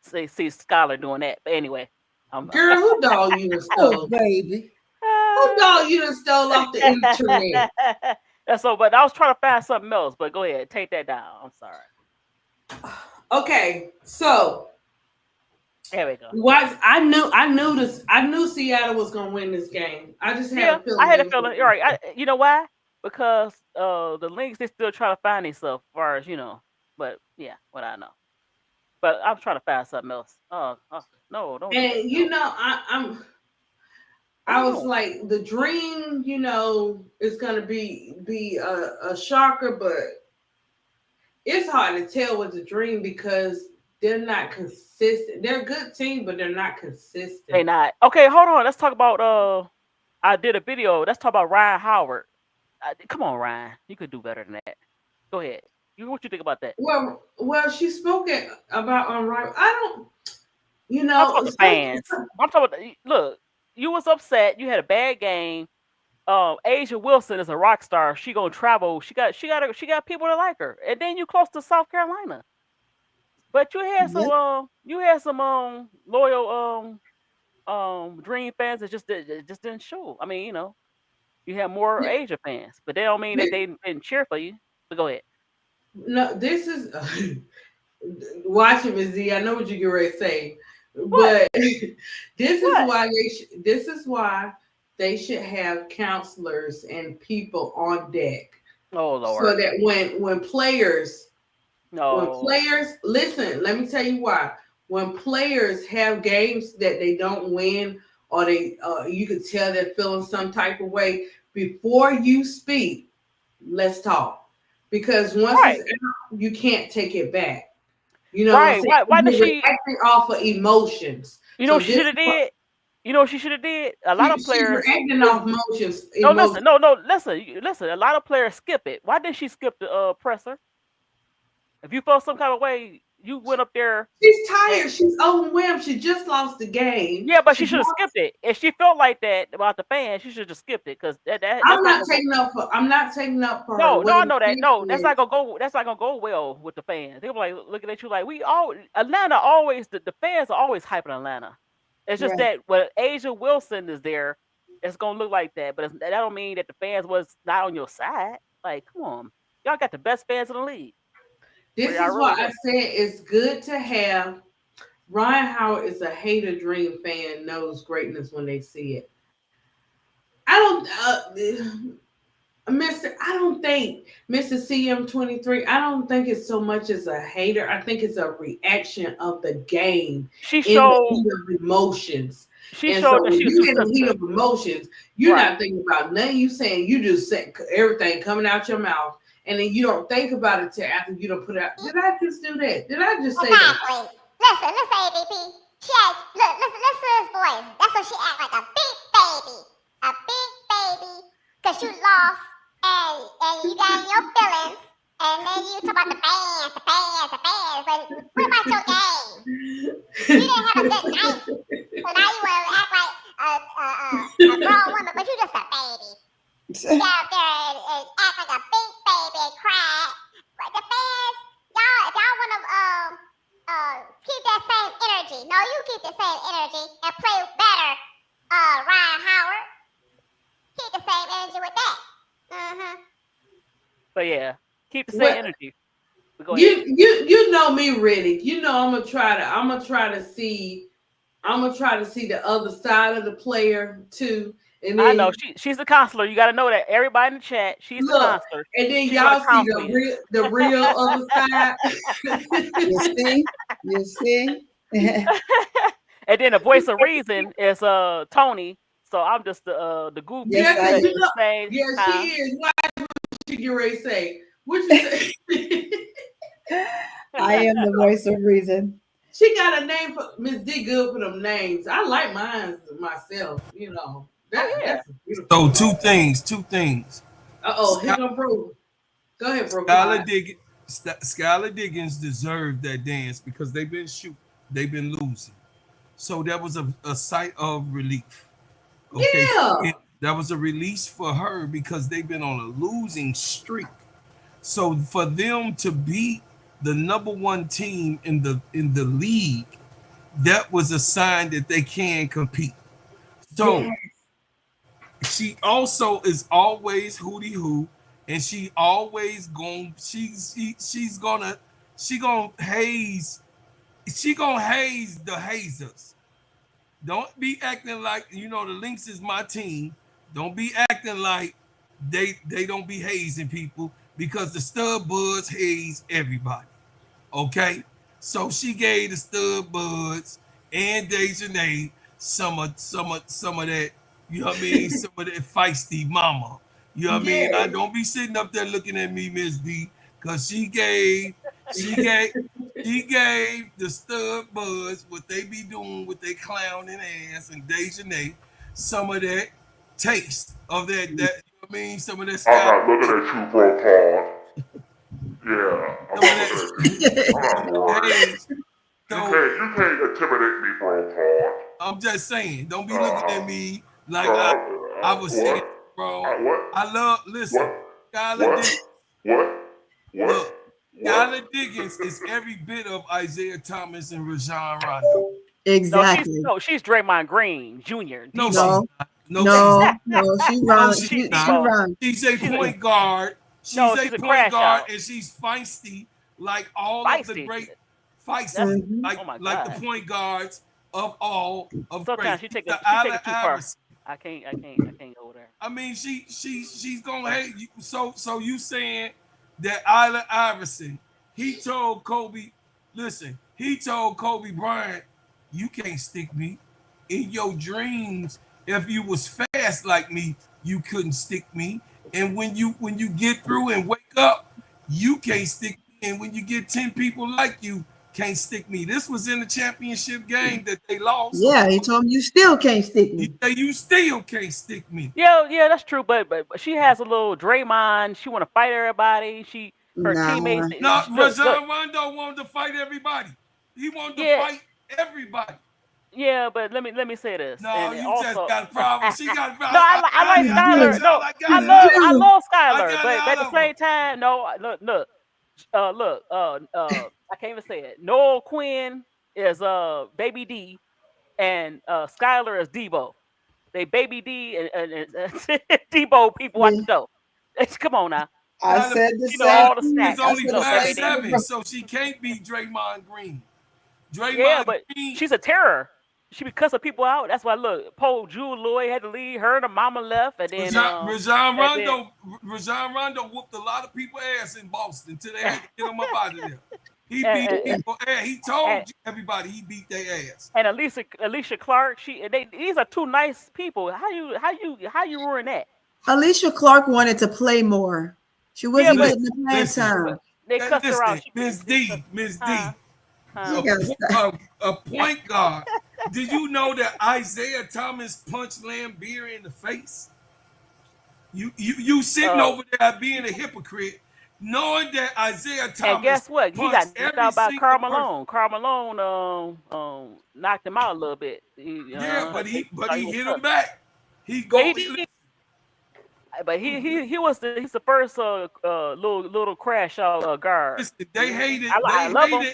see Skylar doing that. But anyway, girl, who dog you done stole, baby? Who dog you done stole off the internet? That's so. But I was trying to find something else. But go ahead, take that down. I'm sorry. Okay, so There we go. Watch, I knew Seattle was gonna win this game. I just had Yeah, a feeling I had they a was feeling. gonna All right, you know why? Because the Lynx they still trying to find themselves, as far as you know. But yeah, what I know. But I'm trying to find something else. No, don't do that. and No. What I you was doing? like the dream, is gonna be a shocker, but it's hard to tell with the dream because they're not consistent. They're a good team, but they're not They consistent. not. Okay, hold on. Let's talk about I did a video. Let's talk about Ryan Howard. Come on, Ryan. You could do better than that. Go ahead. What you think about that? Well, she spoke about on right. I don't, I'm talking about the fans. I'm talking about look. You was upset. You had a bad game. Asia Wilson is a rock star. She gonna travel. She got people that like her. And then you close to South Carolina. But you had some loyal Dream fans that just didn't show. I mean, you have more Asia fans, but they don't mean that they didn't cheer for you. But go ahead. No, this is watch it, Ms. Z. I know what you get ready to say, What? but this is why they should have counselors and people on deck, Oh so Lord. that when players No. listen, let me tell you why. When players have games that they don't win, or they you could tell they're feeling some type of way, before you speak, let's talk. Because once Right. it's out, you can't take it back. You know what I'm Right. saying? Why did You're she? reacting off of emotions. You know So what she this should have did? You know what she should have did? A lot of she's players reacting is off emotions. no listen, no, listen. A lot of players skip it. Why didn't she skip the presser? If you felt some kind of way, you went up there. She's tired. She's overwhelmed. She just lost the game. Yeah, but she She should have skipped it. If she felt like that about the fans, she should have just skipped it because I'm that's not not gonna go. taking up for. I'm not taking up for her. No, What no, I I'm know that. No, saying that's is, not gonna go. That's not gonna go well with the fans. They'll be like looking at you like Atlanta always. The fans are always hyping Atlanta. It's just Right. that when Asia Wilson is there, it's gonna look like that. But that don't mean that the fans was not on your side. Like, come on, y'all got the best fans in the league. this I is really why I do. said it's good to have. Ryan Howard is a hater dream fan. Knows greatness when they see it. I Mr. I don't think Mr. CM23. I don't think it's so much as a hater. I think it's a reaction of the game She in the showed. heat of emotions. She And so showed that when she was you're too in the heat sensitive. of emotions, you're Right. not thinking about nothing you saying. You just say everything coming out your mouth, and then you don't think about it till after you don't put it out. Did I just do that? Did I just say that? Exactly. Listen, ADP. She had, look, listen to his voice. That's what she act like, a big baby. A big baby. Because you lost and you got in your feelings. And then you talk about the fans. But what about your game? You didn't have a good night. So now you want to act like a grown woman, but you just a baby. You got up there and act like a big baby and cry. But the fans, if y'all want to keep that same energy. No, you keep the same energy and play better, Ryan Howard. Keep the same energy with that. Mm-hmm. But yeah, keep the same What energy. But go ahead. you know me, Riddick. You know I'm gonna try to see the other side of the player too. And I know then she's the counselor. You got to know that everybody in the chat. She's the look, counselor. and then She's gonna y'all see counsel you. the real other side. You see? And then the voice of reason is Tony. So I'm just the goofy. Yes, Yeah, I because am. you know, Say, yeah, she is. Why would she get ready to say? What you say? I am the voice of reason. She got a name for Miss D. Good for them names. I like mine myself. You know that's a beautiful. So two things. Here go Bro. Go ahead, Bro. Skylar Diggins deserved that dance because they've been losing. So that was a sight of relief. Okay, Yeah. that was a release for her because they've been on a losing streak. So for them to beat the number one team in the league, that was a sign that they can compete. So she also is always hooty hoo, and she always going she's gonna haze she gonna haze the hazers. Don't be acting like the Lynx is my team. Don't be acting like they don't be hazing people because the stud buds haze everybody. Okay, so she gave the stud buds and Dejanay some of that. You know what I mean? Some of that feisty mama. You know what I mean? I Yeah. don't be sitting up there looking at me, Miss D, because she gave the stud buds what they be doing with their clowning ass and Dejanay some of that taste of that you know what I mean? Some of that I'm Sky. not looking at you, bro, Paul. Yeah, I'm not looking at you. I'm not worried. Hey, You so can't intimidate me, bro, Paul. I'm just saying, don't be looking at me like I was saying, What? bro. What? Listen, What? Skylar What? Diggins. What? What? Look, What? Skylar Diggins is every bit of Isaiah Thomas and Rajon Rondo. Exactly. She's Draymond Green Jr. No, Debo. she's not. No, she's not. She No, run. she's She not. run. She's a She's point guard. no, She's a she's a point crash guard, out. and she's feisty like all of the Feisty. great That's feisty, oh my like the God. point guards of all of great. Sometimes she She's take the it Allen too far. Iverson. I can't go there. I mean, she's gonna hate you. So you saying that Allen Iverson? He told Kobe, listen. He told Kobe Bryant, you can't stick me in your dreams. If you was fast like me, you couldn't stick me. And when you get through and wake up, you can't stick me. And when you get 10 people like you, can't stick me. This was in the championship game that they lost. Yeah, he told me you still can't stick me. He said you still can't stick me. Yeah, that's true. But she has a little Draymond. She want to fight everybody. Her teammates. No, Look, Rajon Rondo wanted to fight everybody. He wanted to fight everybody. Yeah, but let me say this. No, and you also, just got a problem. She got a problem. No, I like Skylar. No, I love Skylar. But at the same time, no, look. I can't even say it. Noel Quinn is Baby D, and Skylar is Debo. They Baby D and Debo people watch the show. Come on now. I said the same. All the She's snacks. only You know, 5'7", so she can't be Draymond Green. Yeah, but she's a terror. She be cussing people out. That's why look, Paul Jewel Lloyd had to leave. Her and her mama left, and then Rajon Rondo whooped a lot of people's ass in Boston until they had to get him up out of there. He beat people ass. He told everybody he beat their ass. And Alicia Clark, these are two nice people. How you ruin that? Alicia Clark wanted to play more. She wasn't getting the playing time. They cussed her out. Miss D. A point guard. Do you know that Isaiah Thomas punched Lambeer in the face? You sitting over there being a hypocrite, knowing that Isaiah Thomas. And guess what? He got knocked out by Karl Malone. Person. Karl Malone knocked him out a little bit. But he hit him back. He he's the first little crash out guard. Listen, they hated. I love him.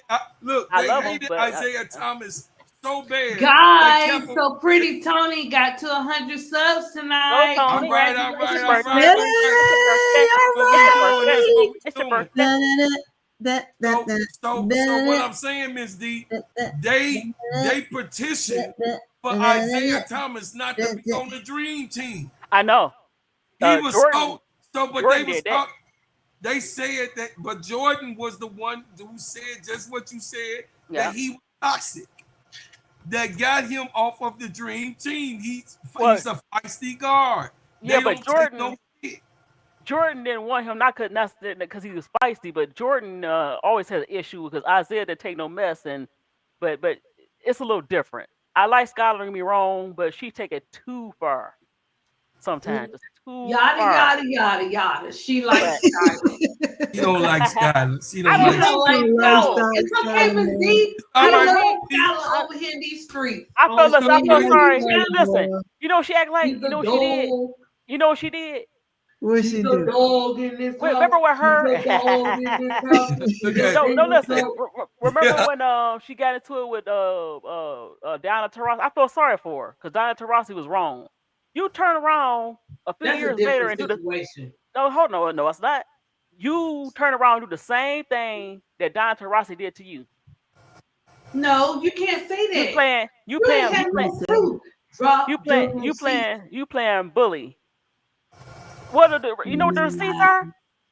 They hated Isaiah Thomas so bad. Guys, so Pretty Tony got to 100 subs tonight. All right. It's your birthday. So what I'm saying, Miss D, they petitioned for Isaiah Thomas not to be on the Dream Team. I know. He was Jordan, but Jordan they said that, but Jordan was the one who said just what you said, that he was toxic. That got him off of the Dream Team. He's a feisty guard. Yeah, but Jordan didn't want him not because he was feisty, but Jordan always had an issue because Isaiah didn't take no mess, but it's a little different. I like Skylar, don't get me wrong, but she take it too far sometimes. Just too far. Yada. She likes Skylar. She don't like Skylar. She I don't don't like Skylar. It's okay, Miss D. I don't right. know Skylar over here in these streets. I feel sorry. Listen, you know what she act like? You know what she did? You know what she did? What she do? Dog in this remember with her? No, listen. Remember when she got into it with Diana Taurasi? I feel sorry for her because Diana Taurasi was wrong. You turn around a few years later and do the no, hold on, no, it's not. You turn around and do the same thing that Diana Taurasi did to you. No, you can't say that. You You ain't playing had no proof. Drop the receipt. you playing bully. What are the you know what the receipts are?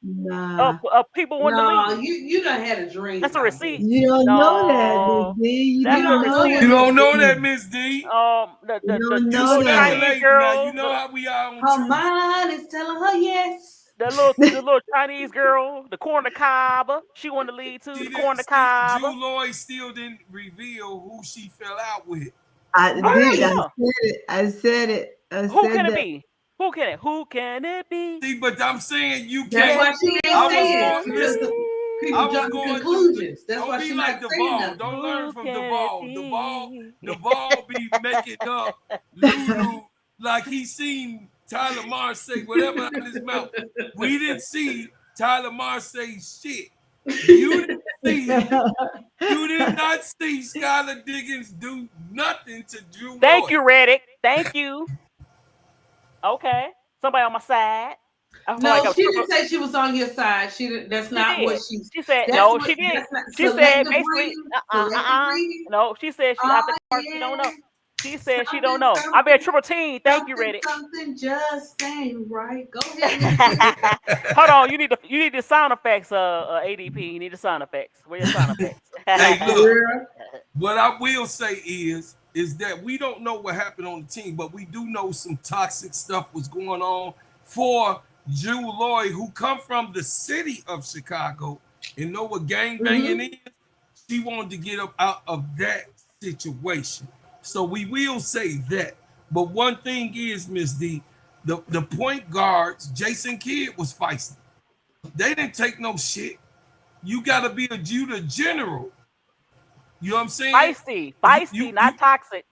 Nah. People won the No, league. you done had a dream That's a about that. receipt. You don't know that, Miss No, D. You that's You a don't don't know know that, You what receipt. it don't know that, is. Miss D. The, You the, don't the You know little that. Chinese speculating now. You girl, know how we are on her truth. mind is telling her yes. the little Chinese girl, the corner cob. She won the league too. The corner cob. Jew Lloyd still didn't reveal who she fell out with. I Oh, how did. you I know? said it. I said it. I Who said can it that. be? Who can it be? See, but I'm saying you That's can't. why she ain't I was say it going. because Listen, the I people was jump to going through. conclusions. That's Don't why be she not like saying Duvall. nothing. Don't learn Who from can it Duvall. be? Duvall be making up Lulu like he seen Tyler Mars say whatever out of his mouth. We didn't see Tyler Mars say shit. You didn't see. You did not see Skylar Diggins do nothing to Drew Thank Lloyd. you, Reddick. Thank you. Okay, somebody on my side. I feel like No, I'm she triple. didn't say she was on your side. She didn't, that's She not what did. she's. She said That's no. what. She did. That's not She said selective basically, reading. Selective reading. no. She said she out Oh the car. She don't yeah. know. She said she don't Something, know. I bet something, triple team. Thank you, something, Reddick. something just ain't right. Go ahead, Miss D. Hold on. You need the sound effects. ADP. You need the sound effects. Where your sound effects? Hey, look. Girl. What I will say is that we don't know what happened on the team, but we do know some toxic stuff was going on for Drew Lloyd, who come from the city of Chicago and know what gang banging is. She wanted to get up out of that situation. So we will say that. But one thing is, Miss D, the point guards, Jason Kidd was feisty. They didn't take no shit. You gotta be a Judah general. You know what I'm saying? Feisty, not toxic.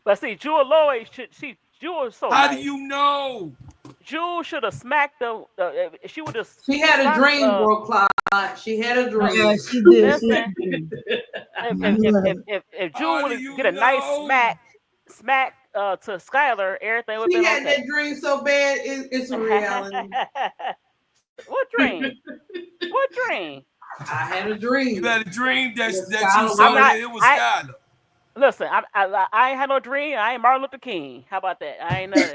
But see, Jewel Lloyd Jewel is so How do nice. you know? Jewel should have smacked the. She would have. She had a dream, bro, Clyde. She had a dream. Yeah, she did. Listen, if Jewel How would do have you get a nice know? smack to Skylar, everything would She have been had okay. that dream so bad, it's a reality. What dream? What dream? I had a dream. You had a dream that you Skylar saw I'm not. that it was Skylar. Listen. I ain't had no dream. I ain't Martin Luther King. How about that? I ain't none of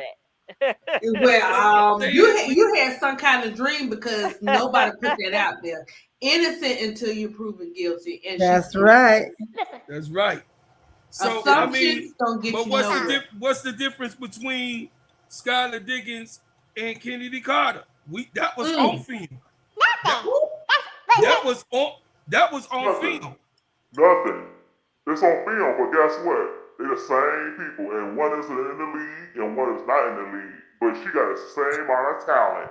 that. Well, Saying you had some kind of dream because nobody put that out there. Innocent until you're proven guilty, and That's right. That's right. So I mean, assumptions don't get but you nowhere. what's the difference between Skylar Diggins and Kennedy Carter? That was on film. Nothing. That was on Nothing. film. Nothing. It's on film, but guess what? They're the same people, and one is in the league and one is not in the league. But she got the same amount of talent,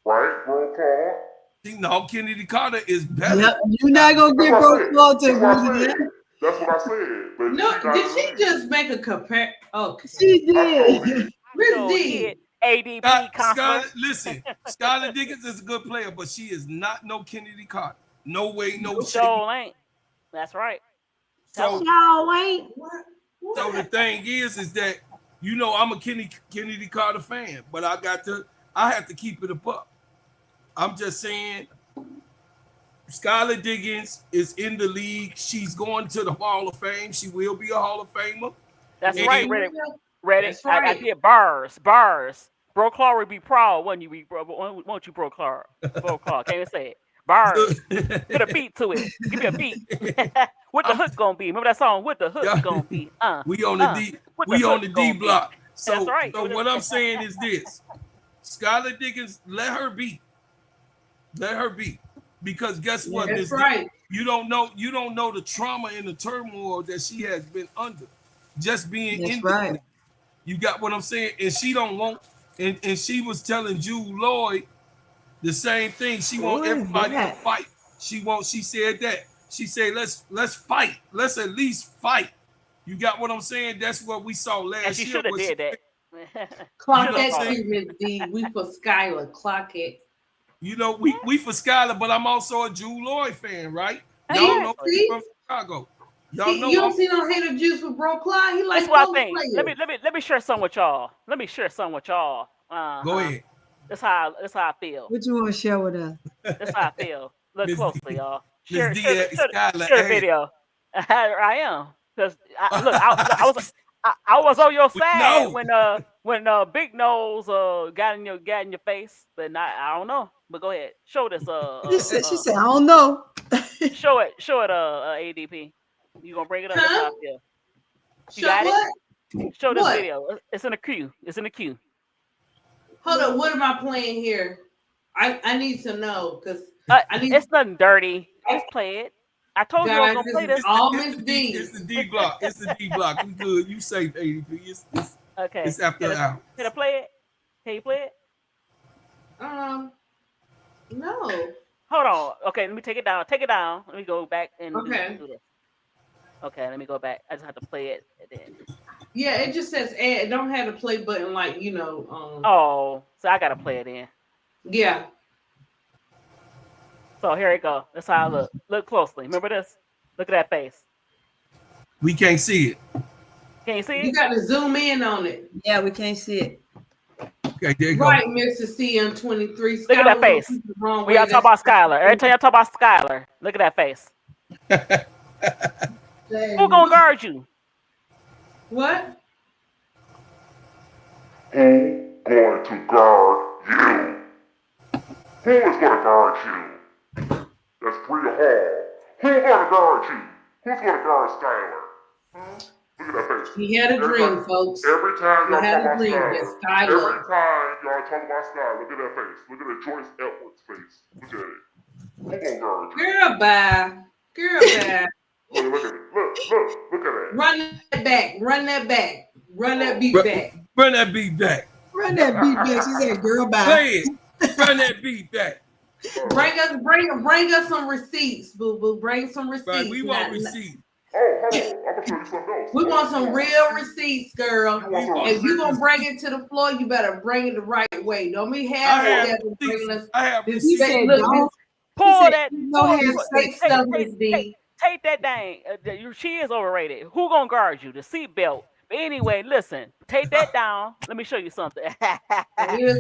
right, bro, Claude? See, no, Kennedy Carter is better. Yep, you're not gonna get Bro Claude to That's what I agree with said. that. That's what I said. But No, she not did in the she league. just make a compare? Okay, She I told did. you. Miss D. Did ADP counselor. Listen, Skylar Diggins is a good player, but she is not no Kennedy Carter. No way, no shape. So ain't. That's right. So, Y'all ain't. so the thing is that I'm a Kennedy Carter fan, but I have to keep it a buck. I'm just saying, Skylar Diggins is in the league. She's going to the Hall of Fame. She will be a Hall of Famer. That's And- right, Reddick. I did bars. Bro Clark would be proud, wouldn't you? Won't you, Bro Clark? Bro Clark, can't even say it. Bars. Put a beat to it. Give me a beat. What the hook gonna be? Remember that song? What the hook gonna be? We on the D. We on the D block. So, That's right. so what I'm saying is this: Skylar Diggins, let her be. Let her be, because guess what? That's Ms. right. You don't know the trauma and the turmoil that she has been under, just being That's in right. the league. You got what I'm saying? And she don't want, and she was telling Jude Lloyd the same thing. She Who want is everybody to that? fight. She said that. She said let's fight. Let's at least fight. You got what I'm saying? That's what we saw last year. And she should have did that. Clock You know that what I'm too, Miss D. We for Skylar. Clock it. We for Skylar, but I'm also a Jude Lloyd fan, right? Hey, Y'all know see? me from Chicago. Y'all know You don't see no hater juice for Bro Clyde. He like That's what both I think. players. Let me share some with y'all. Go ahead. That's how I feel. What you want to share with us? That's how I feel. Look Miss closely, D. y'all. Miss D Share Skylar the ass. video. I am because I was I was on your side know. when Big Nose got in your face, but not I don't know. But go ahead, show this She said, I don't know. show it ADP. You gonna bring it up? That's how I feel. You Show got it? what? Show this What? video. It's in the queue. It's in the queue. Hold up. What am I playing here? I need to know because I need. It's nothing dirty. Just play it. I told you I was Guys, gonna this play is this. all It's Miss the D. D. It's the D block. It's the D block. We good. You safe, ADP. Okay. It's after the hour. Can I play it? Can you play it? No. Hold on. Okay, let me take it down. Take it down. Let me go back and Okay. do this. Okay, let me go back. I just have to play it. And then... Yeah, it just says add. It don't have the play button like Oh, so I gotta play it in. Yeah. So here it go. That's how I look. Look closely. Remember this? Look at that face. We can't see it. Can you see it? You got to zoom in on it. Yeah, we can't see it. Okay, there you go. Right, Mr. CM23. Look at that face. We y'all talk about Skylar. Every time y'all talk about Skylar, look at that face. Who gonna guard you? What? Who going to guard you? Who is going to guard you? That's Bria Hall. Who going to guard you? Who's going to guard Skylar? Look at that face. He had a dream, folks. Every time y'all He had talk a about dream that Skylar. Skylar. Every time y'all talk about Skylar, look at that face. Look at that Joyce Edwards face. Look at it. Who going to guard you? Girl, bye. Girl, bye. Look at it. Look at it. Run that back. Run that back. Run that beat back. Run that beat back. Run that beat back. She said, girl, bye. Play it. Run that beat back. Bring us some receipts, boo boo. Bring some receipts. Right, we want receipts. Oh, hold on. I'm gonna show you something else. We want some real receipts, girl. If you gonna bring it to the floor, you better bring it the right way. Don't be half bringing us. I have He said, pull that. Take that thing. She is overrated. Who gonna guard you? The seatbelt. But anyway, listen. Take that down. Let me show you something. Let me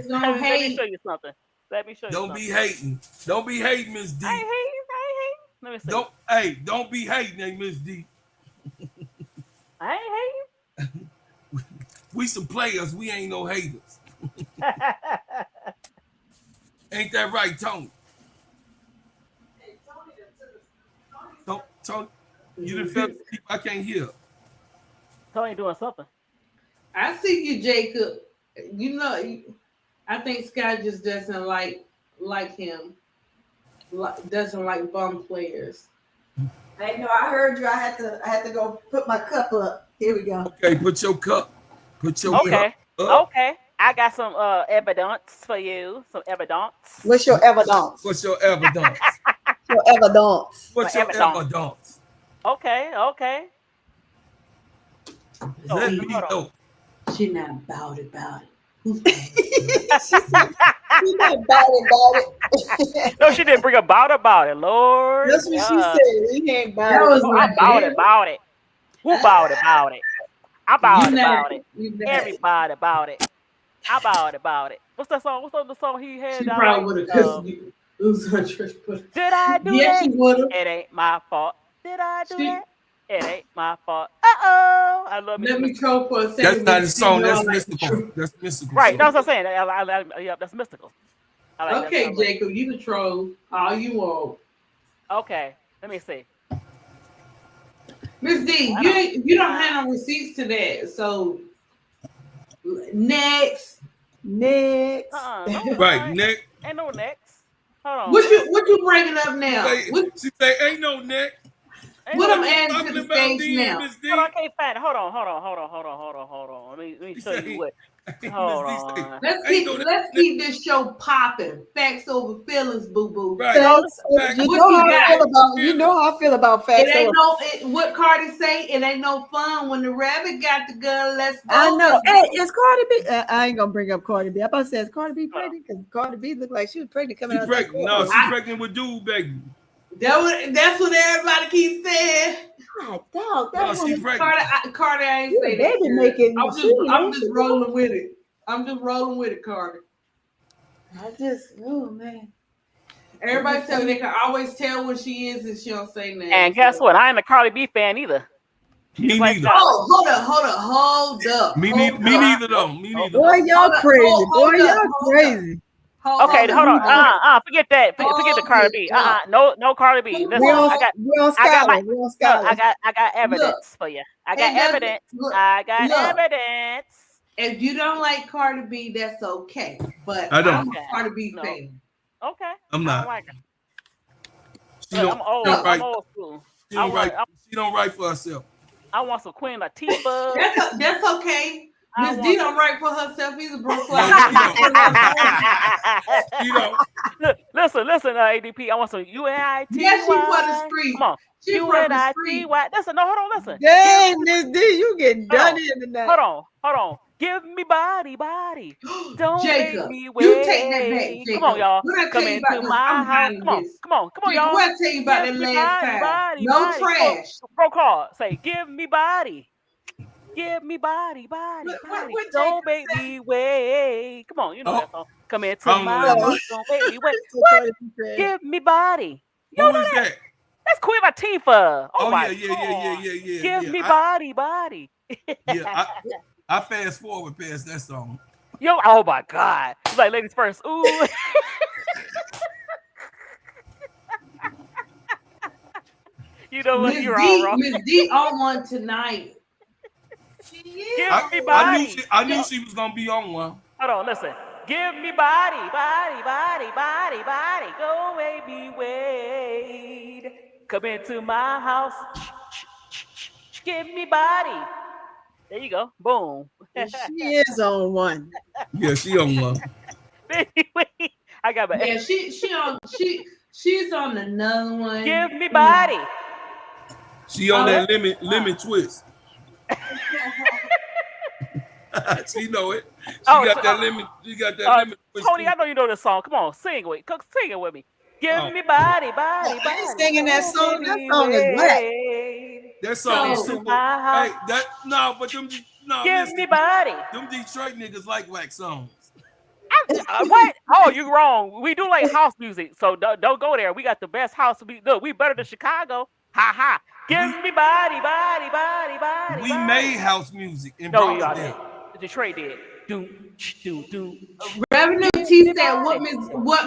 show you something. Let me show you Don't something. be hating. Don't be hating, Miss D. I ain't hating. Let me see. Don't be hating, Miss D. I ain't hating. We some players. We ain't no haters. Ain't that right, Tony? Tony, you done fell asleep. I can't hear. Tony doing something. I see you, Jacob. You know, I think Scott just doesn't like him. Doesn't like bum players. I know. I heard you. I had to go put my cup up. Here we go. Okay, put your cup. Put your cup up. Okay. I got some evidence for you. Some evidence. What's your evidence? What's your evidence? Your evidence. What's your evidence? Okay. Let me know. She not about it. She's not about it. No, she didn't bring about it, Lord. That's what she said. He ain't about it. I'm about it. Who about it? I about it. Everybody about it. I about it. What's that song? What's the song he had? She probably would have lose her church. Did I do yes, that? She would have. It ain't my fault. Did I do that? It ain't my fault. I love you. Let me troll for a second. That's not a song. That's mystical. That's mystical. Right. That's what I'm saying. Yeah, that's mystical. Okay, that Jacob, you can troll all you want. Okay. Let me see. Miss D, you don't have no receipts to that. So next. Right, next. Ain't no next. Hold on. What you bringing up now? She say ain't no next. What I'm adding to the stage now? Hold on, I can't find it. Hold on. Let me show you what. Hold on. Let's keep this show popping. Facts over feelings, boo boo. Right. You know how I feel about facts. What Cardi say? It ain't no fun when the rabbit got the gun. Let's go. I know. Hey, is Cardi B? I ain't gonna bring up Cardi B. I'm about to say, is Cardi B pregnant? Because Cardi B looked like she was pregnant coming out. No, she's pregnant with dude, baby. That's what everybody keeps saying. God, dog, she's pregnant. Cardi ain't say that. I'm just rolling with it. I'm just rolling with it, Cardi. Oh man. Everybody tell me they can always tell when she is and she don't say nothing. And guess what? I ain't a Cardi B fan either. Me neither. Oh, hold up. Me neither though. Me neither. Boy, y'all crazy. Boy, y'all crazy. Okay, hold on. Forget that. Forget the Cardi B. No Cardi B. Listen, I got evidence for you. I got evidence. Evidence. If you don't like Cardi B, that's okay. But I don't. I'm a Cardi B fan. Okay. I'm not. Like I'm old school. She don't write for herself. I want some Queen Latifah. That's okay. Miss D don't write for herself either, bro. Listen, ADP. I want some UNITY. Yeah, she for the street. Come on. UNITY. Listen, no, hold on, listen. Dang, Miss D, you getting done in tonight. Hold on. Give me body. Don't Jacob, make me wait. You take that back, Jacob. Come on, y'all. Come into my house. Come on, y'all. What I tell you about that last time? No trash. Bro, call. Say, give me body. Give me body. Don't make me wait. Come on, you know that song. Come into my house. Don't make me wait. What? Give me body. Who is that? That's Queen Latifah. Oh my yeah. Give me body. Yeah, I fast forward past that song. Yo, oh my God. It's like ladies first. Ooh. You know what? You're all wrong. Miss D on one tonight. Give me body. I knew she was gonna be on one. Hold on, listen. Give me body. Go make me wait. Come into my house. Give me body. There you go. Boom. She is on one. Yeah, she on one. I got my. Yeah, she's on another one. Give me body. She on that lemon twist. She know it. She got that lemon. She got that lemon twist. Tony, I know you know this song. Come on, sing it with me. Give me body. I ain't singing that song. That song is wet. That song is super. Hey, Give me body. Them Detroit niggas like wax songs. What? Oh, you wrong. We do like house music, so don't go there. We got the best house. We better than Chicago. Ha. Give me body. We made house music in Broadway. Detroit did. Do. Revenue T said what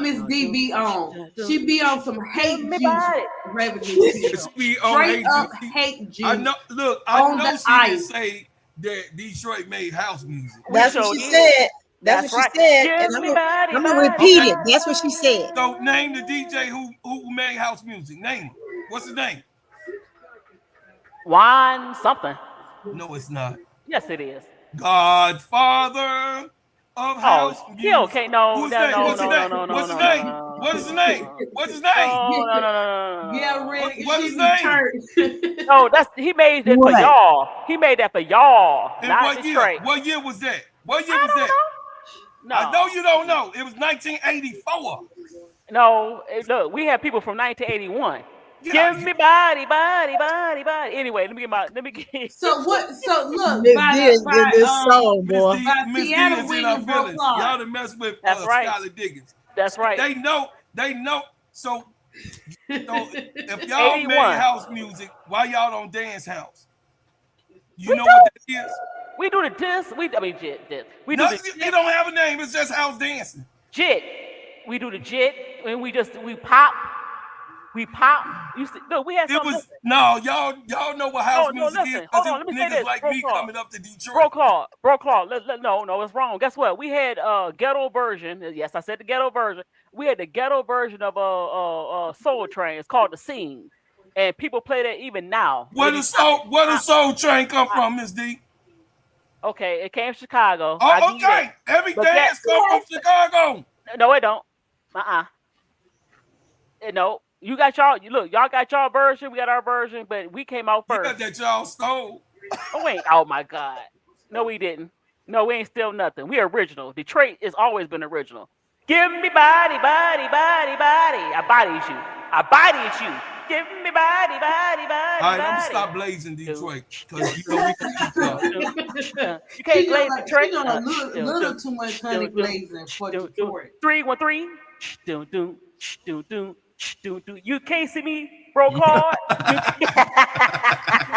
Miss D be on. She be on some hate juice. Revenue T. She be on hate juice. I know. Look, I know she didn't say that Detroit made house music. That's what she said. That's what she said. And I'm gonna repeat it. That's what she said. So name the DJ who made house music. Name him. What's his name? Juan something. No, it's not. Yes, it is. Godfather of house music. Yeah, okay, no. What's his name? No. Yeah, Rick. What's his name? No, he made it for y'all. He made that for y'all. And not Detroit. What year was that? No. I know you don't know. It was 1984. No, look, we had people from 1981. Give me body. Anyway, let me get. So look, this song, boy. Miss D is in our feelings. Y'all done mess with Skylar Diggins. That's right. They know. So if y'all 81. made house music, why y'all don't dance house? You know what that is? We do the diss. Jit. We do it don't have a name. It's just house dancing. Jit. We do the jit, and we pop. You see, look, we had something. Y'all know what house music is. Hold on, let me say this. Like me coming up to Detroit. Bro, Claude. No, it's wrong. Guess what? We had ghetto version. Yes, I said the ghetto version. We had the ghetto version of Soul Train. It's called The Scene, and people play that even now. Where does Soul Train come from, Miss D? Okay, it came from Chicago. Oh, okay. Every dance comes from Chicago. No, it don't. No. Y'all got y'all version, we got our version, but we came out first. You got that y'all stole. Oh my God. No, we didn't. No, we ain't steal nothing. We original. Detroit has always been original. Give me body. I bodied you. Give me body. All right, I'm gonna stop blazing Detroit because you know you can't blaze Detroit. You know a little too much honey blazing for Detroit. 313. You can't see me, bro. Card.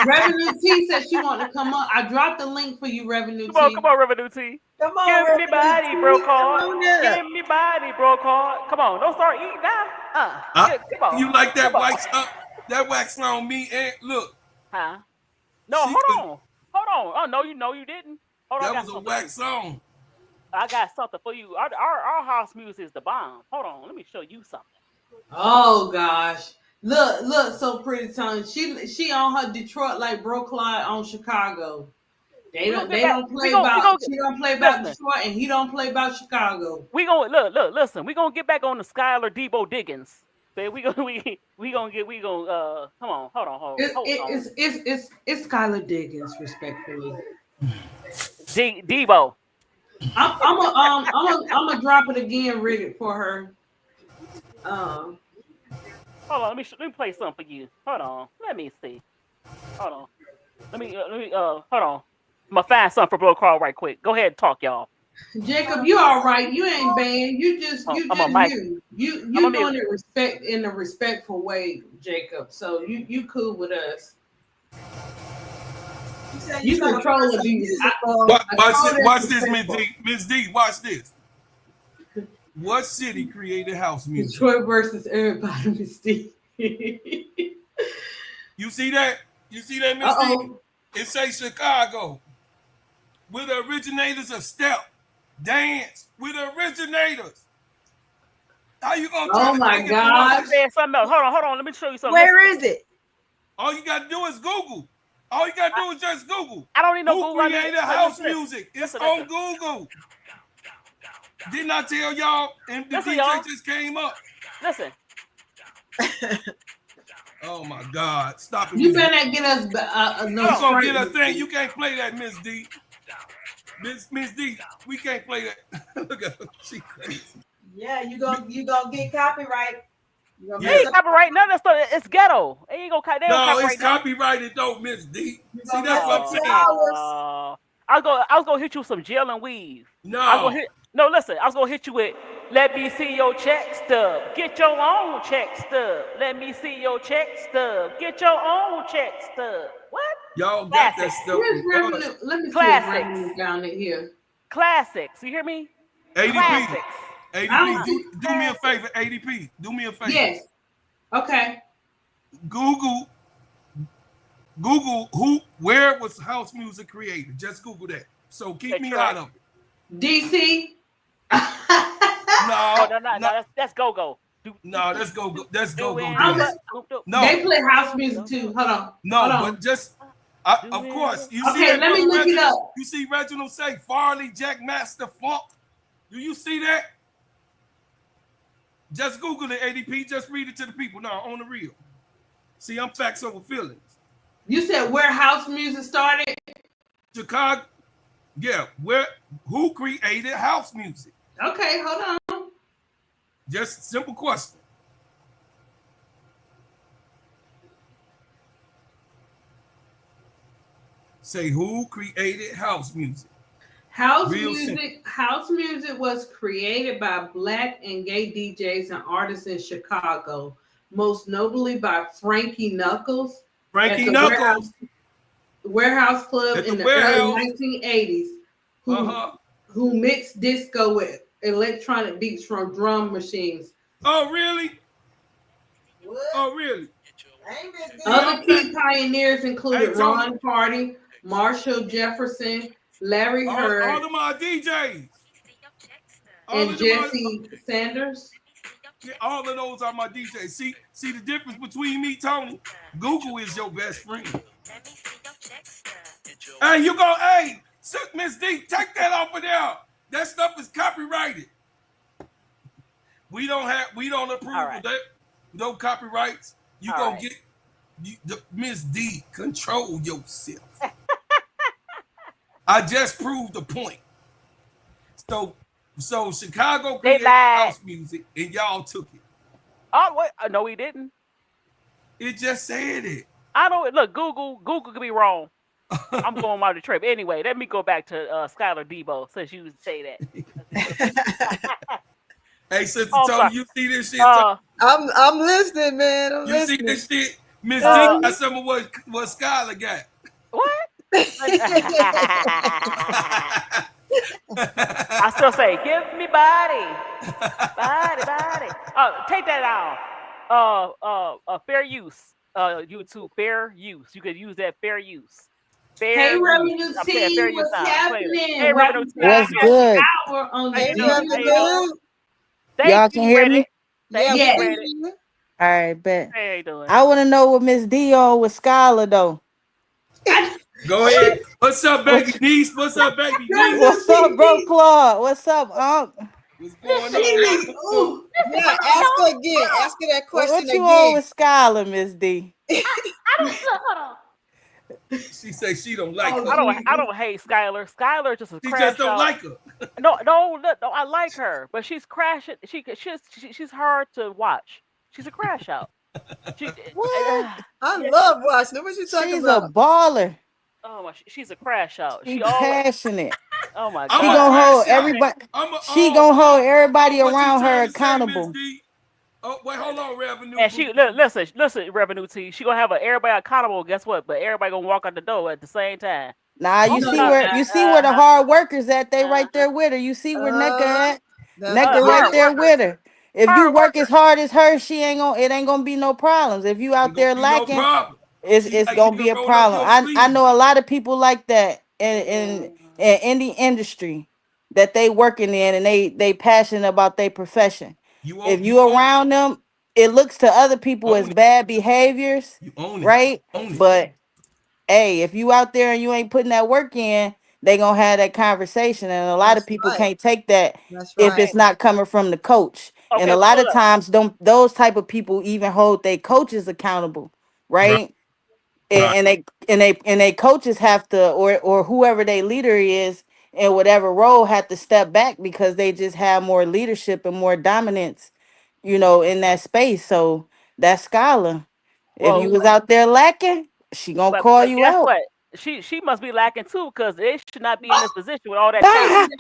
Revenue T said she want to come up. I dropped the link for you, Revenue T. Come on, Revenue T. Come on, Give me Revenue body, T. bro. Come Card. on up. Give me body, bro. Card. Come on, don't start eating now. Come on. You like that Come on. wax up? That wax on me, and look. Huh? No, She hold could- on. Oh no, you didn't. Hold on, I That got was a something wax for you. song. I got something for you. Our house music is the bomb. Hold on, let me show you something. Oh gosh. Look, so Pretty Tongue. She on her Detroit like Bro Clyde on Chicago. They don't play about she don't play about Detroit and he don't play about Chicago. We gonna listen. We gonna get back on the Skylar Debo Diggins. Okay, we gonna come on, hold on. It's Skylar Diggins, respectfully. Debo. I'm gonna drop it again, Rick, for her. Hold on, let me play something for you. Hold on, let me see. Hold on, let me hold on. I'm gonna find something for Bro Carl right quick. Go ahead and talk, y'all. Jacob, you all right? You ain't banned. You just you doing it in a respectful way, Jacob. So you cool with us. You control the music. Watch this, Miss D. Watch this. What city created house music? Detroit versus everybody, Miss D. You see that? You see that, Miss D? It say Chicago. We're the originators of step, dance. We're the originators. How you gonna? Oh my God! Something else. Hold on. Let me show you something. Where is it? All you gotta do is Google. All you gotta do is just Google. I don't need no Who Google. created house music? It's on Google. Didn't I tell y'all? And the DJ just came up. Listen. Oh my God! Stop it. You better not get us. No, you gonna get a thing. You can't play that, Miss D. Miss D, we can't play that. Look at her. She crazy. Yeah, you gonna get copyright. Hey, copyright. None of that stuff. It's ghetto. It ain't gonna copyright. No, it's copyrighted though, Miss D. See, that's what I'm saying. I was gonna hit you with some gel and weave. Listen. I was gonna hit you with. Let me see your check stub. Get your own check stub. Let me see your check stub. Get your own check stub. What? Y'all got that stuff. Let me see revenue down in here. Classics. You hear me? ADP. Classics. ADP. Do me a favor. ADP. Do me a favor. Yes. Okay. Google where was house music created? Just Google that. So keep me out of it. DC. No, that's go-go. No, that's go-go. That's go-go. No, they play house music too. Hold on. But just of course. You see that? Let me look it up. You see Reginald say Farley, Jack Master, Funk. Do you see that? Just Google it, ADP. Just read it to the people. No, on the real. See, I'm facts over feelings. You said where house music started? Chicago. Yeah, who created house music? Okay, hold on. Just simple question. Say who created house music? House music was created by Black and gay DJs and artists in Chicago, most notably by Frankie Knuckles. Warehouse Club in the early 1980s, who mixed disco with electronic beats from drum machines. Oh, really? What? Oh, really? Other key pioneers included Ron Hardy, Marshall Jefferson, Larry Heard, all of my DJs, and Jesse Sanders. Yeah, all of those are my DJs. See the difference between me, Tony? Google is your best friend. Hey, Miss D, take that off of there. That stuff is copyrighted. We don't approve of that. No copyrights. You gonna get Miss D, control yourself. I just proved the point. So Chicago created house music and y'all took it. Oh wait, no, we didn't. It just said it. I know it. Look, Google could be wrong. I'm going by the trip. Anyway, let me go back to Skylar Debo since you say that. Hey, Sister Oh, I'm Tony, sorry. you see this shit? I'm listening, man. I'm You see listening. this shit? Miss D got some of what Skylar got. What? I still say, give me body. Take that out. Fair use. YouTube, fair use. You could use that fair use. Hey, Fair use. Revenue I'm playing fair T, use what's now. I'm playing it. happening? Hey, Revenue Welcome T. to How our you What's doing? good? happy hour on How the you Hey, doing? brother How you DMV. doing? Bill. Thank Y'all can you, hear Reddit. me? Yeah, Thank we you, Yes. can Reddit. hear you. All right, bet. Hey, how you doing? I want to know what Miss D on with Skylar though. Go ahead. What's up, baby What's niece? What's up, baby niece? what's up, bro, Claude? What's up, Unc? What's going She on? need, ooh. Yeah, ask her again. Ask her that question What you on again. with Skylar, Miss D? I don't look, hold on. She say she don't like Oh, her. I don't hate Skylar. Skylar just a She just crash don't out. like her. No, I like her, but she's crashing. She's hard to watch. She's a crash out. She, What? I yeah, love watching her. What you talking She's a about? baller. oh my, she's a crash out. She She always, passionate. oh my I'm She a god. gonna hold crash out. everybody. I'm a She gonna hold everybody what you around her trying to say, Miss accountable. D? Oh, wait, hold on, Revenue. And she listen, Revenue T. She gonna have everybody accountable. Guess what? But everybody gonna walk out the door at the same time. Nah, Oh you my see god. where the hard workers at. They right Uh-huh. there with her. You see where NECA Uh, at? that's NECA right. right Hard there workers. with her. If you Hard work as workers. hard as her, it ain't gonna be no problems. If you Ain't out gonna there be no lacking, problem. it's She it's like she gonna can be a roll up problem. your I sleeve. know a lot of people like that in the industry that they working in, and they passionate about their profession. You If own you around them, it looks to other people as it. bad behaviors, You own it. right? Own it. But hey, if you out there and you ain't putting that work in, they gonna have that conversation, and a lot of That's people right. can't take that That's if right. it's not coming from the coach. And Okay, a lot pull of it up. times, don't those type of people even hold their coaches accountable, Right. right? Right. And they coaches have to, or whoever their leader is in whatever role, have to step back because they just have more leadership and more dominance, in that space. So that's Skylar. If you Well, was out there lacking, she gonna call but you guess out. what? She must be lacking too, because they should not be in this position with all that talent.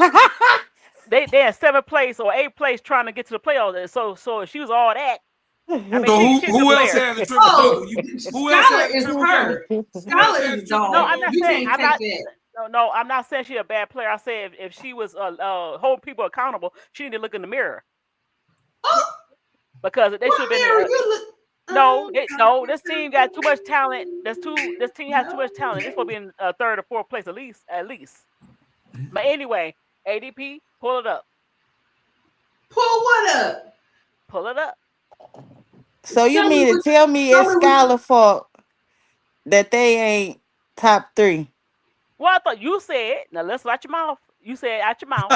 They in seventh place or eighth place trying to get to the playoffs. So if she was all that, I mean So she's a good who else player. had a triple Oh, double? Who else Scholar had a is triple double? her. Who else Scholar had a is triple No, dog. I'm double not on You the saying team? can't I'm take not. that. No, I'm not saying she's a bad player. I said if she was holding people accountable, she need to look in the mirror Oh, because they should what have been. mirror you look? No. This team got too much talent. This team has too much talent. It's supposed to be in third or fourth place at least. At least. But anyway, ADP, pull it up. Pull what up? Pull it up. So you Show me mean to what. tell me Show it's me what. Skylar fault that they ain't top 3? Well, I thought you said. Now let's watch your mouth. You said out your mouth.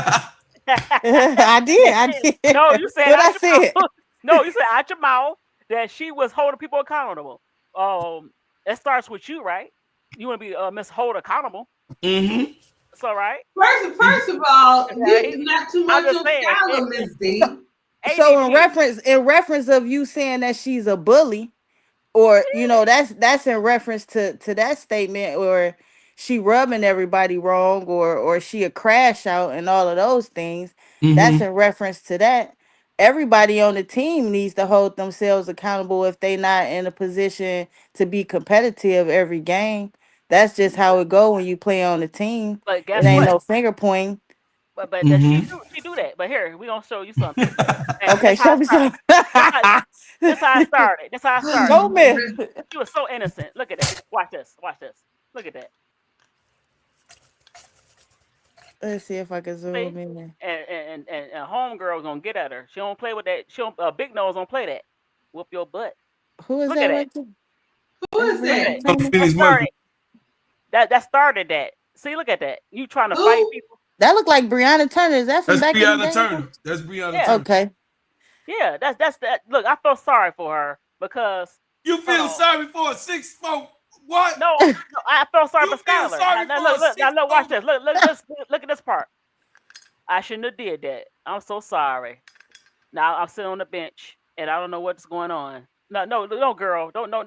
I did. No, you said What out I your said? mouth. No, you said out your mouth that she was holding people accountable. That starts with you, right? You want to be Miss Hold accountable. Mm-hmm. It's all right. First of all, Right? you not too I'm much just on saying. Scholar, Miss D. So ADP. in reference of you saying that she's a bully, or that's in reference to that statement, or she rubbing everybody wrong, or she a crash out and all of those things. That's Mm-hmm. in reference to that. Everybody on the team needs to hold themselves accountable if they not in a position to be competitive every game. That's just how it go when you play on the team. But It guess ain't what? no finger pointing. But does Mm-hmm. she do that? But here we gonna show you something. And Okay, this how show I me started. some. This how I started. This how I started. Show me. She was so innocent. Look at that. Watch this. Watch this. Look at that. Let's see if I can See? zoom in there. And homegirl gonna get at her. She don't play with that. She don't. Big nose don't play that. Whoop your butt. Who is Look at that that. right there? Who That's is Look at that? that. Brianna Up Taylor. in That his muggy. started. That started that. See, look at that. You trying to fight Who? people? That look like Brianna Turner. Is that from That's back in the Brianna day? Turner. That's Brianna Yeah. Turner. Okay. Yeah. That's that. Look, I feel sorry for her because You hold feel on. sorry for a 6'4" what? No, I felt sorry You for feel Skylar. sorry for a Now look, watch 6'4"? this. Look at this part. I shouldn't have did that. I'm so sorry. Now I'm sitting on the bench and I don't know what's going on. No, girl. Don't, no. I'm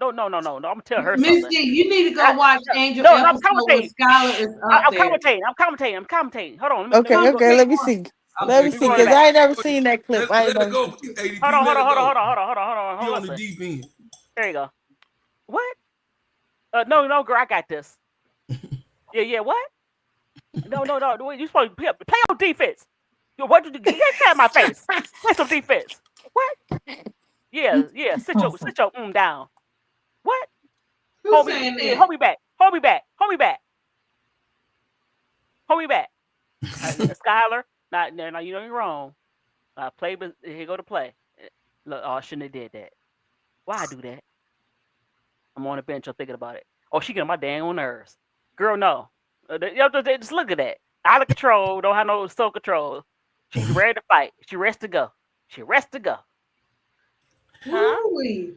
gonna tell her Miss something. D, you need to go I, watch Angel no, I'm episode where commentating. Scholar Shh. is up I'm there. commentating. I'm commentating. Hold on. Let me Okay. do Come it. Okay. get Let me one. see. Let me see, because I ain't never seen that clip. I ain't Let it never go. seen it. ADP, Hold on. let it go. Hold You on. on the deep end. There you go. What? No, girl, I got this. Yeah. What? No. You supposed to play on defense. What did you get out of my face? Play some defense. What? Yeah. Sit your down. What? Who's saying that? Hold me back. Skylar, no, you know you're wrong. Play, but here go to play. Look, I shouldn't have did that. Why I do that? I'm on the bench. I'm thinking about it. Oh, she getting on my dang nerves. Girl, no. Just look at that. Out of control. Don't have no self control. She's ready to fight. She ready to go. Huh? Ooh,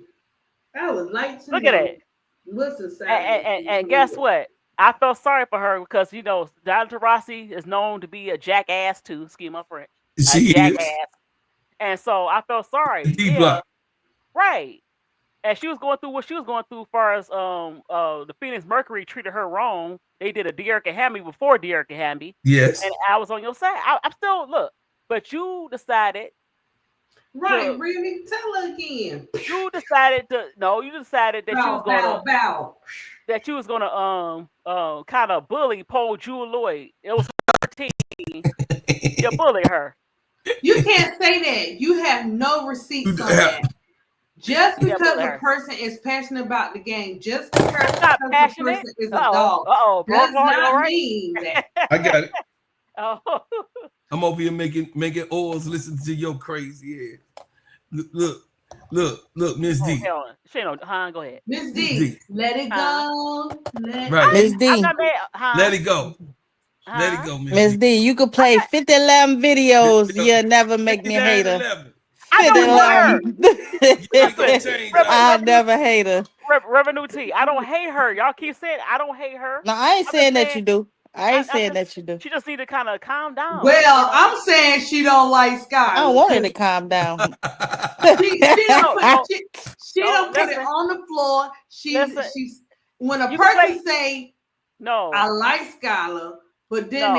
I would like to Look know at that. what's inside. And guess what? I felt sorry for her because Dr. Rossi is known to be a jackass too. Excuse my French. She jackass. is. And so I felt sorry. D-block. Right. And she was going through what she was going through as far as the Phoenix Mercury treated her wrong. They did a De'Erica Hamby before De'Erica Hamby. Yes. And I was on your side. I'm still but you decided. Right, really? Tell her again. You decided that you was gonna bow. That you was gonna kind of bully Paul Jewel Lloyd. It was her team. You bullied her. You can't say that. You have no receipts on that. Just because a person is passionate about the game, just because the person is a dog, does not mean that. I got it. Oh. I'm over here making oils listen to your crazy ass. Look, Miss D. She know, go ahead. Miss D, let it go. Right. Miss D. Let it go. Let it go, Miss D. You could play 50 11 videos. You'll never make me a hater. I don't hate her. I never hate her. Revenue T. I don't hate her. Y'all keep saying I don't hate her. No, I ain't saying that you do. I ain't saying that you do. She just need to kind of calm down. Well, I'm saying she don't like Sky. I don't want her to calm down. She don't put it on the floor. She's when a person say no, I like Skylar, but then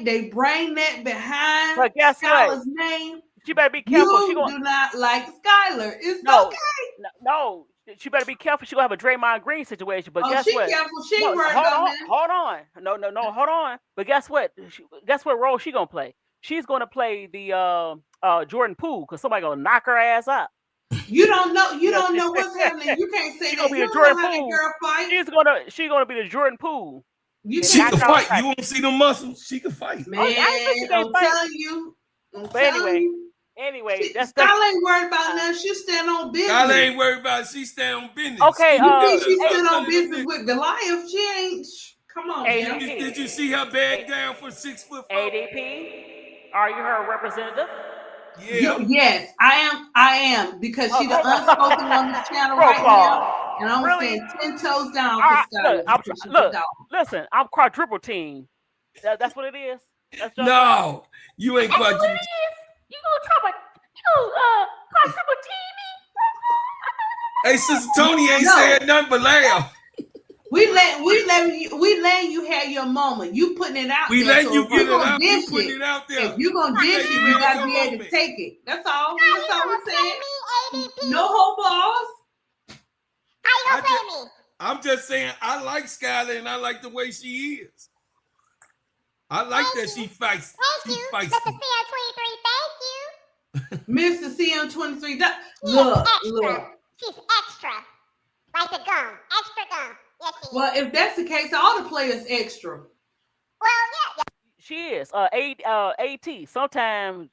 they bring that behind Skylar's name. She better be careful. You do not like Skylar. It's okay. No, she better be careful. She gonna have a Draymond Green situation. But guess what? Careful. She worried about that. Hold on. No, hold on. But guess what? Guess what role she gonna play? She's gonna play the Jordan Poole because somebody gonna knock her ass out. You don't know. You don't know what's happening. You can't say she that. Gonna be You a don't Jordan know how Poole. that girl fight. She's gonna be the Jordan Poole. She can fight. You won't see the muscles. She can fight. Man, I'm telling you. Anyway, Skylar ain't worried about nothing. She stand on business. Skylar ain't worried about it. She stand on business. Okay, she stand on business with Goliath. She ain't. Come on, man. Did you see her bag down for 6 foot? ADP, are you her representative? Yeah. Yes, I am because she's the unspoken on this channel right now, and I'm saying 10 toes down for Skylar. Listen, I'm quadruple team. That's what it is. No, you ain't quadruple. You gonna quadruple team me? Hey, Sister Tony ain't saying nothing but laugh. We letting you have your moment. You putting it out there. We letting you get it out. You putting it out there. If you gonna dish it, you gotta be able to take it. That's all. That's all we're saying. No hope balls. How you gonna play me? I'm just saying I like Skylar and I like the way she is. I like that she fights. Thank you, Mr. CM23. Thank you. Mr. CM23. Look. She's extra. Like the gum. Extra gum. Yes, she is. Well, if that's the case, all the players extra. Well, yeah. She is. AT. Sometimes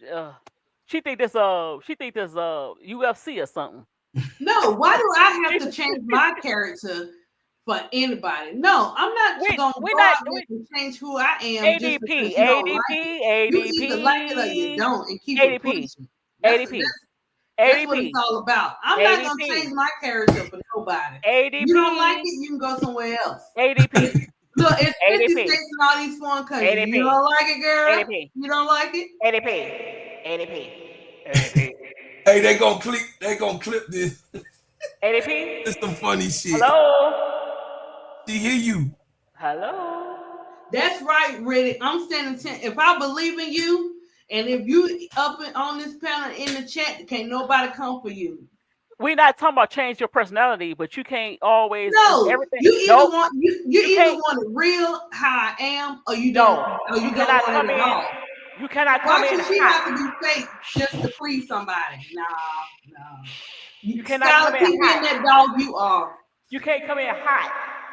she think this UFC or something. No, why do I have to change my character for anybody? No, I'm not going to go out there and change who I am. ADP. You either like it or you don't, and keep it pushing. That's what it's all about. I'm not going to change my character for nobody. You don't like it, you can go somewhere else. ADP. Look, it's 50 states in all these foreign countries. ADP. You don't like it, girl? ADP. You don't like it? ADP. Hey, they gonna clip this. ADP. It's some funny shit. Hello. She hear you. Hello. That's right, Riddick. I'm standing 10. If I believe in you And if you up on this panel in the chat, can't nobody come for you. We're not talking about change your personality, but you can't always No, everything. you either Nope. want you either want it real how I am, or you don't, or you don't cannot want come it at in. all. You cannot Why come in should she hot. have to be fake just to please somebody? No. You cannot come in keep being hot. that dog you are. You can't come in hot.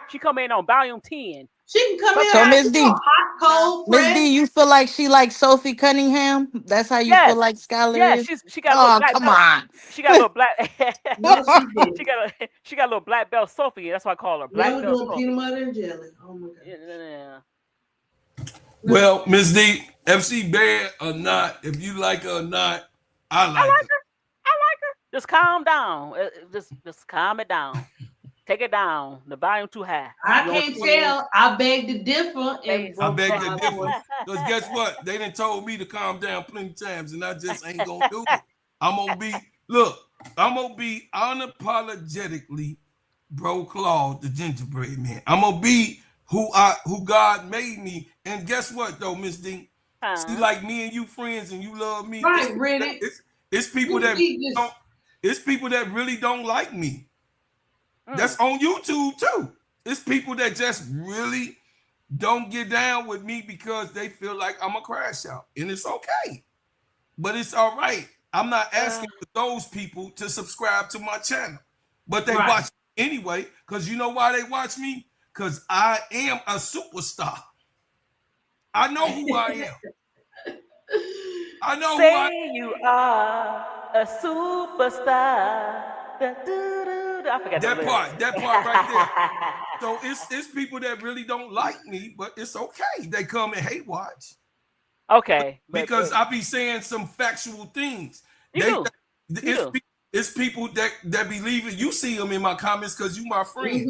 She come in on volume 10. She can come in So Miss D, hot, cold, Miss fresh. D, you feel like she like Sophie Cunningham? That's how you feel like Skylar is? She got a little Oh, black come belt. on. She got a little black. No, she didn't. She got a little black belt Sophie. That's why I call her black Never belt doing Sophie. peanut butter and jelly. Oh my god. Yeah. Well, Miss D, if she bad or not, if you like her or not, I like her. Just calm down. Just calm it down. Take it down. The volume too high. I can't tell. I beg to differ. And I beg to differ. Because guess what? They done told me to calm down plenty times, and I just ain't gonna do it. I'm gonna be unapologetically Bro Claude, the gingerbread man. I'm gonna be who God made me. And guess what though, Miss D? See, like me and you friends, and you love me. Right, really. It's people that don't. It's people that really don't like me. That's on YouTube too. It's people that just really don't get down with me because they feel like I'm a crash out, and it's okay. But it's all right. I'm not asking for those people to subscribe to my channel, but they watch anyway. Because you know why they watch me? Because I am a superstar. I know who I am. I know who I am. You are a superstar. I forgot that part right there. So it's people that really don't like me, but it's okay. They come and hate watch. Okay. Because I be saying some factual things. It's people that believe it. You see them in my comments because you my friend.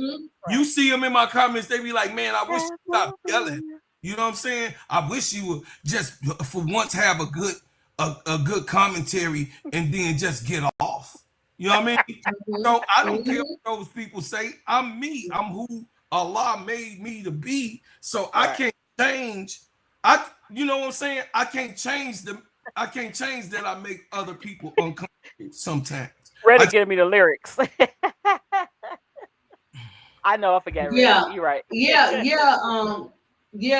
You see them in my comments, they be like, man, I wish you stop yelling. You know what I'm saying? I wish you would just for once have a good commentary and then just get off. You know what I mean? So I don't care what those people say. I'm me. I'm who Allah made me to be. So I can't change. You know what I'm saying? I can't change that I make other people uncomfortable sometimes. Ready to give me the lyrics. I know I forgot. Yeah, you're right. Yeah,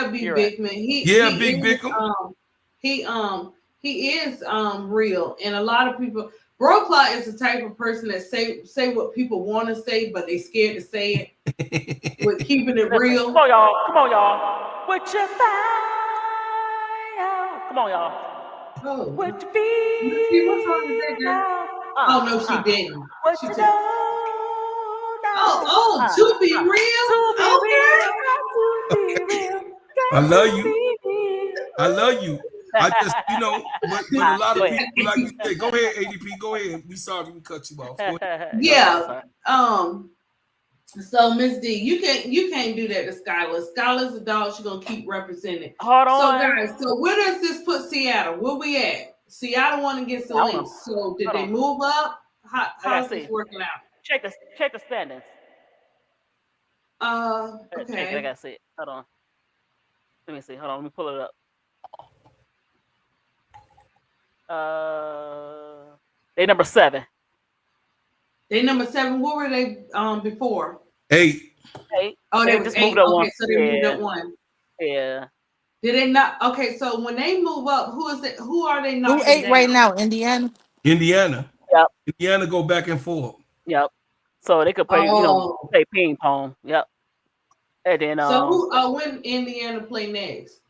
Big Bigman. He is real, and a lot of people. Bro Clock is the type of person that say what people want to say, but they scared to say it. With keeping it real. Come on, y'all. With your fire. Come on, y'all. Oh. With your feet. What song is that, girl? Oh no, she didn't. She did. To be real. I love you. I love you. I just, but a lot of people, like you said, go ahead, ADP, go ahead. We sorry we cut you off. Yeah. So Miss D, you can't do that to Skylar. Skylar's a dog. She's gonna keep representing. Hold on. So guys, where does this put Seattle? Where we at? Seattle want to get some links. So did they move up? How's this working out? Check the standings. Okay. I gotta see it. Hold on. Let me see. Hold on. Let me pull it up. They number 7. They number 7. What were they before? 8. Oh, they just moved up one. So they moved up one. Yeah. Did they not? Okay, so when they move up, who is it? Who are they not? Who 8 right now? Indiana. Yep. Indiana go back and forth. Yep. So they could play, play ping pong. Yep. And then so when Indiana play next?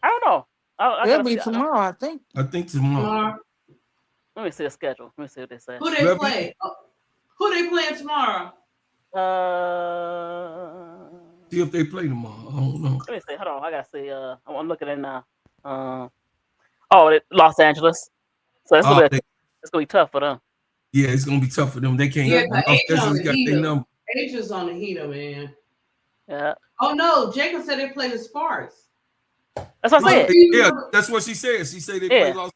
I don't know. It'll be tomorrow, I think. I think tomorrow. Let me see the schedule. Let me see what they say. Who they play? Who they playing tomorrow? See if they play tomorrow. I don't know. Let me see. Hold on. I gotta see. I'm looking at it now. Los Angeles. So it's gonna be tough for them. Yeah, it's gonna be tough for them. They can't. Yeah, Asia's on the heater, man. Yeah. Oh no, Jacob said they play the Sparks. That's what I said. Yeah, that's what she said. She said they play Los.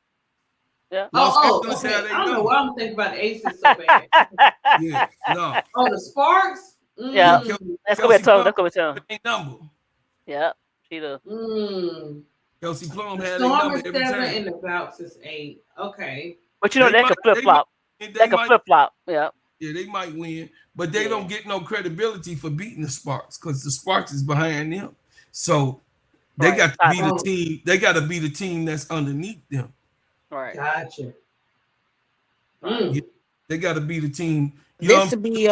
Yeah. Los Angeles okay. had a I don't know why I'm thinking about the Aces so bad. Yeah, no. Oh, the Sparks. Yeah, that's gonna be tough. That's gonna be tough. Number. Yeah, she does. Chelsea Plum had a Storm number is every 7 time. and the Bouts is 8. Okay. But you know that could flip flop. That could flip flop. Yeah. Yeah, they might win, but they don't get no credibility for beating the Sparks because the Sparks is behind them. So they got to be the team. They got to be the team that's underneath them. Right. Gotcha. Yeah, they got to be the team. You This would be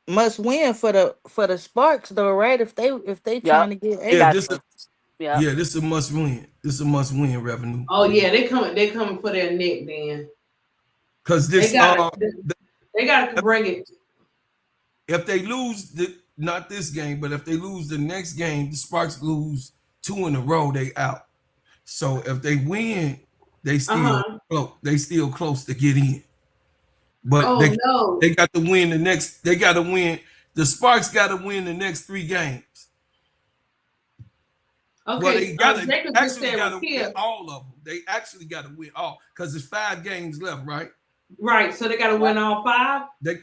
must win for the Sparks though, right? If they trying to get 8. Yeah, this is a must win. This is a must win revenue. Oh yeah, they coming for their neck then. Because this they got to bring it. If they lose not this game, but if they lose the next game, the Sparks lose 2 in a row, they out. So if they win, they still close to get in. But they got to win the next. They got to win. The Sparks got to win the next 3 games. Okay, well, they actually got to win win all of them. They actually got to win all because there's 5 games left, right? Right, so they got to win all 5. They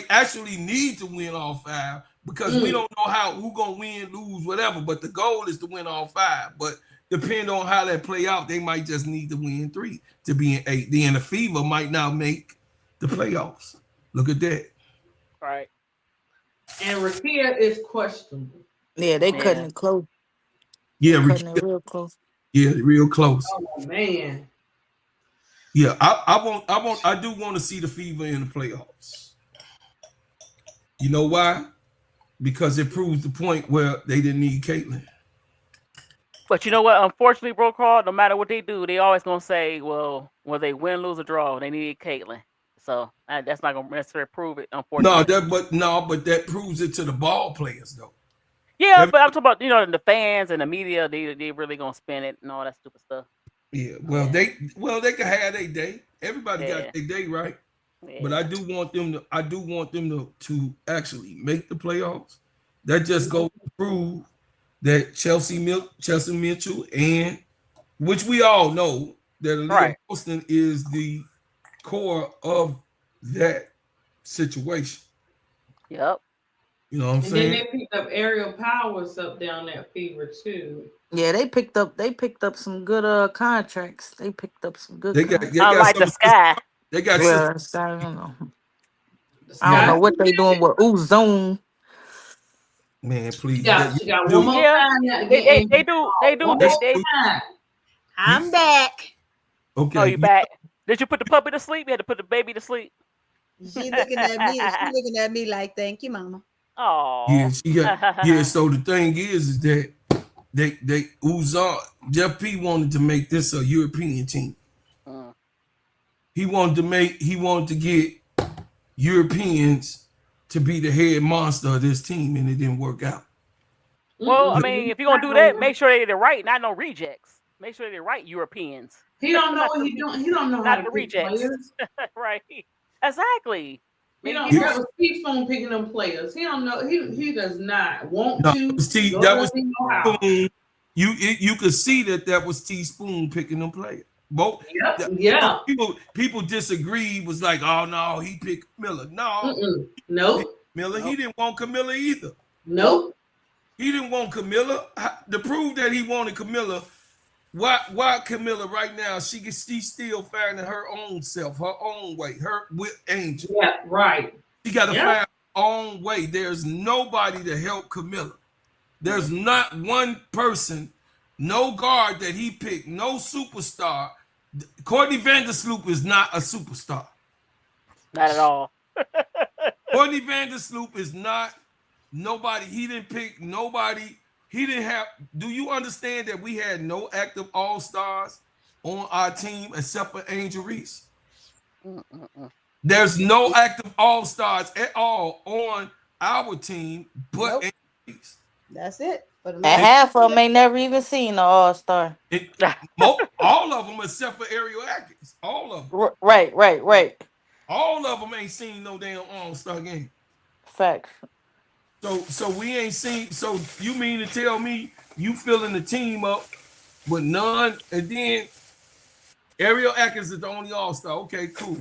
actually need to win all 5 because we don't know who gonna win, lose, whatever. But the goal is to win all 5. But depending on how that play out, they might just need to win 3 to be in 8. Then the Fever might not make the playoffs. Look at that. Right. And Rakia is questionable. Yeah, they cutting it close. Yeah, cutting it real close. Yeah, real close. Oh man. Yeah, I do want to see the Fever in the playoffs. You know why? Because it proves the point where they didn't need Caitlin. But you know what? Unfortunately, bro, Carl, no matter what they do, they always gonna say, "Well, whether they win, lose, or draw, they need Caitlin." So that's not gonna necessarily prove it. Unfortunately, but that proves it to the ball players, though. Yeah, but I'm talking about the fans and the media. They really gonna spin it and all that stupid stuff. Yeah, they can have their day. Everybody got their day, right? Yeah. But I do want them to actually make the playoffs. That just goes to prove that Chelsea Mitchell and which we all know that Aaliyah Boston is the core of that situation. Yep. You know what I'm saying? And then they picked up Aerial Powers up down that Fever too. Yeah, they picked up some good contracts. They picked up some good contracts. I like the Sky. They got Sky, I don't know. I don't know what they doing with Zoom. Man, please. She got one more time. They do. I'm back. Okay. Oh, you back? Did you put the puppy to sleep? You had to put the baby to sleep. She looking at me. She looking at me like, "Thank you, Mama." Oh. Yeah, she got. Yeah. So the thing is that they Jeff P wanted to make this a European team. He wanted to get Europeans to be the head monster of this team, and it didn't work out. Well, I mean, if you're gonna do that, make sure they're right, not no rejects. Make sure they're right Europeans. He don't know what he doing. He don't know how to pick players. Right. Exactly. He don't. That was Teaspoon picking them players. He don't know. He does not want to. That was Teaspoon. You could see that was Teaspoon picking them players. Both. Yeah. People disagreed. Was like, oh no, he picked Miller. No. Nope. Miller. He didn't want Camilla either. Nope. He didn't want Camilla. To prove that he wanted Camilla. Why Camilla right now? She's still finding her own self, her own way, her with Angel. Yeah, right. She got to find her own way. There's nobody to help Camilla. There's not one person, no guard that he picked, no superstar. Courtney Vandersloot is not a superstar. Not at all. Courtney Vandersloot is not nobody. He didn't pick nobody. He didn't have. Do you understand that we had no active all-stars on our team except for Angel Reese? There's no active all-stars at all on our team but Angel Reese. That's it. And half of them ain't never even seen an all-star. All of them except for Ariel Atkins. All of them. Right. All of them ain't seen no damn all-star game. Facts. So we ain't seen. So you mean to tell me you filling the team up with none, and then Ariel Atkins is the only all-star? Okay, cool.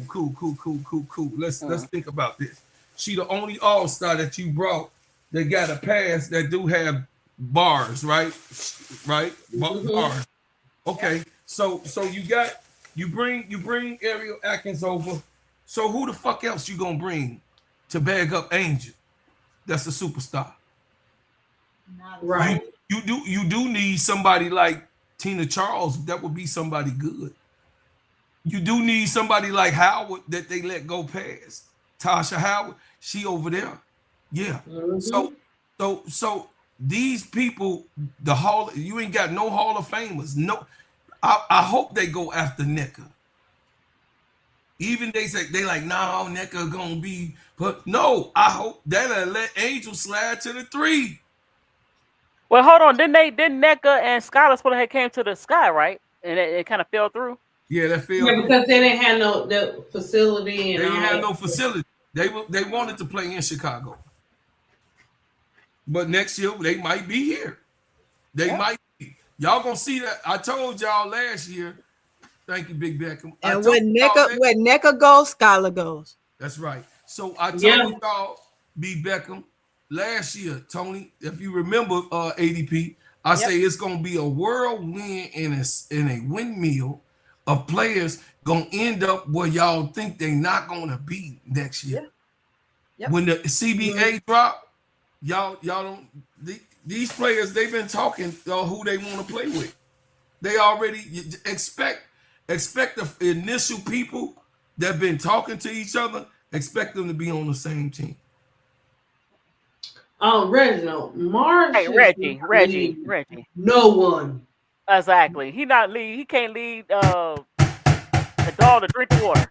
Let's think about this. She the only all-star that you brought that got a pass that do have bars, right? Bars. Okay, so you bring Ariel Atkins over. So who the fuck else you gonna bring to bag up Angel? That's a superstar. Right. You do need somebody like Tina Charles. That would be somebody good. You do need somebody like Howard that they let go past. Tasha Howard, she over there. Yeah. So these people, you ain't got no Hall of Famers. No, I hope they go after NECA. Even they say they like, no, NECA gonna be, but no, I hope that'll let Angel slide to the 3. Well, hold on. Didn't NECA and Skylar supposed to have came to the sky, right? And it kind of fell through. Yeah, that fell Yeah, through. because they didn't have no facility and They all didn't have that. no facility. They wanted to play in Chicago, but next year they might be here. They might be. Y'all gonna see that. I told y'all last year. Thank you, Big Beckham. And when NECA goes, Skylar goes. That's right. So I told y'all, B. Beckham, last year, Tony, if you remember ADP, I say it's gonna be a whirlwind in a windmill of players gonna end up where y'all think they not gonna be next year. When the CBA drop, y'all don't these players they've been talking who they want to play with. They already expect the initial people that been talking to each other, expect them to be on the same team. Reginald, Marsh. Hey, Reggie. No one. Exactly. He can't lead a dog to drink the water.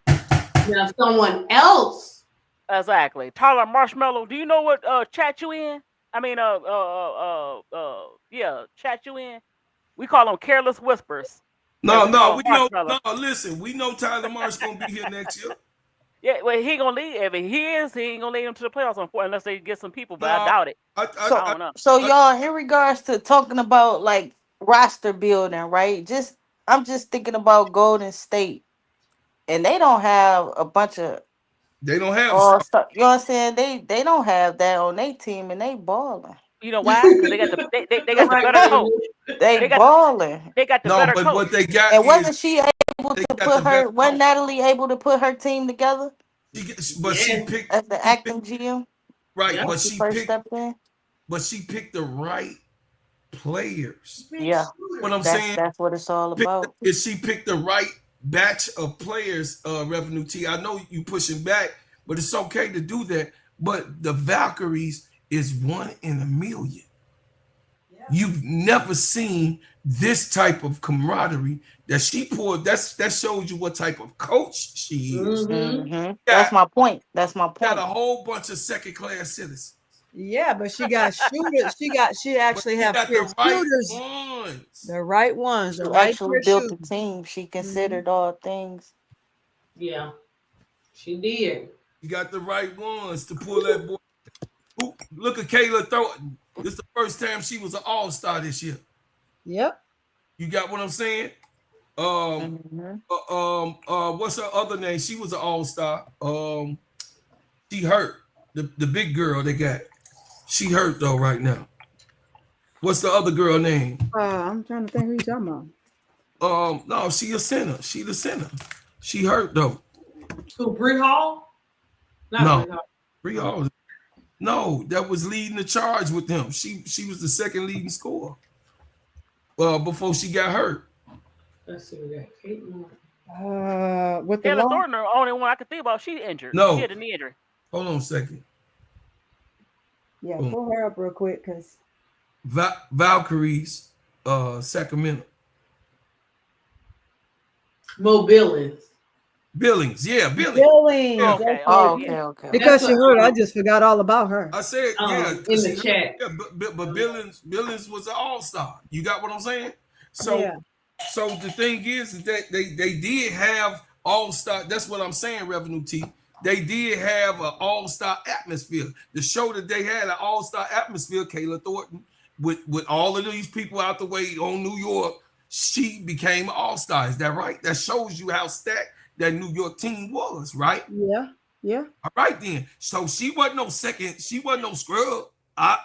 Now someone else. Exactly. Tyler Marshmallow. Do you know what chat you in? I mean chat you in. We call them careless whispers. No, listen, we know Tyler Marsh gonna be here next year. Yeah, well, he gonna lead. If he ain't gonna lead them to the playoffs unless they get some people. But I doubt it. I don't know. So y'all, in regards to talking about like roster building, right? I'm just thinking about Golden State, and they don't have a bunch of. They don't have. You know what I'm saying? They don't have that on their team, and they balling. You know why? Because they got the better coach. They balling. They got the better coach. What they got and wasn't she able to put her? Wasn't Natalie able to put her team together? She picked as the acting GM. Right, but she first stepped in. But she picked the right players. Yeah, what I'm saying. That's what it's all about. She picked the right batch of players. Revenue T. I know you pushing back, but it's okay to do that. But the Valkyries is 1 in a million. Yeah. You've never seen this type of camaraderie that she poured. That shows you what type of coach she is. Mm-hmm. That's my point. Got a whole bunch of second-class citizens. Yeah, but she got shooters. She actually have the right shooters. Ones. The right ones. She actually built the team. She considered all things. Yeah, she did. You got the right ones to pull that boy. Ooh, look at Kayla Thornton. This is the first time she was an all-star this year. Yep. You got what I'm saying? What's her other name? She was an all-star. She hurt. The big girl they got. She hurt though right now. What's the other girl name? I'm trying to think who you talking about. No, she a center. She the center. She hurt though. So Bree Hall? No, Bree Hall. No, that was leading the charge with them. She was the second leading scorer. Before she got hurt. Let's see, we got Caitlin. With the Taylor Thornton, the only one I could think about. She injured. No, she had a knee injury. Hold on a second. Yeah, pull her up real quick, cause Valkyries, Sacramento. Mo Billings. Yeah, Billings. Okay. Okay. Because she hurt, I just forgot all about her. I said, in the chat. Yeah, but Billings was an all-star. You got what I'm saying? So the thing is that they did have all-star. That's what I'm saying, Revenue T. They did have an all-star atmosphere. The show that they had an all-star atmosphere, Kayla Thornton, with all of these people out the way on New York, she became an all-star. Is that right? That shows you how stacked that New York team was, right? Yeah. All right then. So she wasn't no second. She wasn't no scrub.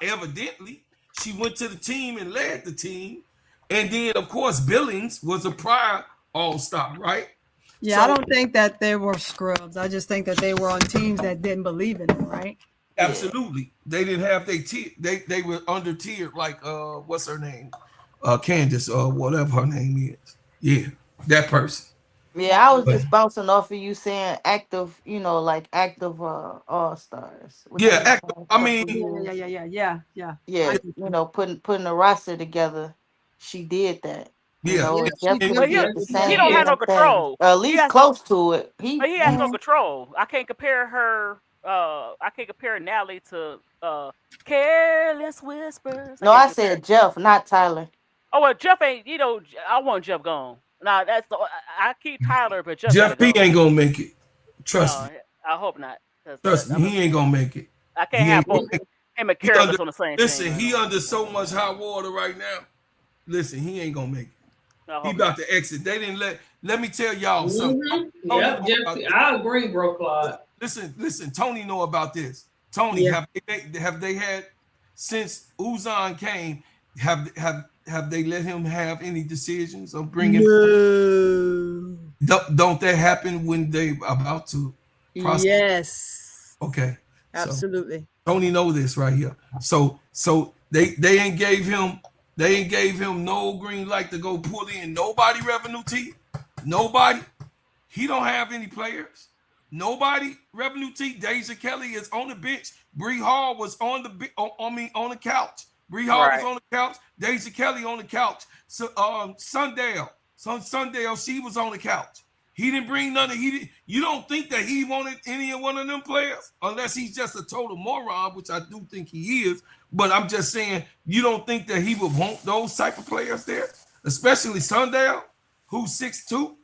Evidently, she went to the team and led the team. And then, of course, Billings was a prior All-Star, right? Yeah, I don't think that they were scrubs. I just think that they were on teams that didn't believe in them, right? Absolutely. They didn't have their tier. They were under tiered, like what's her name? Candace or whatever her name is. Yeah, that person. Yeah, I was But just bouncing off of you saying active, like active all stars within the yeah, past I couple mean, years. Yeah. Yeah, putting the roster together, she did that. yeah. Jeff could But have he, did the he same don't have no damn thing, control. or at He least has no, close to it. but he has no control. I can't compare her. I can't compare Natalie to Careless Whispers. I No, can't I compare. said Jeff, not Tyler. Oh well, Jeff ain't. I want Jeff gone. Nah, that's the. I keep Tyler, but Jeff gotta Jeff P go. ain't gonna make it. No, Trust me. I hope not. Cause Trust me. He ain't gonna make it. I can't He have ain't both gonna make it. him and He under Careless on the same listen. team. He under so much hot water right now. Listen, he ain't gonna make it. I He hope about not. to exit. They didn't let me tell y'all something. Tony Yep, know Jeff, about this. I agree, bro, Claude. Listen. Tony know about this. Tony, Yeah. have they had since Uzan came? Have they let him have any decisions on bringing? No. Don't that happen when they about to process? Yes. Okay, so Absolutely. Tony know this right here. So they ain't gave him no green light to go pull in nobody revenue T. Nobody. He don't have any players. Nobody revenue T. Deja Kelly is on the bench. Bree Hall was on the couch. Bree Hall was Right. on the couch. Deja Kelly on the couch. So Sundale, she was on the couch. He didn't bring none of you don't think that he wanted any one of them players unless he's just a total moron, which I do think he is. But I'm just saying, you don't think that he would want those type of players there, especially Sundale, who's 6'2"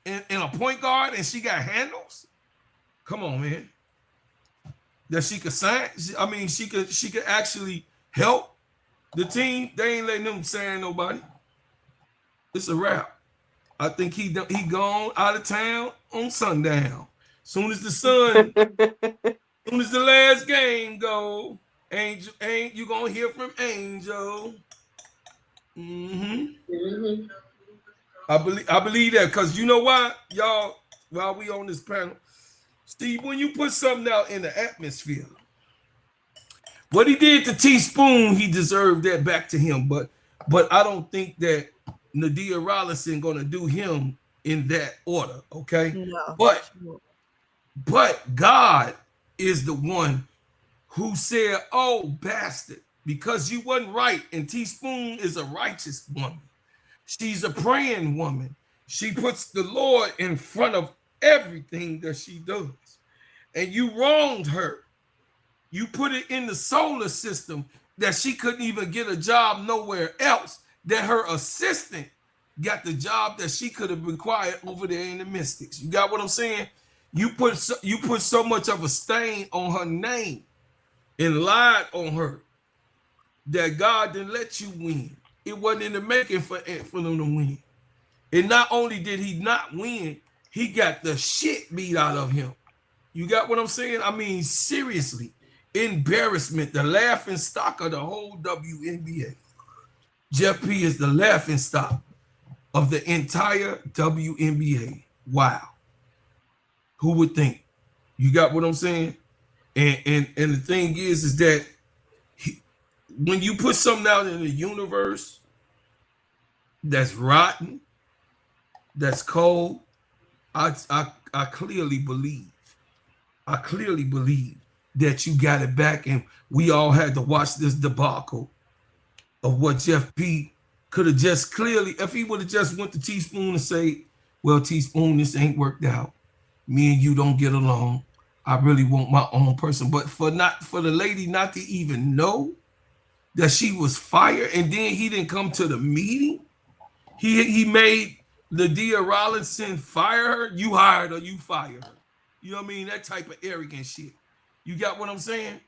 and a point guard, and she got handles. Come on, man. That she could sign. I mean, she could actually help the team. They ain't letting them sign nobody. It's a wrap. I think he gone out of town on sundown. Soon as the last game go, Angel, ain't you gonna hear from Angel? I believe that because you know why, y'all. While we on this panel, Steve, when you put something out in the atmosphere, what he did to Teaspoon, he deserved that back to him. But I don't think that Nadia Rollinson gonna do him in that order, okay? No. But God is the one who said, "Oh, bastard, because you wasn't right." And Teaspoon is a righteous woman. She's a praying woman. She puts the Lord in front of everything that she does. And you wronged her. You put it in the solar system that she couldn't even get a job nowhere else, that her assistant got the job that she could have been quiet over there in the Mystics. You got what I'm saying? You put so much of a stain on her name and lied on her that God didn't let you win. It wasn't in the making for them to win. And not only did he not win, he got the shit beat out of him. You got what I'm saying? I mean, seriously, embarrassment, the laughing stock of the whole WNBA. Jeff P is the laughing stock of the entire WNBA. Wow. Who would think? You got what I'm saying? And the thing is that when you put something out in the universe that's rotten, that's cold, I clearly believe that you got it back, and we all had to watch this debacle of what Jeff P could have just clearly, if he would have just went to Teaspoon and say, "Well, Teaspoon, this ain't worked out. Me and you don't get along. I really want my own person." But for the lady not to even know that she was fired, and then he didn't come to the meeting. He made Nadia Rollinson fire her. You hired her, you fired her. You know what I mean? That type of arrogant shit. You got what I'm saying?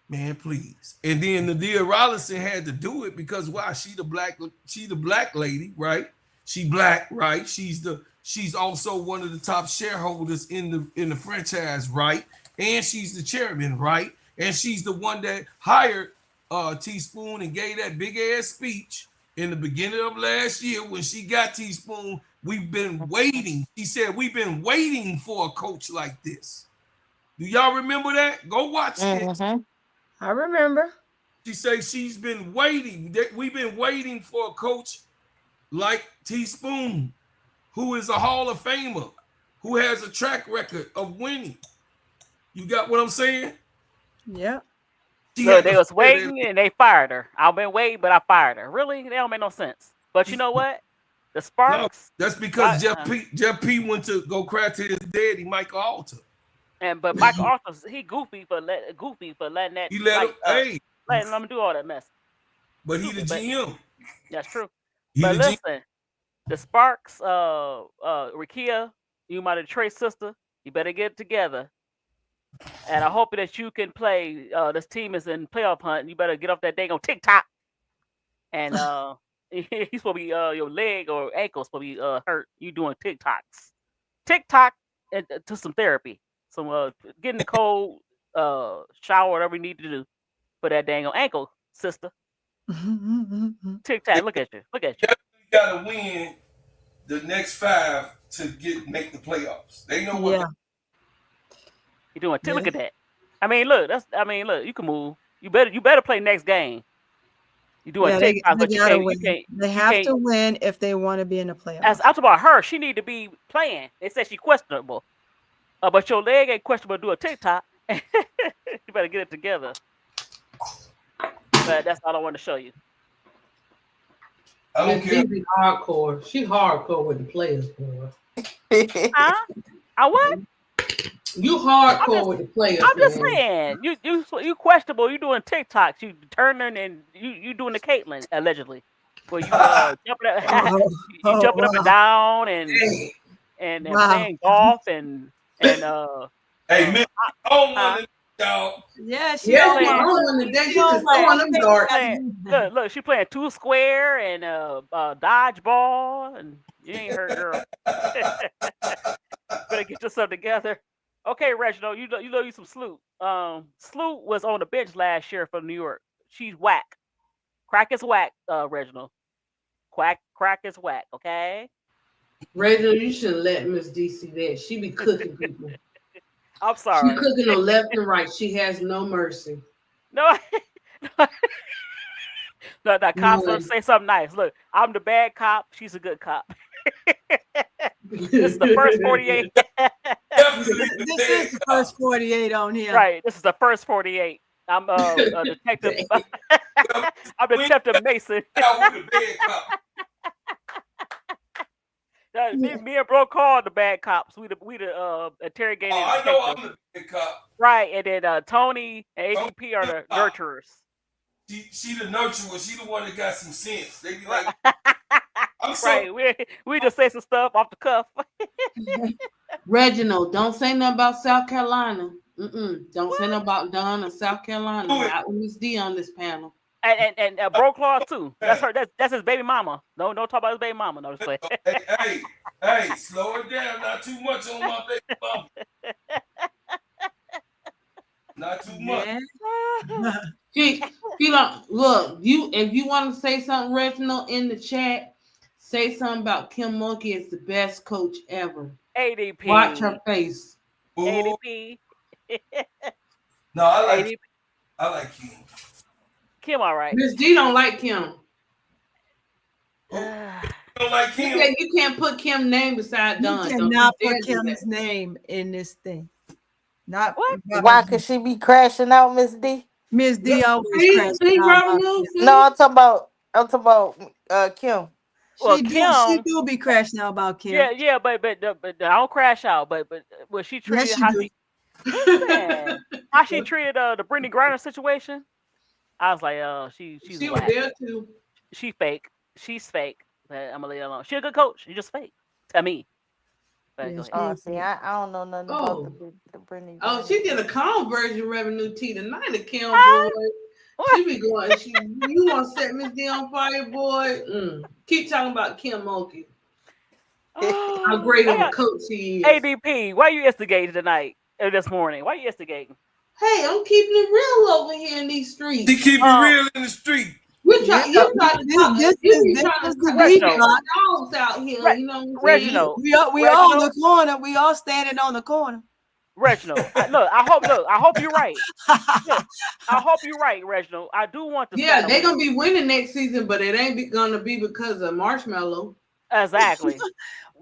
Man, please. And then Nadia Rollinson had to do it because why? She the black lady, right? She black, right? She's also one of the top shareholders in the franchise, right? And she's the chairman, right? And she's the one that hired Teaspoon and gave that big ass speech in the beginning of last year when she got Teaspoon. We've been waiting. She said we've been waiting for a coach like this. Do y'all remember that? Go watch it. I remember. She said she's been waiting. We've been waiting for a coach like Teaspoon, who is a Hall of Famer, who has a track record of winning. You got what I'm saying? Yeah. Look, they was waiting and they fired her. I've been waiting, but I fired her. Really? That don't make no sense. But you know what? The Sparks. No, that's because Jeff P went to go cry to his daddy, Michael Alter. But Michael Alter, he goofy for letting that. He let him. Letting them do all that mess. But he the GM. That's true. But listen, the Sparks, Rikia, you my Detroit sister, you better get it together. And I hope that you can play. This team is in playoff hunt. You better get off that dang on TikTok. And he's supposed to be your leg or ankle supposed to be hurt. You doing TikToks, TikTok, and to some therapy, some getting the cold shower, whatever you need to do for that dang on ankle, sister. TikTok, look at you. You got to win the next 5 to make the playoffs. They know what. You doing? Look at that. I mean, look. Look. You can move. You better play next game. You doing TikTok, but you can't. They have to win if they want to be in the playoffs. I'm talking about her. She need to be playing. They said she's questionable, but your leg ain't questionable. Do a TikTok. You better get it together. But that's all I want to show you. I don't care. She's hardcore. She hardcore with the players, boy. Huh? I what? You hardcore with the players. I'm just saying, you questionable. You doing TikToks. You turning and you doing the Caitlyn allegedly, where you jumping up, jumping up and down and playing golf and Hey, man, y'all. Yeah, she on the day. She's just throwing them darts. Look, she playing 2 square and dodgeball, and you ain't hurt, girl. Better get yourself together. Okay, Reginald, you know you some Sloot. Sloot was on the bench last year for New York. She's whack. Crack is whack, Reginald. Crack is whack, okay? Reginald, you shouldn't let Miss D see that. She be cooking people. I'm sorry. She cooking on left and right. She has no mercy. No. No, cops say something nice. Look, I'm the bad cop. She's a good cop. This is the first 48. This is the first 48 on here. Right. This is the first 48. I'm a detective. I'm Detective Mason. Me and Bro called the bad cops. We the interrogated. I know I'm the bad cop. Right, and then Tony and ADP are the nurturers. She the nurturer. She the one that got some sense. They be like, I'm sorry. Right, we just say some stuff off the cuff. Reginald, don't say nothing about South Carolina. Don't say nothing about Don or South Carolina. Not with Miss D on this panel. And Bro Claw too. That's her. That's his baby mama. Don't talk about his baby mama. No, just play. hey, slow it down. Not too much on my baby mama. Not too much. She don't look. If you want to say something, Reginald, in the chat, say something about Kim Mulkey is the best coach ever. ADP. Watch her face. ADP. No, I like Kim. Kim, all right. Miss D don't like Kim. You don't like Kim? You can't put Kim's name beside Don. You cannot put Kim's name in this thing. Not what? Why could she be crashing out, Miss D? Miss D always crashing out. No, I'm talking about Kim. Well, she do be crashing out about Kim. Yeah, but I don't crash out. But when she treated how she treated the Brittany Griner situation, I was like, she's she was there too. She fake. She's fake. But I'm gonna leave it alone. She's a good coach. She's just fake to me. See, I don't know nothing about the Brittany. Oh, she did a calm version revenue tea tonight. The Kim boy. She be going. You want to set Miss D on fire, boy? Keep talking about Kim Mulkey. How great of a coach she is. ADP, why you instigating tonight or this morning? Why you instigating? Hey, I'm keeping it real over here in these streets. She keep it real in the street. We try. You try to talk. This You is be this trying is to the talk deep about talk. dogs out here. You know what I'm saying? Reginald, We all in the corner. We all standing on the corner. Reginald, I hope you're right. Look, I hope you're right, Reginald. I do want the Yeah, scatter they're gonna win. be winning next season, but it ain't gonna be because of Marshmallow. Exactly. Ooh,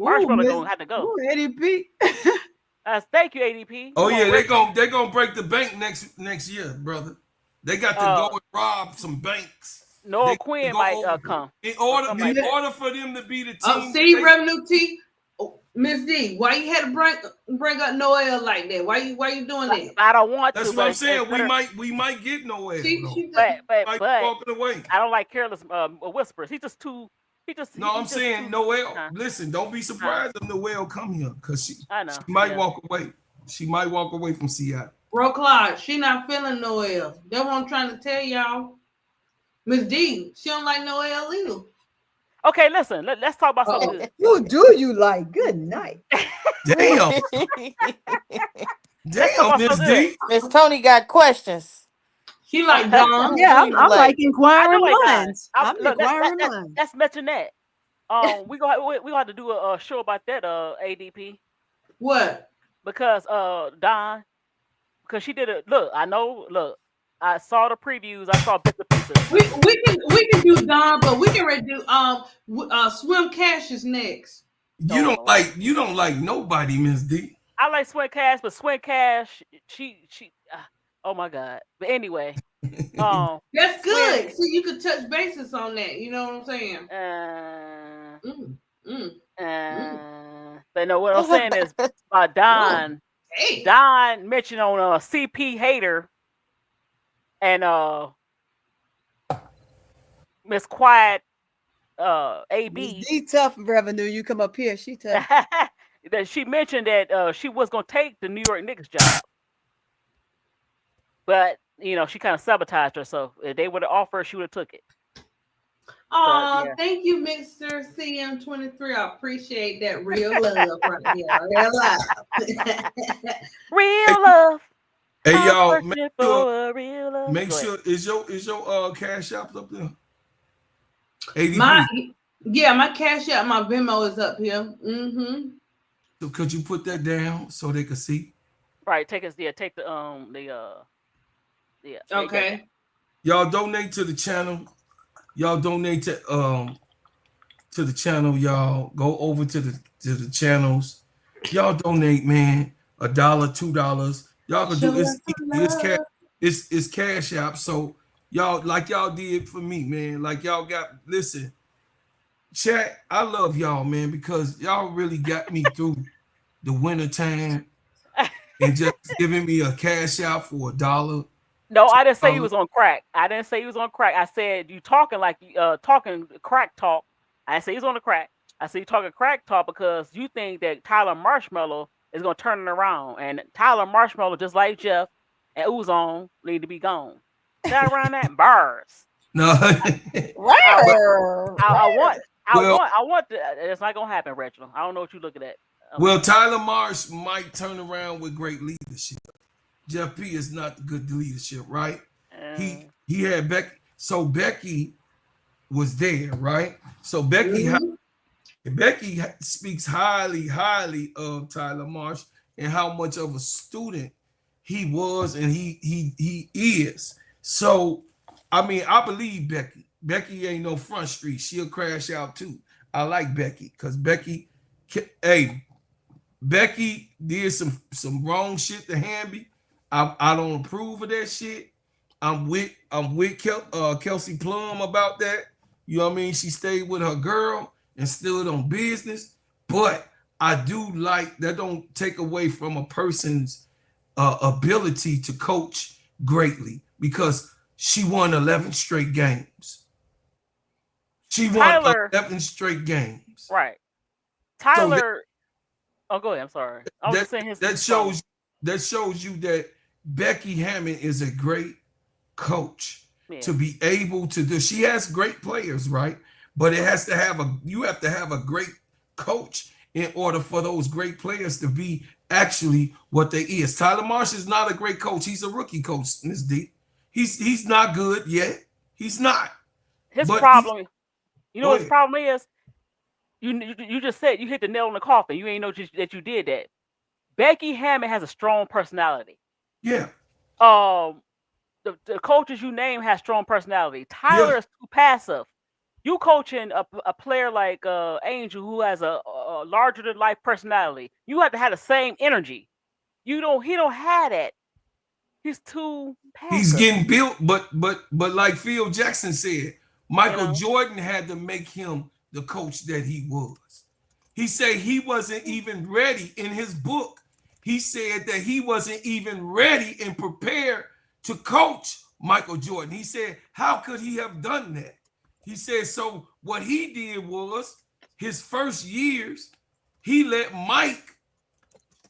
Marshmallow Miss, gonna have to go. ooh, ADP. Thank you, ADP. Oh Come yeah, on, Reginald. they gonna break the bank next year, brother. They got to go and rob some banks. Noah They Quinn go might over come. in Or order something like in that. order for them to be the Oh, team. see, Revenue T, Miss D, why you had to bring up Noel like that? Why you doing that? I don't want That's to. what I'm but saying. better- We might get nowhere. but Might be but walking away. I don't like careless whispers. He's just too. No, I'm just saying too, Noel. Huh? Listen, don't be surprised if Noel come here because I know. she might yeah. walk away. She might walk away from Seattle. Bro, Clyde, she not feeling Noel. That's what I'm trying to tell y'all. Miss D, she don't like Noel either. Okay, listen. Let's talk about something good. Who do you like? Good night. Damn. Let's talk about Miss something good. D. Miss Tony got questions. She like Don. Yeah, I'm like I inquiring do like that. minds. I'm Look, inquiring minds. let's mention that. We gonna have to do a show about that. ADP. What? Because Don, because she did it. Look, I know. Look, I saw the previews. I saw bits and pieces. We can do Don, but we can ready do Swim Cash is next. You don't like nobody, Miss D. I like Swin Cash, but Swin Cash, she. Oh my God! But anyway, that's good. So you could touch bases on that. You know what I'm saying? But no, what I'm saying is Don. Hey. Don mentioned on CP Hater and Miss Quiet AB. D tough Revenue. You come up here. She tough. That she mentioned that she was gonna take the New York Knicks job, but she kind of sabotaged herself. If they would have offered her, she would have took it. Oh, thank you, Mr. CM23. I appreciate that real love right there. Real love. Real love. Hey I'm y'all, searching for a real love. make Go sure ahead. is your cash app up there? ADP. My cash app, my Venmo is up here. Mm-hmm. So could you put that down so they could see? Right, take the Okay. Y'all donate to the channel. Y'all donate to the channel. Y'all go over to the channels. Y'all donate, man. $1, $2. Y'all can do it's cash app. So y'all did for me, man. Like y'all listen. Chat, I love y'all, man, because y'all really got me through the winter time and just giving me a cash out for $1. No, I didn't say he was on crack. I didn't say he was on crack. I said you talking like talking crack talk. I didn't say he's on the crack. I said you talking crack talk because you think that Tyler Marshmallow is gonna turn it around, and Tyler Marshmallow, just like Jeff and Uzon, need to be gone. That around that bars. No. I want it's not gonna happen, Reginald. I don't know what you're looking at. Well, Tyler Marsh might turn around with great leadership. Jeff P is not the good leadership, right? He had Becky. So Becky was there, right? So Becky speaks highly of Tyler Marsh and how much of a student he was and he is. So I mean, I believe Becky. Becky ain't no front street. She'll crash out too. I like Becky because Becky did some wrong shit to Hamby. I don't approve of that shit. I'm with Kelsey Plum about that. You know what I mean? She stayed with her girl and stood on business. But I do like that. Don't take away from a person's ability to coach greatly because she won 11 straight games. She won 11 straight games. Right. Tyler. Oh, go ahead. I'm sorry. I was just saying that shows you that Becky Hammond is a great coach to be able to do. She has great players, right? But you have to have a great coach in order for those great players to be actually what they is. Tyler Marsh is not a great coach. He's a rookie coach, Ms. D. He's not good yet. He's not. his But problem, you know go what his ahead. problem is? You just said you hit the nail on the coffin. You ain't know that you did that. Becky Hammond has a strong personality. Yeah. The coaches you name have strong personality. Yeah. Tyler is too passive. You coaching a player like Angel who has a larger than life personality. You have to have the same energy. He don't have that. He's too He's passive. getting built, but like Phil Jackson said, Michael You know? Jordan had to make him the coach that he was. He said he wasn't even ready in his book. He said that he wasn't even ready and prepared to coach Michael Jordan. He said, how could he have done that? He said, so what he did was his first years, he let Mike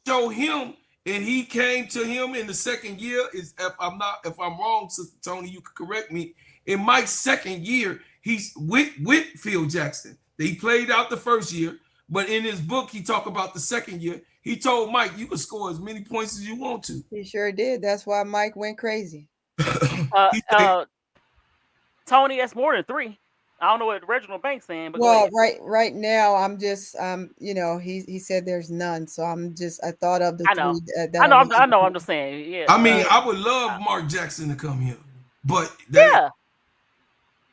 show him, and he came to him in the second year. Is if I'm wrong, Sister Tony, you can correct me. In Mike's second year, he's with Phil Jackson. He played out the first year, but in his book, he talked about the second year. He told Mike, you can score as many points as you want to. He sure did. That's why Mike went crazy. Tony, that's more than 3. I don't know what Reginald Banks saying, but Well, go ahead. right now, I'm just he said there's none, so I thought of the I know. 3 that I know. are I know. I'm just saying. Yeah. I mean, I would love Mark Jackson to come here, but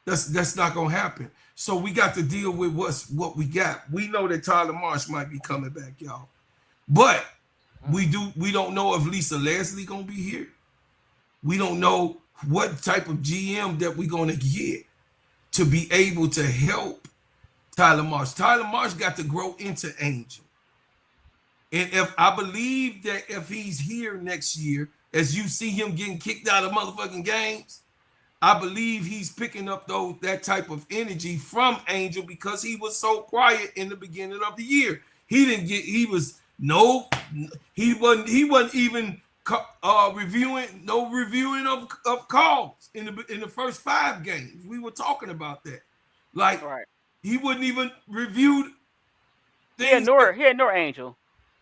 that's not gonna happen. So we got to deal with what we got. We know that Tyler Marsh might be coming back, y'all, but we don't know if Lisa Leslie gonna be here. We don't know what type of GM that we're gonna get to be able to help Tyler Marsh. Tyler Marsh got to grow into Angel. And if I believe that if he's here next year, as you see him getting kicked out of motherfucking games, I believe he's picking up that type of energy from Angel because he was so quiet in the beginning of the year. He wasn't even reviewing of calls in the first 5 games. We were talking about that. Like he wouldn't even review things. He had nor Angel.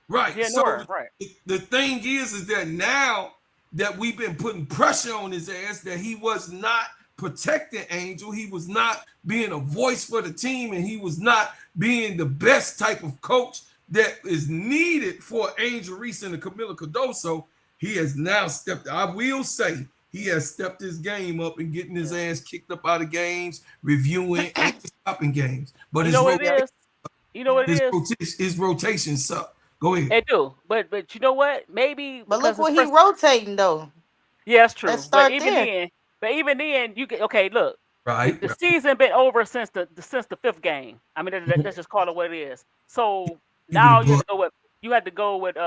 Right. Yeah, so right. The thing is that now that we've been putting pressure on his ass that he was not protecting Angel, he was not being a voice for the team, and he was not being the best type of coach that is needed for Angel Reese and Camila Cardoso. He has now I will say, he has stepped his game up and getting his ass kicked up out of games, reviewing and stopping games. But You know what it is? His rotation suck. Go ahead. They do, but you know what? Maybe. But look what he rotating though. Yeah, that's true. Let's start But even then, you get okay. Look, right. The season been over since the 5th game. I mean, let's just call it what it is. So now you have to go with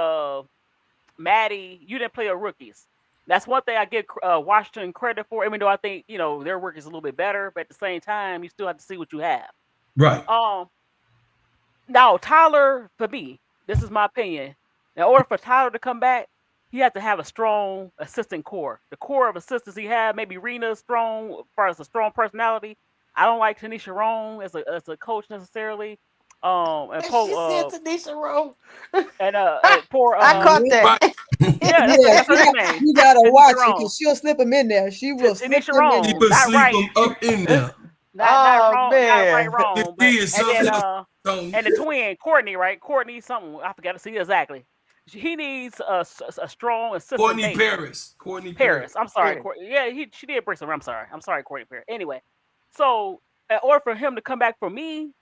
Maddie. You didn't play your rookies. That's one thing I give Washington credit for. Even though I think their work is a little bit better, but at the same time, you still have to see what you have. Right. Now Tyler, for me, this is my opinion. In order for Tyler to come back, he has to have a strong assistant core. The core of assistants he had, maybe Rena's strong, as far as a strong personality. I don't like Tanisha Roan as a coach necessarily. And Tanisha Roan. And poor. I caught that. That's her name. You gotta watch it because she'll slip him in there. She will slip Tanisha him Roan. in. Not right. Up in there. Not wrong. Not right. Wrong. And the twin Courtney, right? Courtney something. I forgot to see exactly. He needs a strong assistant. Courtney Paris. I'm sorry. She did bring some. I'm sorry, Courtney Paris. Anyway, so in order for him to come back to me,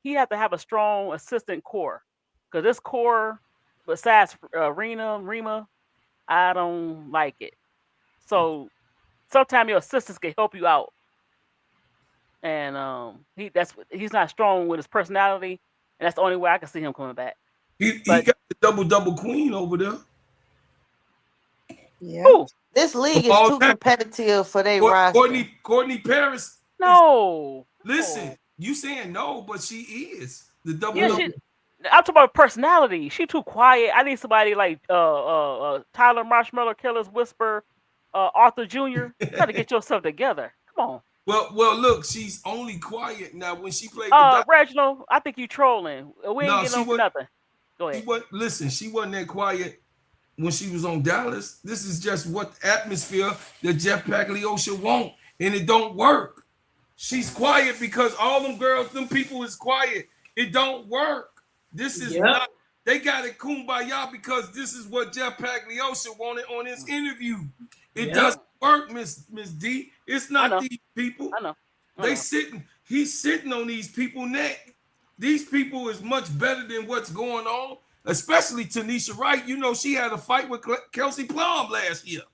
he has to have a strong assistant core. Because this core, besides Rima, I don't like it. So sometimes your assistants can help you out. And he's not strong with his personality, and that's the only way I can see him coming back. He got the double queen over there. Yeah. Ooh. This league is too competitive for their roster. Courtney Paris. No. Listen, you saying no, but she is the double. I'm talking about personality. She too quiet. I need somebody like Tyler Marshmallow Killer's Whisper, Arthur Jr. You got to get yourself together. Come on. Well, look, she's only quiet now. When she played Reginald, I think you trolling. We ain't getting over nothing. Go ahead. She wasn't that quiet when she was on Dallas. This is just what atmosphere that Jeff Pagliosha want, and it don't work. She's quiet because all them girls, them people is quiet. It don't work. This is not. They got it kumbaya because this is what Jeff Pagliosha wanted on his interview. It doesn't work, Miss D. It's not these people. I know. They sitting. He's sitting on these people neck. These people is much better than what's going on. Especially Tanisha Wright. You know she had a fight with Kelsey Plum last year.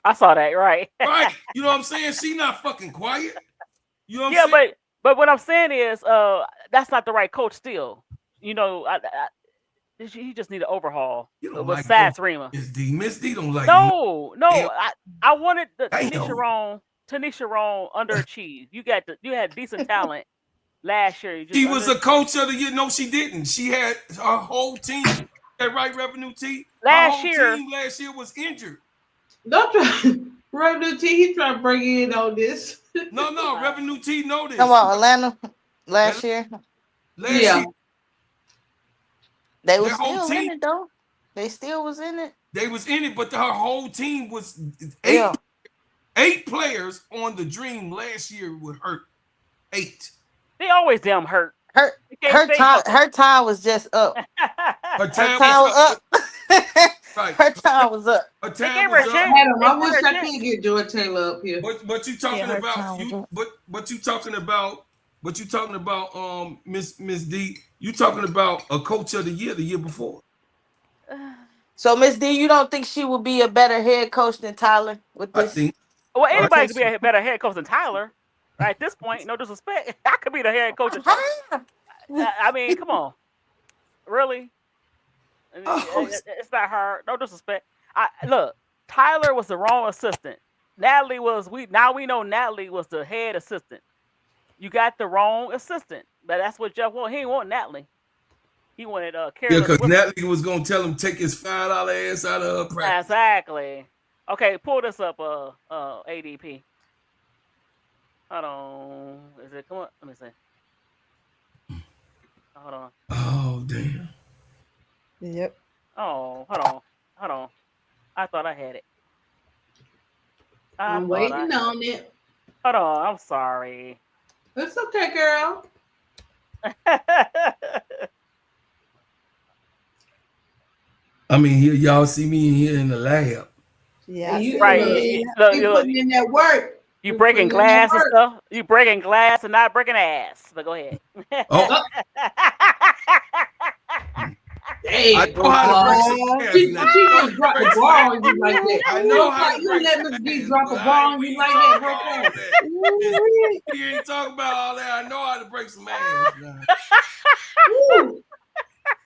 I saw that. Right. Right. You know what I'm saying? She not fucking quiet. You know what I'm saying? But what I'm saying is, that's not the right coach. Still, you know, he just need an overhaul. You don't with like Rima. Miss D don't like. No. I wanted Tanisha Roan underachieved. You had decent talent last year. She was a coach of the year. No, she didn't. She had her whole team. That right, Revenue T. Last team last year was injured. Don't try Revenue T. He trying to bring in on this. No, Revenue T know this. Come on, Atlanta last year. Last year. They were still in it though. They still was in it. They was in it, but her whole team was eight players on the Dream last year would hurt. 8. They always damn hurt. Her time was just up. Her time was up. Right. Her time was up. Her time was up. Adam, I wish I could get Joy Taylor up here. But you talking about Miss D, you talking about a coach of the year before. So Miss D, you don't think she would be a better head coach than Tyler with this? I think. Well, anybody could be a better head coach than Tyler. At this point, no disrespect. I could be the head coach of Tyler. I mean, come on. Really? It's not hard. No disrespect. Look, Tyler was the wrong assistant. Natalie we know Natalie was the head assistant. You got the wrong assistant. But that's what Jeff wanted. He didn't want Natalie. He wanted Carolyn. Yeah, because Natalie was gonna tell him take his $5 ass out of her practice. Exactly. Okay, pull this up, ADP. Hold on. Is it come on? Let me see. Hold on. Oh damn. Yep. Oh, hold on. I thought I had it. I'm waiting on it. Hold on. I'm sorry. It's okay, girl. I mean, y'all see me in here in the lab. Yeah, right. You putting in that work. You breaking glass and stuff. You breaking glass and not breaking ass. But go ahead. Oh. Hey, I know how to break she just dropped a ball on you like that. I know how to you break let Miss D drop a ball on you like that, bro. You ain't talking about all that. I know how to break some ass.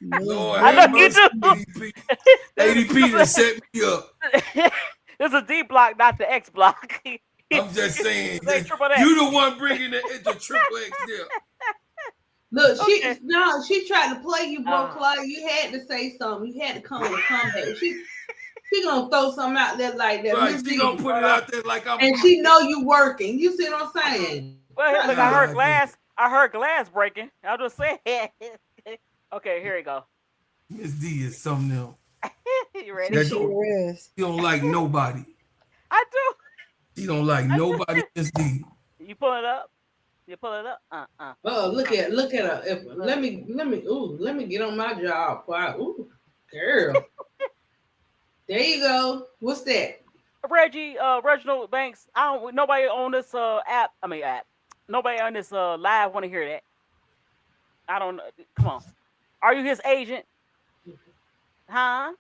Lord, I know you do. ADP that set me up. This is a D block, not the X block. I'm just saying. You the one bringing the triple X there. Look, she tried to play you, bro, Clyde. You had to say something. You had to come with a comeback. She gonna throw something out there like that. Right, she gonna put it out there like I'm. And she know you working. You see what I'm saying? Well, look, I heard glass breaking. I'll just say it. Okay, here we go. Miss D is something else. You ready? She don't like nobody. I do. She don't like nobody. Miss D. You pull it up. You pull it up. Oh, look at her. Let me get on my job. Ooh, girl. There you go. What's that? Reginald Banks. Nobody on this app. Nobody on this live want to hear that. I don't know. Come on. Are you his agent? Huh?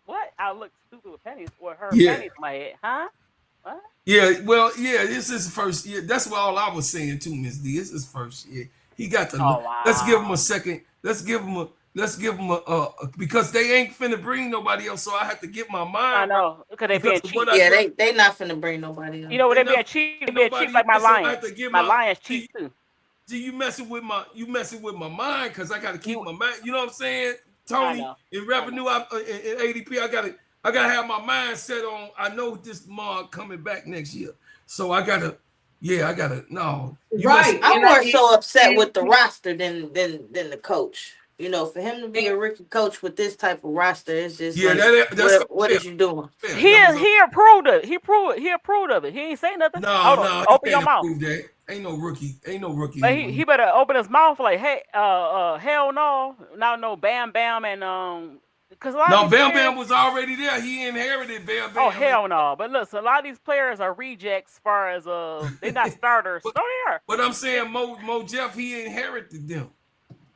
What? I look stupid with pennies or her pennies in my head. Huh? What? Yeah, well, yeah, this is first year. That's what all I was saying too, Miss D. This is first year. He got the let's give him a second. Let's give him a because they ain't finna bring nobody else, so I have to get my mind. I know, because they being cheap. Yeah, they not finna bring nobody else. You know what, they being cheap. They being cheap like my Lions. My Lions cheap too. See, you messing with my mind because I gotta keep my mind. You know what I'm saying? Tony, in revenue, in ADP, I gotta have my mind set on. I know this mom coming back next year, so I gotta. No, right. I'm more so upset with the roster than the coach. You know, for him to be a rookie coach with this type of roster, it's just Yeah, like, that's what is you doing? He approved it. He approved of it. He ain't say nothing. Hold on. No, Open he your can't mouth. approve that. Ain't no rookie. But he better open his mouth like, hey, hell no, no Bam Bam and because a lot of No, these Bam players, Bam was already there. He inherited Bam Bam. oh hell no. But listen, a lot of these players are rejects as far as they're not starters. No, they are. But I'm saying Mo Jeff, he inherited them.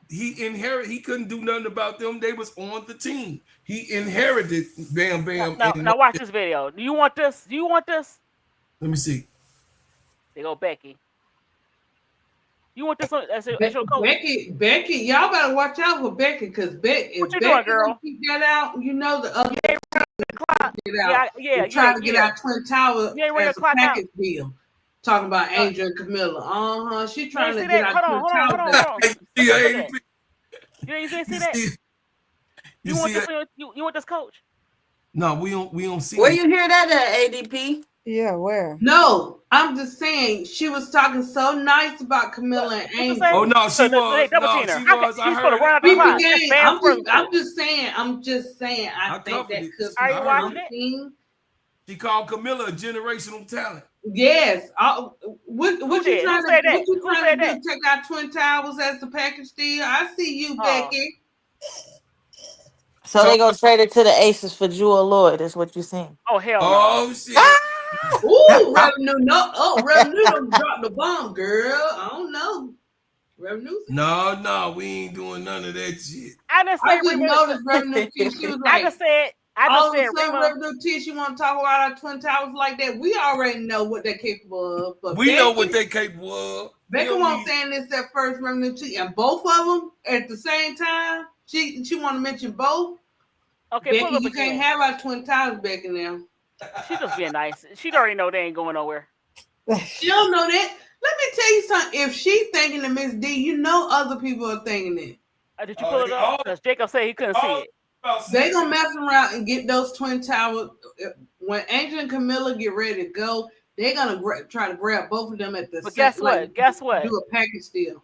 He couldn't do nothing about them. They was on the team. He inherited Bam Bam. Now watch this video. Do you want this? Do you want this? Let me see. There go Becky. You want this as your coach? Becky, y'all better watch out for Becky because Becky, what you doing, girl? Keep that out. You know the other yeah, trying to get out Twin Towers as a package out. deal. Talking about Angel and Camilla. She trying to get out Hold on. You didn't see that? You want this coach? No, we don't see. Where you hear that at, ADP? Yeah, where? No, I'm just saying she was talking so nice about Camilla and Angel. Oh no, she was. No, she was. I heard it. I'm just saying. I think that could Are you watching it? She called Camilla a generational talent. Yes. What you trying to do? Take out Twin Towers as the package deal? I see you, Becky. So they gonna trade it to the Aces for Jewel Lloyd, is what you saying? Oh hell no. Oh shit. Ooh, revenue. No, revenue don't drop the bomb, girl. I don't know. Revenue. No, we ain't doing none of that shit. I just noticed revenue. She was like, I just said revenue T. She want to talk about our Twin Towers like that. We already know what they're capable of. But we know what they're capable of. Becky won't saying this at first, revenue T, and both of them at the same time. She want to mention both. Okay, Becky, you can't have our Twin Towers, Becky, now. She just being nice. She already know they ain't going nowhere. She don't know that. Let me tell you something. If she thinking of Miss D, you know other people are thinking it. Did you pull it up? Because Jacob said he couldn't see it. They gonna mess around and get those Twin Towers. When Angel and Camilla get ready to go, they're gonna try to grab both of them at the same time. Guess what? Do a package deal.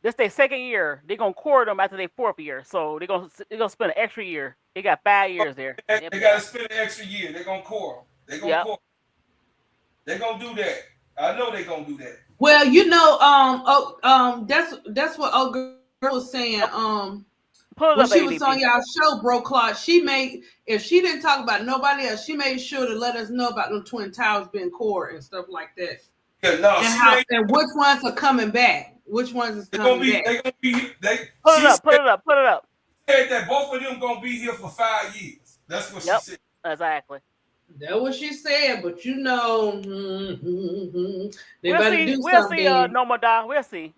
This their second year. They're gonna court them after their fourth year. So they're gonna spend an extra year. They got 5 years there. They gotta spend an extra year. They're gonna core. They're gonna core. They're gonna do that. I know they're gonna do that. Well, you know, that's what old girl was saying. When she was on y'all show, Bro Clark, if she didn't talk about nobody else, she made sure to let us know about them Twin Towers being core and stuff like that. Yeah, no, and which ones are coming back. Which ones is coming back? They gonna be. Put it up. Said that both of them gonna be here for 5 years. That's what she said. Exactly. That's what she said, but you know, they we'll better see, do we'll something. See, no more die. We'll see.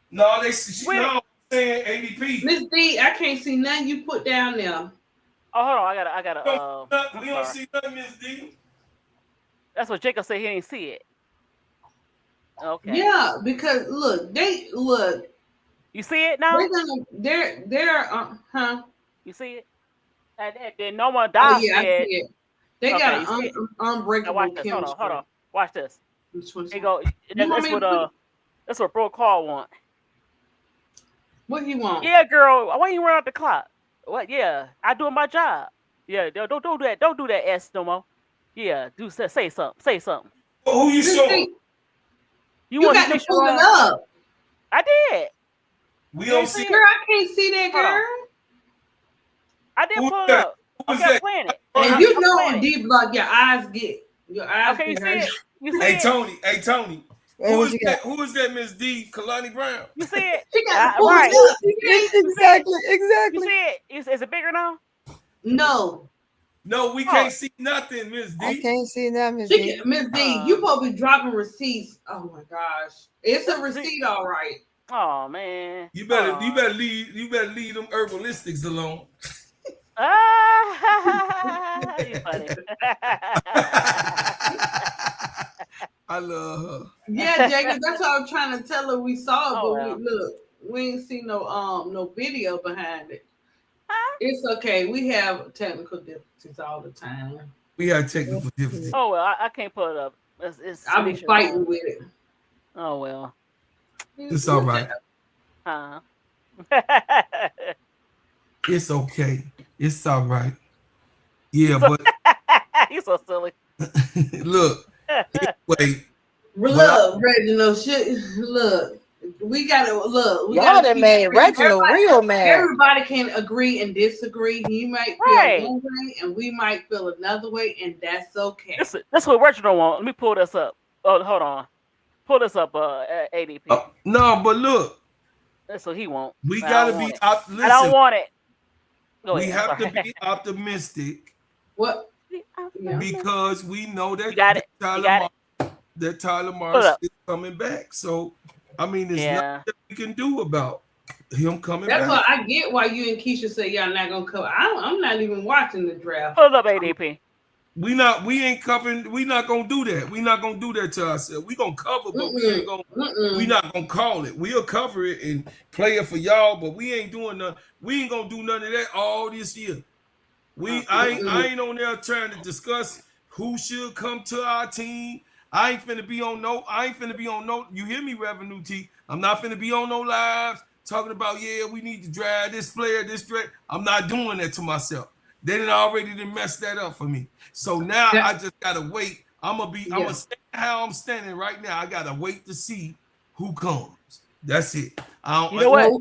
No, no, saying ADP. Miss D, I can't see nothing you put down there. Oh, hold on, I gotta. We don't see nothing, Miss D. That's what Jacob said. He didn't see it. Okay. Yeah, because look. You see it now? They're huh? You see it? And then no more die. Oh, yeah, I see it. They got an unbreakable chemistry. Hold on. Watch this. They go. That's what Bro Call want. What he want? Yeah, girl. Why you run out the clock? What? Yeah, I doing my job. Yeah, don't do that. Don't do that, S no more. Yeah, say something. Say something. Well, who you showing? You got to pull it up. I did. We don't see. Girl, I can't see that, girl. I didn't pull it up. I kept playing it. And you know on D Block, your eyes get Okay, you see it? You see it? Hey Tony. Who is that, Miss D? Kalani Brown. You see it? She got right. Exactly. You see it? Is it bigger now? No, we can't see nothing, Miss D. I can't see that, Miss D. Miss D, you supposed to be dropping receipts. Oh my gosh, it's a receipt, all right. Oh man, you better leave them herbalistics alone. You funny. I love her. Yeah, Jacob, that's what I was trying to tell her. We saw it, but we ain't see no video behind it. It's okay. We have technical difficulties all the time. We have technical difficulties. Oh well, I can't pull it up. I'm fighting with it. Oh well, it's all right. It's okay. It's all right. Yeah, so, but you so silly. look, anyway, but Look, Reginald, shit. Look, we gotta look. We Y'all gotta done keep made Reginald everybody. real mad. Everybody can agree and disagree. You might feel Right. one way, and we might feel another way, and that's okay. This what Reginald want. Let me pull this up. Oh, hold on. Pull this up, ADP. no, but look, That's what he want. we I don't gotta want be it. listen. I don't want it. Go We ahead. I'm have to sorry. be optimistic What? Yeah. because we know You got it. You got it. Tyler Pull it Marsh up. is coming back. So I mean, there's Yeah. nothing that we can do about him coming That's why back. I get why you and Keisha say y'all not gonna cover. I'm not even watching the draft. Pull it up, ADP. We ain't covering. We not gonna do that. We not gonna do that to ourselves. We gonna cover, but we ain't gonna. We not gonna call it. We'll cover it and play it for y'all, but we ain't doing nothing. We ain't gonna do none of that all this year. I ain't on there trying to discuss who should come to our team. I ain't finna be on no. You hear me, Revenue T? I'm not finna be on no lives talking about we need to drag this player, this draft. I'm not doing that to myself. They done already messed that up for me. So now I just gotta wait. I'm gonna stand how I'm standing right now. I gotta wait to see who comes. That's it. You know what?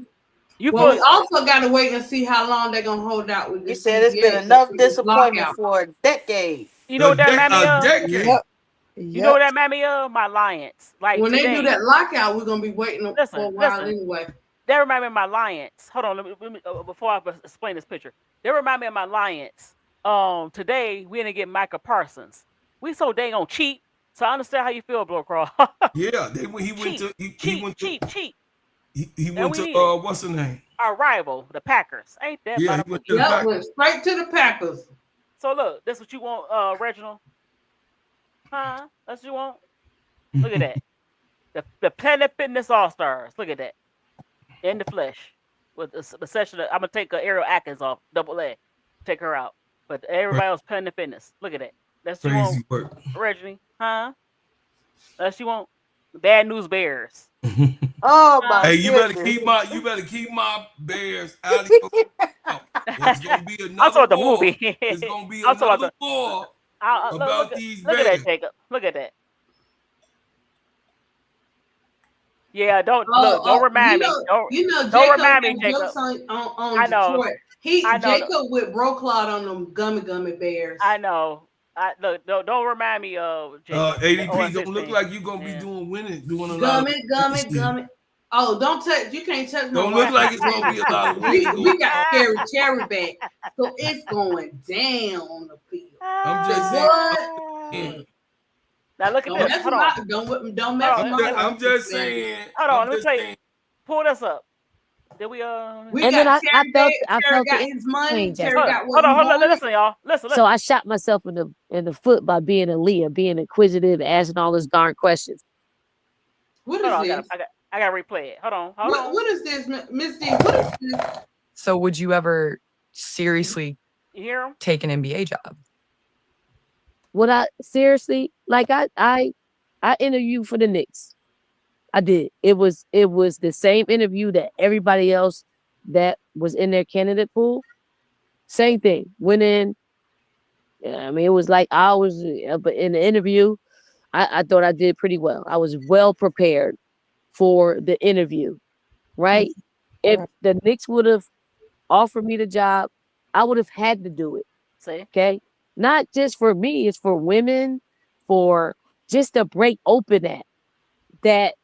We also got to wait and see how long they're gonna hold out with He this. said it's been CBA enough with this disappointment lockout. for a decade. You know what that made me of? Decade. You know what that made me of? My Lions. Like When today, they do that lockout, we're gonna be waiting for a while listen. anyway. They remind me of my Lions. Hold on, let me before I explain this picture. They remind me of my Lions. Today we didn't get Micah Parsons. We so dang on cheap. So I understand how you feel, Blow Crawl. Yeah, he went to cheap. He went to what's the name? Our rival, the Packers. Ain't that Yeah, about he went to the Packers. Went straight to the Packers. So look, that's what you want, Reginald. Huh? That's what you want. Look at that. The Planet Fitness All Stars. Look at that. In the flesh. With the session, I'm gonna take Ariel Atkins off, double A, take her out. But everybody else Planet Fitness. Look at that. That's what you Crazy want, work. Reggie. Huh? That's what you want. Bad News Bears. Oh my! Hey, you better goodness. keep my Bears out of your mouth. It's gonna be I'm another talking about the war. movie. It's gonna be I'm talking another about war look about these at Bears. that, Jacob. Look at that. Yeah, don't remind me. Don't Jacob remind me, had Jacob. jokes on I know. Detroit. Jacob with Broclot on them gummy bears. I know. Look, don't remind me of Jacob. ADP don't look like you're gonna be doing a lot of gummy. Oh, don't touch! You can't touch my. Don't look like it's gonna be a lot of winning. We got scary cherry back, so it's going down on the field. I'm just saying. Now look at Don't this. mess Hold on. Don't mess with my. I'm just saying. Hold on. Let me tell you. Pull this up. Did we We and got then I Terry felt got the his money. change. Terry got hold on. Listen, y'all. Listen. So I shot myself in the foot by being a Leah, being inquisitive, asking all those darn questions. What is this? I gotta replay it. Hold on. What is this, Miss D? What is this? So would you ever seriously take an NBA job? Would I seriously? Like I interviewed for the Knicks. I did. It was the same interview that everybody else that was in their candidate pool. Same thing. Went in. I mean, it was like hours, but in the interview, I thought I did pretty well. I was well prepared for the interview, right? If the Knicks would have offered me the job, I would have had to do it. See? Okay? Not just for me, it's for women, for just to break open that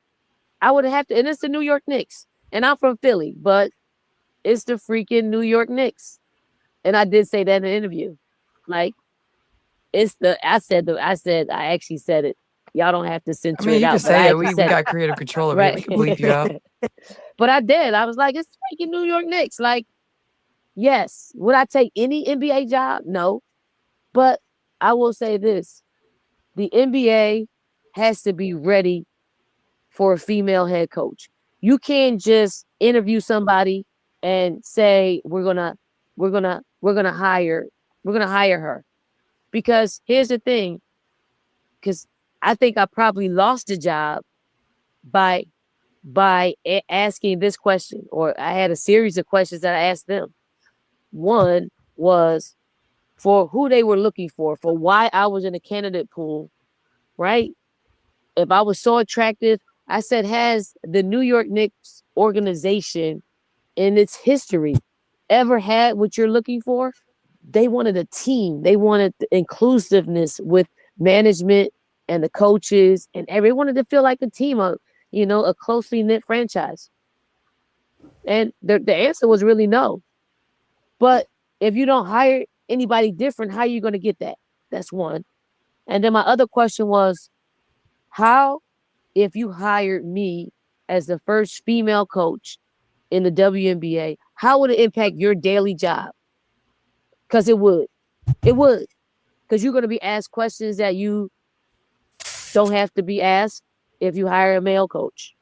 I would have to, and it's the New York Knicks. And I'm from Philly, but it's the freaking New York Knicks. And I did say that in the interview. Like, I actually said it. Y'all don't have to censor it You out. can say it. We got creative control of it. We can bleep you out. But I did. I was like, it's freaking New York Knicks. Like, yes. Would I take any NBA job? No. But I will say this. The NBA has to be ready for a female head coach. You can't just interview somebody and say we're gonna hire her. Because here's the thing, because I think I probably lost the job by by asking this question, or I had a series of questions that I asked them. One was for who they were looking for why I was in a candidate pool, right? If I was so attractive, I said, has the New York Knicks organization in its history ever had what you're looking for? They wanted a team. They wanted the inclusiveness with management and the coaches, and everyone wanted to feel like a team, a closely knit franchise. And the answer was really no. But if you don't hire anybody different, how are you going to get that? That's one. And then my other question was, how, if you hired me as the first female coach in the WNBA, how would it impact your daily job? Because it would. It would. Because you're going to be asked questions that you don't have to be asked if you hire a male coach.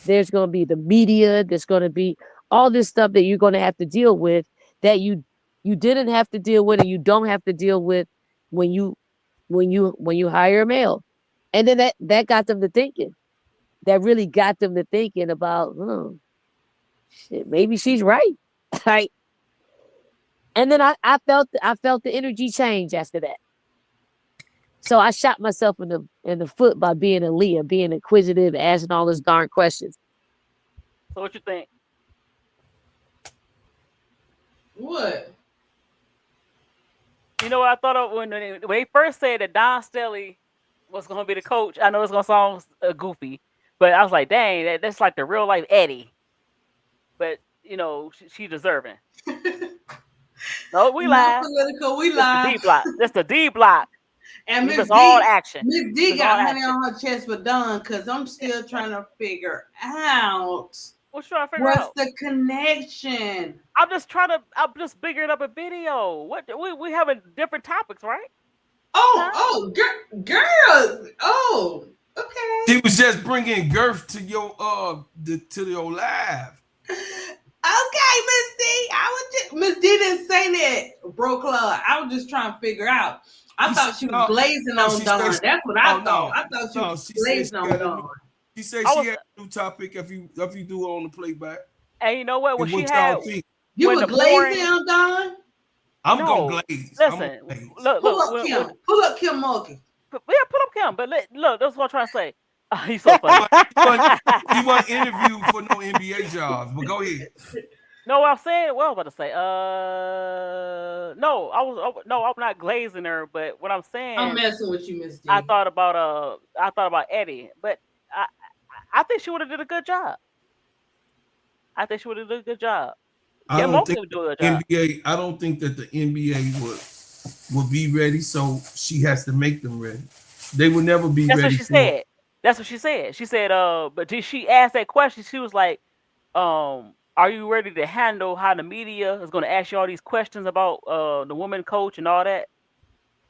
There's going to be the media. There's going to be all this stuff that you're going to have to deal with that you didn't have to deal with, and you don't have to deal with when you hire a male. And then that got them to thinking. That really got them to thinking about, shit, maybe she's right. Right. And then I felt the energy change after that. So I shot myself in the foot by being a Leah, being inquisitive, asking all those darn questions. So what you think? What? You know what I thought of when they first said that Don Stelly was going to be the coach? I know it's going to sound goofy, but I was like, dang, that's like the real life Eddie. But she deserving. No, we live. Political, we That's live. the D block. That's the D block. And Miss D, all action. Miss D got honey on her chest for Don, because I'm still trying to figure out what's the connection. I'm just figuring up a video. What we having different topics, right? Girl. Oh, okay. She was just bringing girth to your your live. Okay, Miss D. Miss D didn't say that, bro club. I was just trying to figure out. I thought she was glazing on Dawn. That's what I thought. I thought she was glazing on Dawn. She said she had a new topic if you do it on the playback. And you know what? When she had you were glazing on Dawn? I'm gonna glaze. Listen, look, pull up Kim Mulkey. Yeah, pull up Kim. But look, that's what I'm trying to say. He's so funny. You want interview for no NBA jobs, but go ahead. No, I'm saying. What I was about to say. No, I'm not glazing her. But what I'm saying, I'm messing with you, Miss D. I thought about Eddie, but I think she would have did a good job. I don't think NBA. I don't think that the NBA would be ready, so she has to make them ready. They would never be ready. That's what she said. That's what she said. She said, but did she ask that question? She was like, are you ready to handle how the media is going to ask you all these questions about the woman coach and all that?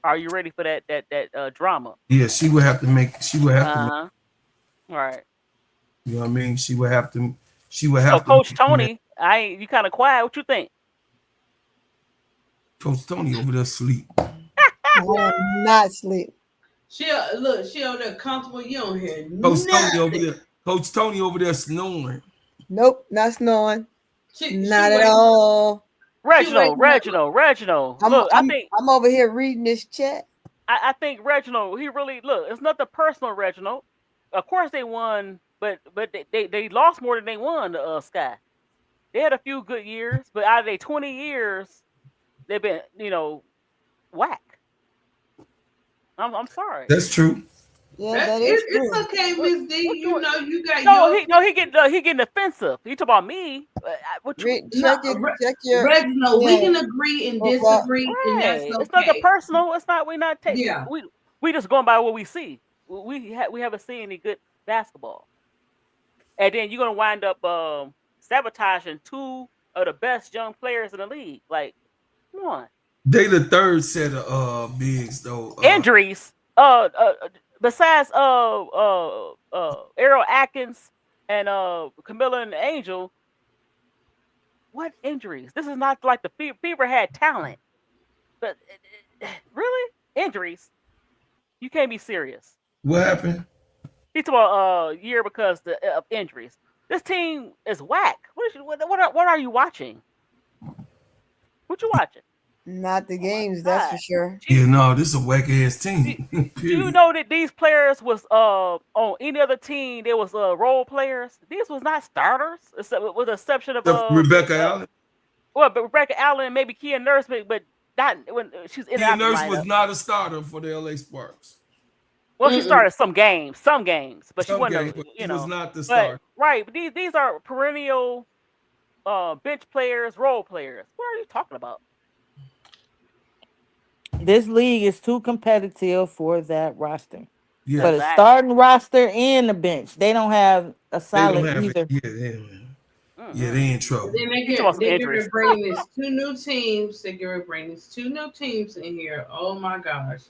Are you ready for that drama? Yeah, she would have to make. All right. You know what I mean? She would have to. Coach Tony, you kind of quiet. What you think? Coach Tony over there asleep. I am not asleep. She over there comfortable. You don't hear Coach Tony over there snoring. Nope, not snoring. Not at all. Reginald. I'm over here reading this chat. I think Reginald, he really it's nothing personal, Reginald. Of course they won, but they lost more than they won, Sky. They had a few good years, but out of their 20 years, they've been, whack. I'm sorry. That's true. Yeah, that is true. It's okay, Miss D. You got he getting offensive. You talk about me. Check your Reginald, we can agree and disagree, and that's okay. It's nothing personal. It's not. We're not taking. Yeah. We just going by what we see. We haven't seen any good basketball, and then you're gonna wind up sabotaging two of the best young players in the league. Like, come on. They the third set of bigs though. Injuries. Besides Errol Atkins and Camilla and Angel, what injuries? This is not like the Fever had talent, but really injuries. You can't be serious. What happened? He took a year because of injuries. This team is whack. What are you watching? What you watching? Not the games, that's for sure. Yeah, no, this is a whack ass team. Do you know that these players was on any other team? They was role players. These was not starters, except with the exception of Rebecca Allen. Well, but Rebecca Allen, maybe Kia Nurse, but not when she's in Kia and out the Nurse lineup. was not a starter for the LA Sparks. Well, she started some games, but she wasn't. But she was not the but starter. right, but these are perennial bench players, role players. What are you talking about? This league is too competitive for that roster. Yeah. For the starting roster and the bench, they don't have a solid either. Yeah, they in trouble. Then they get bringing these two new teams. They get bringing these two new teams in here. Oh my gosh.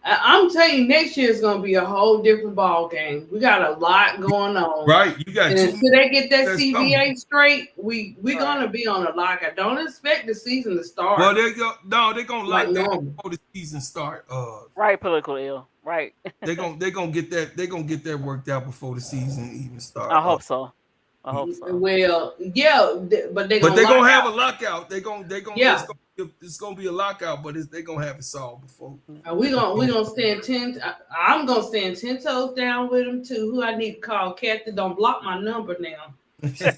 I'm telling you, next year is going to be a whole different ball game. We got a lot going on. Right, you got. And until they get that CBA straight, we're going to be on a lockout. Don't expect the season to start. Well, they're gonna lock that before the season start. Right, political ill. Right. they're gonna get that. They're gonna get that worked out before the season even starts. I hope so. Well, yeah, but they're gonna have a lockout. Yeah. It's gonna be a lockout, but they're gonna have it solved before. We gonna stand 10. I'm gonna stand 10 toes down with them too. Who I need to call? Kathy, don't block my number now, because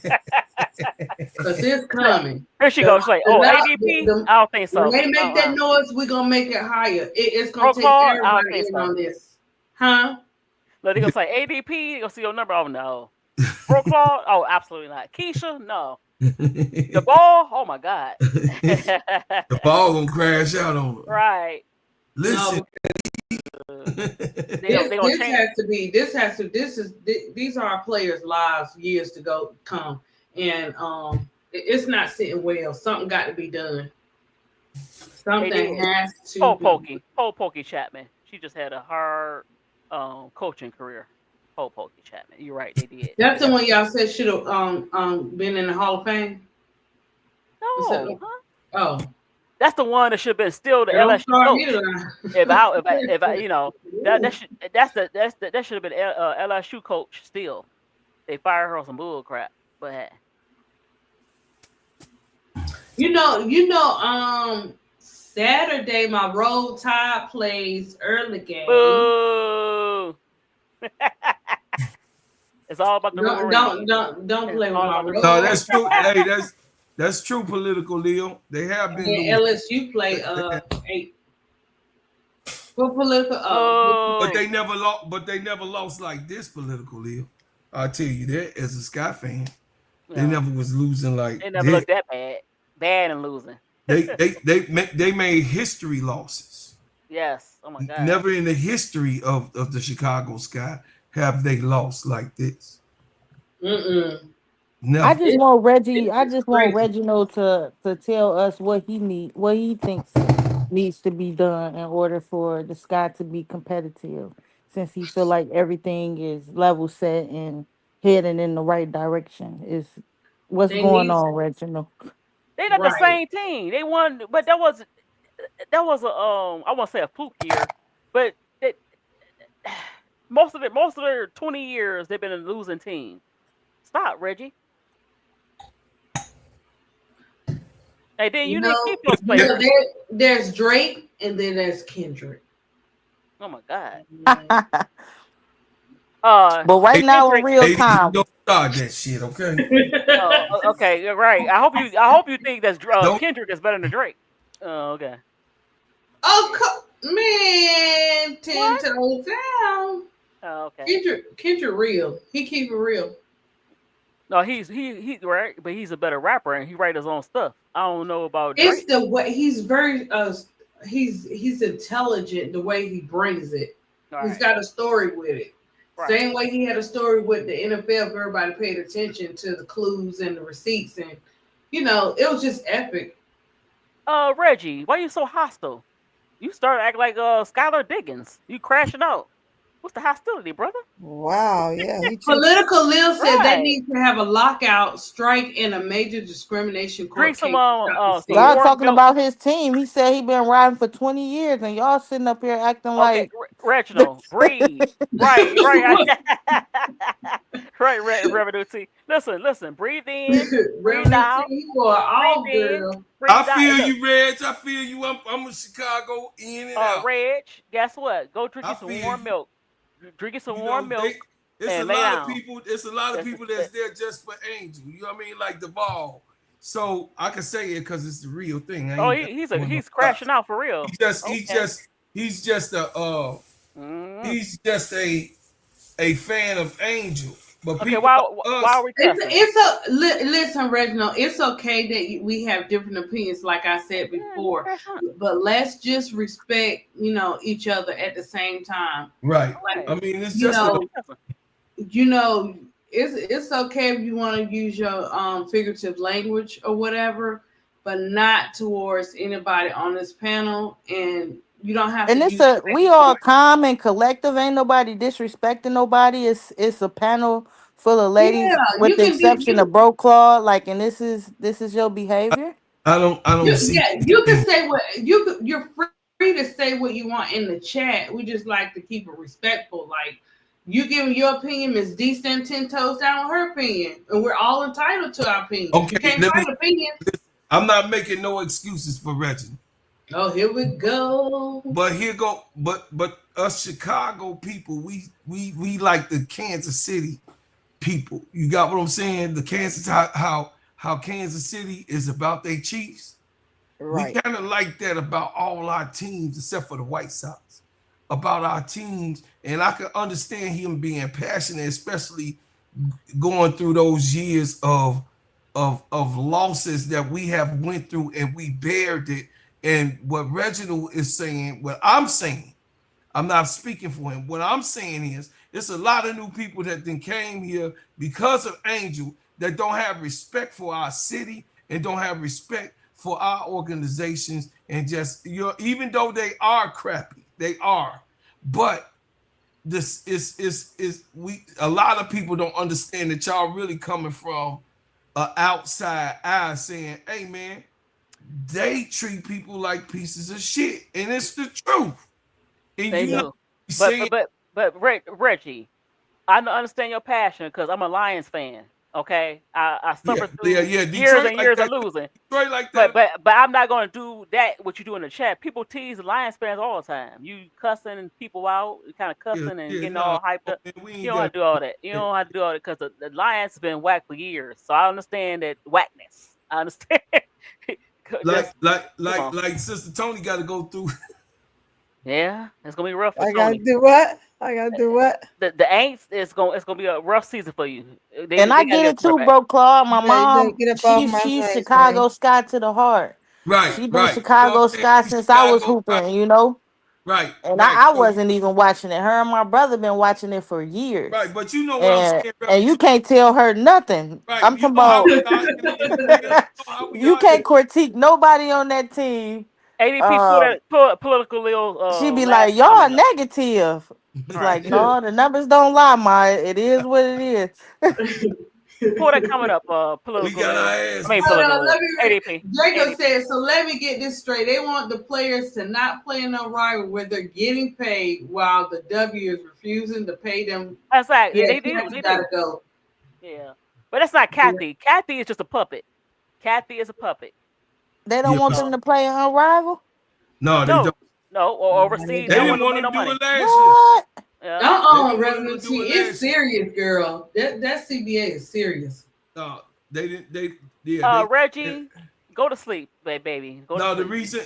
it's coming. Here she goes. She's like, ADP. I don't think so. When they make that noise, we're gonna make it higher. It's gonna take everybody in on this, huh? Look, they gonna say ADP. You gonna see your number? Oh no. Brooklaw? Oh, absolutely not. Keisha? No. The ball? Oh my God. The ball gonna crash out on them. Right. Listen. These are our players' lives, years to come. And it's not sitting well. Something got to be done. Something has to be. Pokey Chapman. She just had a hard coaching career. Pokey Chapman. You're right, they did. That's the one y'all said should have been in the Hall of Fame. No, huh? That's the one that should have been still the LSU coach. If I, that should have been LSU coach still. They fired her on some bull crap, but Saturday my Roll Tide plays early game. Boo. It's all about the don't play with my Roll. No, that's true. Hey, that's true. Political Leo. They have been. LSU play 8. For political. But they never lost. But they never lost like this. Political Leo. I'll tell you that as a Sky fan, they never was losing like. They never looked that bad. Bad and losing. They made history losses. Yes. Oh my God. Never in the history of the Chicago Sky have they lost like this. Never. I just want Reginald to tell us what he thinks needs to be done in order for the Sky to be competitive, since he feel like everything is level set and heading in the right direction. What's going on, Reginald? They're not the same team. They won, but that was I won't say a fluke year, but most of their 20 years they've been a losing team. Stop, Reggie. Hey, then you need to keep those players. There's Drake and then there's Kendrick. Oh my God. But right now in real time. Don't start that shit, okay? Okay, you're right. I hope you think that Kendrick is better than Drake. Oh, okay. Oh man, 10 toes down. Oh, okay. Kendrick real. He keep it real. No, he's right, but he's a better rapper and he write his own stuff. I don't know about Drake. It's the way he's very he's intelligent the way he brings it. He's got a story with it. Right. Same way he had a story with the NFL. Everybody paid attention to the clues and the receipts, and it was just epic. Reggie, why are you so hostile? You started acting like Skylar Diggins. You crashing out. What's the hostility, brother? Wow, yeah. Political Lil said they Right. need to have a lockout, strike, and a major discrimination Drink court some case. to stop the Y'all steal. talking about his team. He said he been riding for 20 years, and y'all sitting up here acting Okay, like Reginald, breathe. Right. Right, Revenue T. Listen, breathe in, breathe Revenue out, T, you are all breathe in, girl. breathe I out. feel Look, you, Reg. I feel you. I'm a Chicago in and out. Reg, guess what? Go drink I you some feel warm you. milk. Drink you some You warm know, milk it's a and lay lot of down. people. It's a lot of people that's there just for Angel. You know what I mean? Like Duvall. So I can say it because it's the real thing. I Oh, ain't going no he's stuff. crashing out for real. Okay. He's just a he's just a fan of Angel. But Okay, people why like are us, we cussing? Listen, Reginald. It's okay that we have different opinions, like I said before. But let's just respect, each other at the same time. right? Like, I mean, it's you just know, it's okay if you want to use your figurative language or whatever, but not towards anybody on this panel, and you don't have and to use we all calm and collective. Ain't nobody disrespecting nobody. It's a panel full of ladies, Yeah, with you the can be exception of Bro Claw. Like, and this is your behavior. I don't see. you can say what you're free to say what you want in the chat. We just like to keep it respectful. Like, you giving your opinion, Ms. D stand 10 toes down with her opinion, and we're all entitled to our opinion. You Okay, can't fight opinion. I'm not making no excuses for Reggie. Oh, here we go. But but us Chicago people, we like the Kansas City people. You got what I'm saying? The Kansas how Kansas City is about their Chiefs. Right. We kind of like that about all our teams, except for the White Sox. About our teams, and I can understand him being passionate, especially going through those years of losses that we have went through, and we bared it. And what Reginald is saying, what I'm saying, I'm not speaking for him. What I'm saying is, it's a lot of new people that then came here because of Angel that don't have respect for our city and don't have respect for our organizations, and just, even though they are crappy, they are, but this is a lot of people don't understand that y'all really coming from an outside eye saying, hey man, they treat people like pieces of shit, and it's the truth. And they do. But Reggie, I understand your passion because I'm a Lions fan. Okay, I suffered through years and years of losing. Detroit like that. But I'm not gonna do that. What you do in the chat, people tease the Lions fans all the time. You cussing people out, kind of cussing and getting all hyped up. You don't have to do all that. You don't have to do all that because the Lions have been whacked for years. So I understand that whackness. I understand. like Sister Tony got to go through. Yeah, it's gonna be rough. I gotta do what? I gotta do what? The angst is it's gonna be a rough season for you. And I get it too, Bro Claw. My mom, she's Chicago Sky to the heart. Right, She been Chicago Sky since I was hooping, Right. And I wasn't even watching it. Her and my brother been watching it for years. Right, but you know what I'm saying. And you can't tell her nothing. Right, I'm talking about you can't critique nobody on that team. ADP political little. She be like, y'all negative. It's like, no, the numbers don't lie, Maya. It is what it is. Pull that coming up, political. We got our ass. ADP. Jacob said, so let me get this straight. They want the players to not play in a rival where they're getting paid while the W is refusing to pay them. That's right. Yeah, they do. They gotta go. Yeah. But that's not Kathy. Yeah. Kathy is just a puppet. Kathy is a puppet. They don't want them to play on rival? No, they don't. No, or overseas. They didn't want to do it last year. Yeah. Revenue T, it's serious, girl. That CBA is serious. No, they didn't. Reggie, go to sleep, baby. Go to sleep. The reason,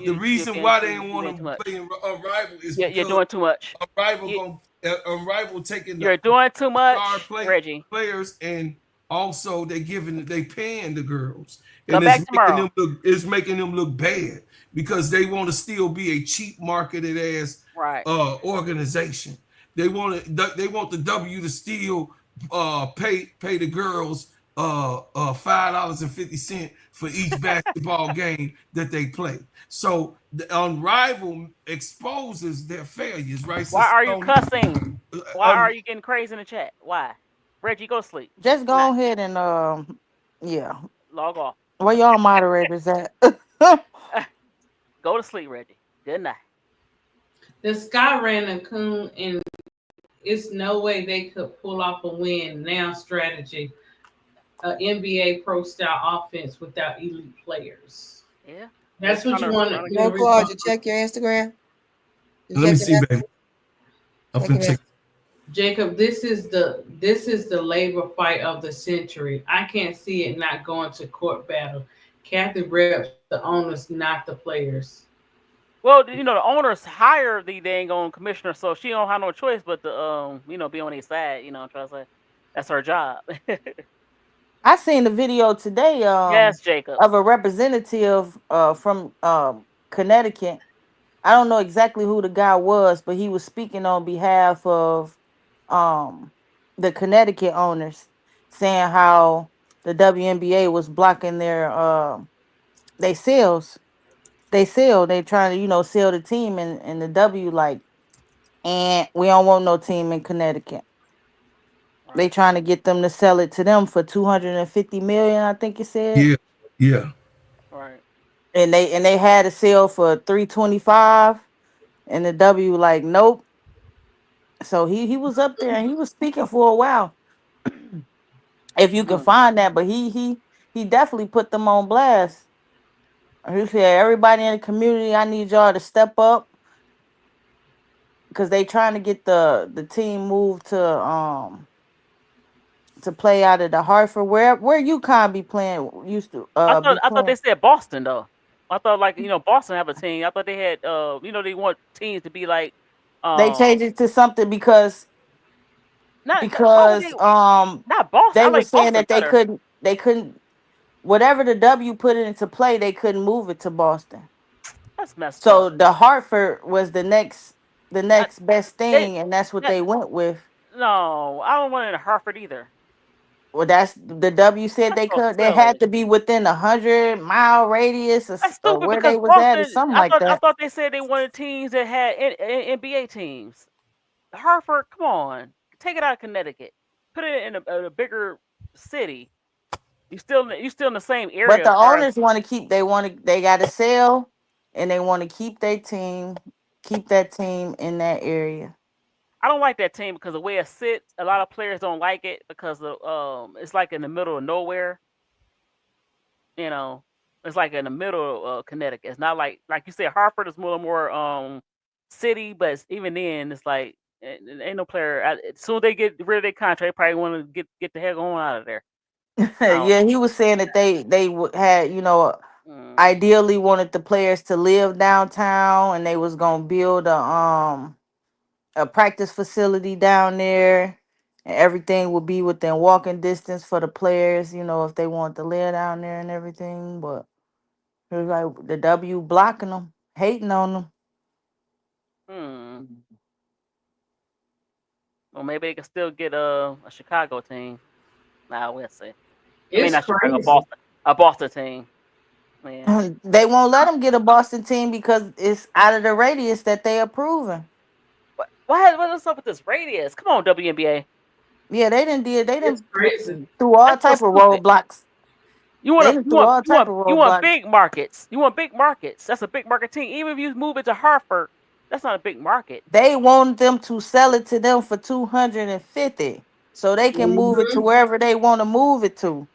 the reason why they didn't want to play a rival is because you're doing too much. A rival taking. You're doing too much, Reggie. Players, and also they paying the girls, and it's making them look bad because they want to still be a cheap marketed ass organization. They want the W to still pay the girls $5.50 for each basketball game that they play. So the Unrivaled exposes their failures, right? Why Sister are you Tony? cussing? Why Un- are you getting crazy in the chat? Why? Reggie, go sleep. Just Good night. go ahead and yeah. Log off. Where y'all moderators at? Go to sleep, Reggie. Good night. The Sky ran a coon, and it's no way they could pull off a win now strategy, NBA pro style offense without elite players. Yeah. That's what you want to No, Claude, you check your Instagram. Let me see, baby. I'm finna check. Jacob, this is the labor fight of the century. I can't see it not going to court battle. Kathy reps the owners, not the players. Well, the owners hire the dang on commissioner, so she don't have no choice but to be on their side. I'm trying to say that's her job. I seen the video today Yes, Jacob. of a representative from Connecticut. I don't know exactly who the guy was, but he was speaking on behalf of um the Connecticut owners, saying how the WNBA was blocking their sales. They trying to, sell the team, and the W like, and we don't want no team in Connecticut. They Right. trying to get them to sell it to them for 250 million, I think it said. Yeah, yeah. Right. And they had a sale for 325, and the W like, nope. So he was up there and he was speaking for a while. If you can find that, but he definitely put them on blast. He said, everybody in the community, I need y'all to step up, because they trying to get the team moved to play out of the Hartford, where UConn be playing, used to I be thought they playing. said Boston though. I thought Boston have a team. I thought they had they want teams to be like They changed it to something because why would they not Boston? they I were like saying Boston that better. they couldn't, whatever the W put it into play, they couldn't move it to Boston. That's messed So up. the Hartford was the next best They thing, and that's what that, they went with. no, I don't want it in Hartford either. Well, that's the W said That's they so could. They had silly. to be within 100-mile radius That's of stupid where they because was at, or Boston. something I like thought I that. thought they said they wanted teams that had NBA teams. Hartford, come on, take it out of Connecticut, put it in a bigger city. You still in the same But area the as far as. owners want to keep. They got to sell, and they want to keep that team in that area. I don't like that team because the way it sits, a lot of players don't like it because it's like in the middle of nowhere. You know, it's like in the middle of Connecticut. It's not like you said, Hartford is more city, but even then, it's like ain't no player. As soon as they get rid of their contract, they probably want to get the heck on out of there. Yeah, he was saying that had, ideally wanted the players to live downtown, and they was gonna build a practice facility down there, and everything would be within walking distance for the players, if they want to live down there and everything. But it was like the W blocking them, hating on them. Hmm. Well, maybe they can still get a Chicago team. Nah, we'll see. I mean, It's not Chicago, crazy. Boston team. Yeah. They won't let them get a Boston team because it's out of the radius that they approving. What's up with this radius? Come on, WNBA. Yeah, they It's didn't crazy. through all That's so type of stupid. roadblocks. You They want to done through all type of you want roadblocks. big markets. You want big markets. That's a big market team. Even if you move it to Hartford, that's not a big market. They want them to sell it to them for 250, so they can move it to Mm-hmm. wherever they want to move it to.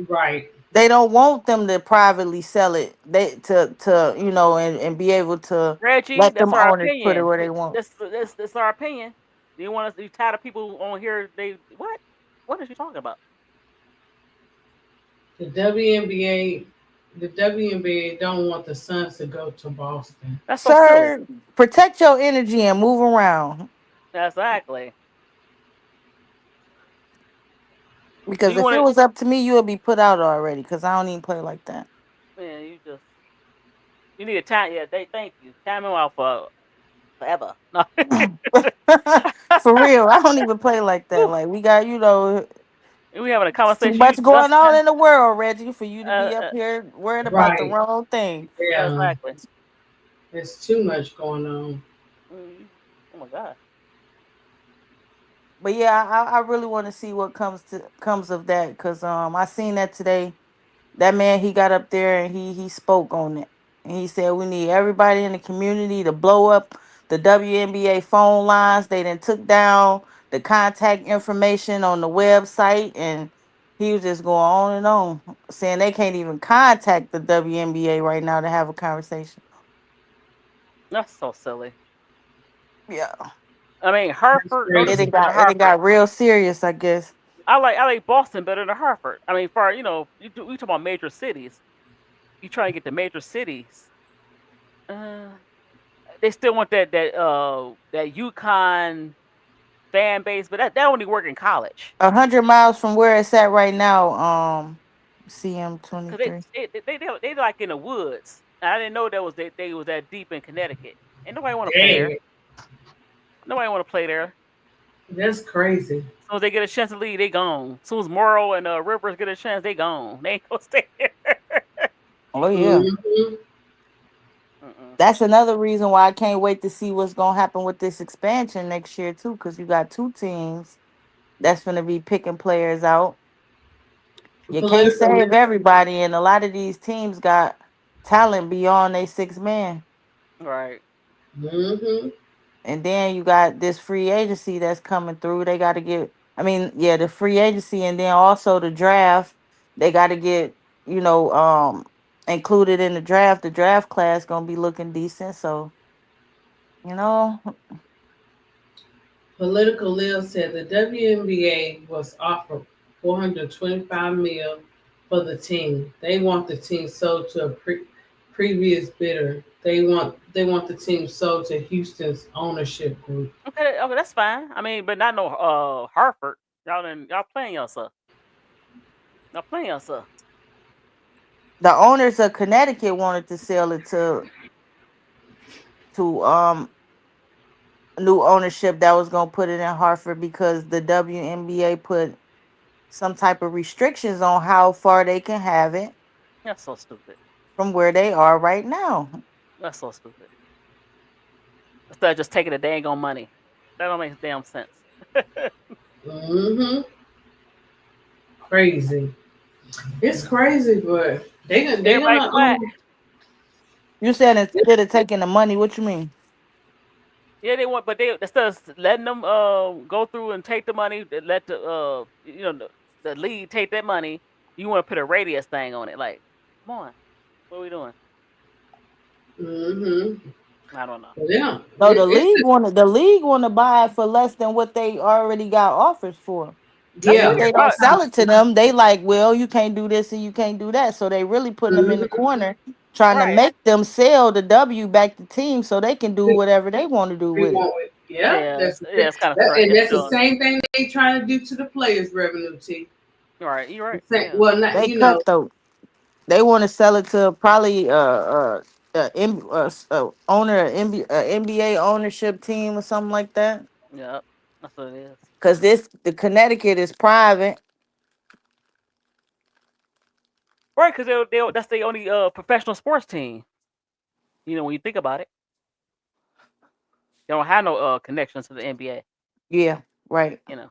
Right. They don't want them to privately sell it. They to and be able to Reggie, let that's them our owners put it opinion. where they want. That's our opinion. You want us? You tired of people on here? They what? What is you talking about? The WNBA, the WNBA don't want the Suns to go to Boston. That's so silly. Sir, protect your energy and move around. Exactly. Do Because you if want it to? was up to me, you would be put out already. Because I don't even play like that. Man, you need a time. Yeah, they thank you. Time them out for forever. No. For real, I don't even play like that. Whew. Like we got, We having a Too conversation. You much going on discussing? in the world, Reggie, for you to Uh, be up uh, here worried about the Right. wrong thing. Yeah. exactly. There's too much going on. Mm. Oh my god. But yeah, I really want to see what comes of that because I seen that today. That man, he got up there and he spoke on it. And he said we need everybody in the community to blow up the WNBA phone lines. They then took down the contact information on the website, and he was just going on, saying they can't even contact the WNBA right now to have a conversation. That's so silly. Yeah, I mean, Hartford. No it Crazy. disrespect to got Hartford. real serious, I guess. I like Boston better than Hartford. I mean, for we talk about major cities. You try to get the major cities. Uh, they still want that UConn fan base, but that only work in college. 100 miles from where it's at right now. CM Cause 23. they like in the woods. I didn't know that was they was that deep in Connecticut. And nobody want to play there. Dang. Nobody want to play there. That's crazy. As soon as they get a chance to leave, they gone. As soon as Morrow and Rivers get a chance, they gone. They ain't gonna stay there. Oh yeah. Mm-hmm. Mm-mm. That's another reason why I can't wait to see what's gonna happen with this expansion next year too, because you got two teams that's gonna be picking players out. You can't Political. save everybody, and a lot of these teams got talent beyond they 6 man. Right. Mm-hmm. And then you got this free agency that's coming through. They got to get, I mean, yeah, the free agency, and then also the draft. They got to get, you know, included in the draft. The draft class gonna be looking decent, so you know. Political Lil said the WNBA was offered 425 mil for the team. They want the team sold to a previous bidder. They want the team sold to Houston's ownership group. Okay, okay, that's fine. I mean, but not no Hartford. Y'all playing yourself. Y'all playing yourself. The owners of Connecticut wanted to sell it to new ownership that was gonna put it in Hartford because the WNBA put some type of restrictions on how far they can have it That's so stupid. from where they are right now. That's so stupid. Instead of just taking the dang on money. That don't make damn sense. Mm-hmm. Crazy. It's crazy, but they Everybody gonna quiet. You said instead of taking the money, what you mean? Yeah, they want, but they instead of letting them go through and take the money, they let the league take that money. You want to put a radius thing on it, like, come on, what are we doing? Mm-hmm. I don't know. Yeah. No, the It's league want to buy it for less than what they already got offers for. That's And yeah. if weird. they don't sell it to them, they like, well, you can't do this and you can't do that. So they really putting them in the Mm-hmm. corner, trying to Right. make them sell the W back to team so they can do whatever they want to do We with it. want it. Yeah, Yeah, that's the thing. it's kind of And it's that's the silly. same thing they trying to do to the players' revenue, T. Right, you're right. Yeah. Well, not They cutthroat. They want to sell it to probably owner NBA ownership team or something like that. Yeah, that's what it is. Cause the Connecticut is private. Right, because that's the only professional sports team. When you think about it, they don't have no connections to the NBA. Yeah, right. Yeah.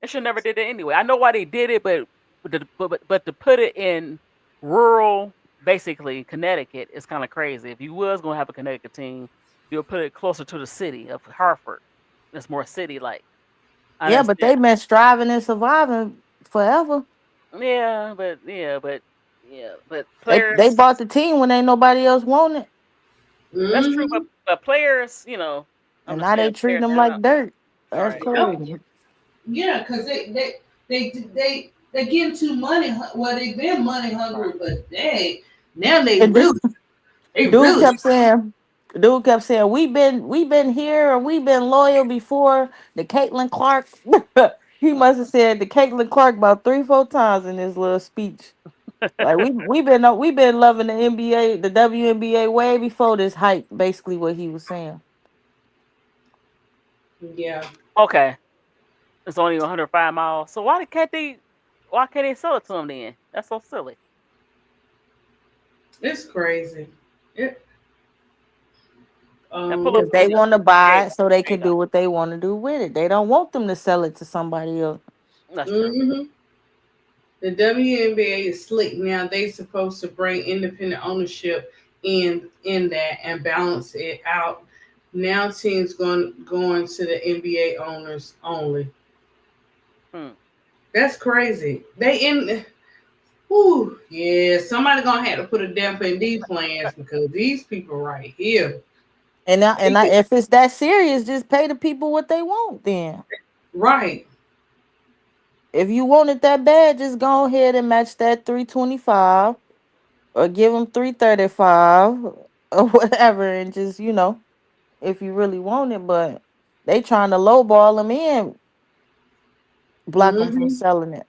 They should never did it anyway. I know why they did it, but to put it in rural, basically Connecticut, is kind of crazy. If you was gonna have a Connecticut team, you'll put it closer to the city of Hartford. It's more city like. I Yeah, but understand. they've been striving and surviving forever. But They players. bought the team when ain't nobody else want it, That's true, Mm-hmm. but players, I'm and just now they saying treating players. them They're like not dirt. all That's right. crazy. Yeah, because they getting too money. Well, they've been money hungry, but now they And really they dude really. kept saying, we've been here and we've been loyal before the Caitlin Clark. He must have said the Caitlin Clark about 3-4 times in his little speech. Like we've been loving the NBA, the WNBA way before this hype. Basically, what he was saying. Yeah. Okay. It's only 105 miles. So why can't they sell it to them then? That's so silly. It's crazy. It, And pull up Because on they the want to NBA. buy it so they There you can go. do what they want to do with it. They don't want them to sell it to somebody else. That's true. The WNBA is slick now. They supposed to bring independent ownership in that and balance it out. Now teams going to the NBA owners only. Hmm. That's crazy. They in. Whew, yeah, somebody gonna have to put a damper in these plans because these people right here. If it's that serious, just pay the people what they want then. Right. If you want it that bad, just go ahead and match that 325 or give them 335 or whatever and just, if you really want it, but they trying to lowball them in, block them from hmm selling it.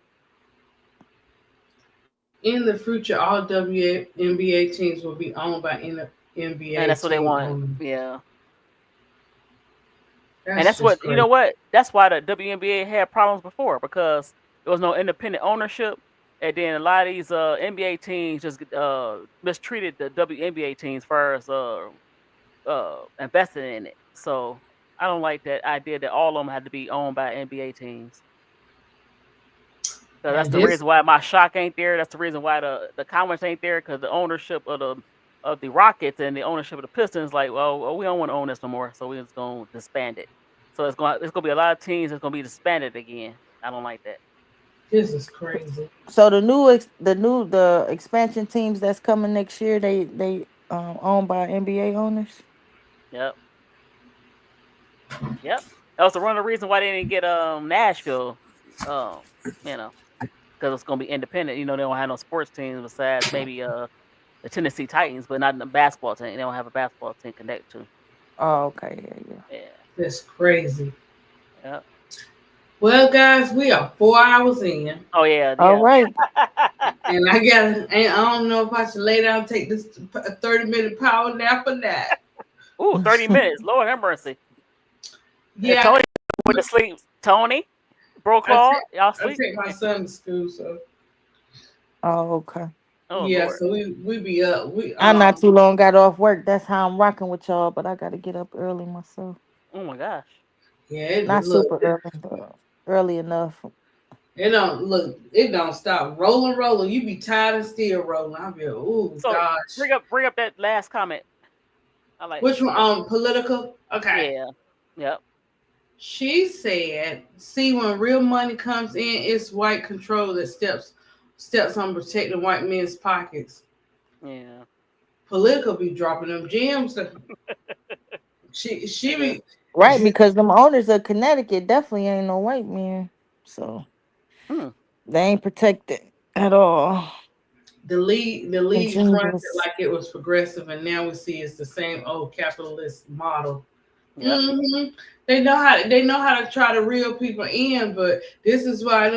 In the future, all WNBA teams will be owned by And NBA that's what they team want. owners. Yeah. And That's that's just what you crazy. know what? That's why the WNBA had problems before because there was no independent ownership. And then a lot of these NBA teams just mistreated the WNBA teams first invested in it. So I don't like that idea that all of them had to be owned by NBA teams. So that's And the this reason why my shock ain't there. That's the reason why the comments ain't there because the ownership of the Rockets and the ownership of the Pistons like, well, we don't want to own this no more, so we're just gonna disband it. So it's gonna be a lot of teams that's gonna be disbanded again. I don't like that. is crazy. So the expansion teams that's coming next year, they owned by NBA owners. Yep, yep. That was one of the reasons why they didn't get Nashville. Um, you know, because it's gonna be independent. You know, they don't have no sports teams besides maybe the Tennessee Titans, but not the basketball team. They don't have a basketball team connected to. Oh, okay, yeah. Yeah. That's crazy. Yeah. Well, guys, we are 4 hours in. Oh yeah, All yeah. right. And I don't know if I should lay down and take this 30-minute power nap or not. Ooh, 30 minutes. Lord have mercy. Yeah, Tony went to sleep. Tony, Bro Claw, y'all I sleep? take my son to school, so Oh, okay. Oh yeah, Lord. so we be up. We I not too long got off work. That's how I'm rocking with y'all, but I gotta get up early myself. Oh my gosh. yeah, Not look, super early, but early enough. it don't stop rolling. You be tired and still rolling. I'll be oh So gosh. bring up that last comment. I like Which one? Political. Okay. Yeah. Yep. She said, "See, when real money comes in, it's white control that steps on protecting white men's pockets. Yeah. Political be dropping them gems. She Yeah. be Right, because them owners of Connecticut definitely ain't no white men. So Hmm. they ain't protected at all. the league And fronted genius. like it was progressive, and now we see it's the same old capitalist model. Yep. They know how to try to reel people in, but this is why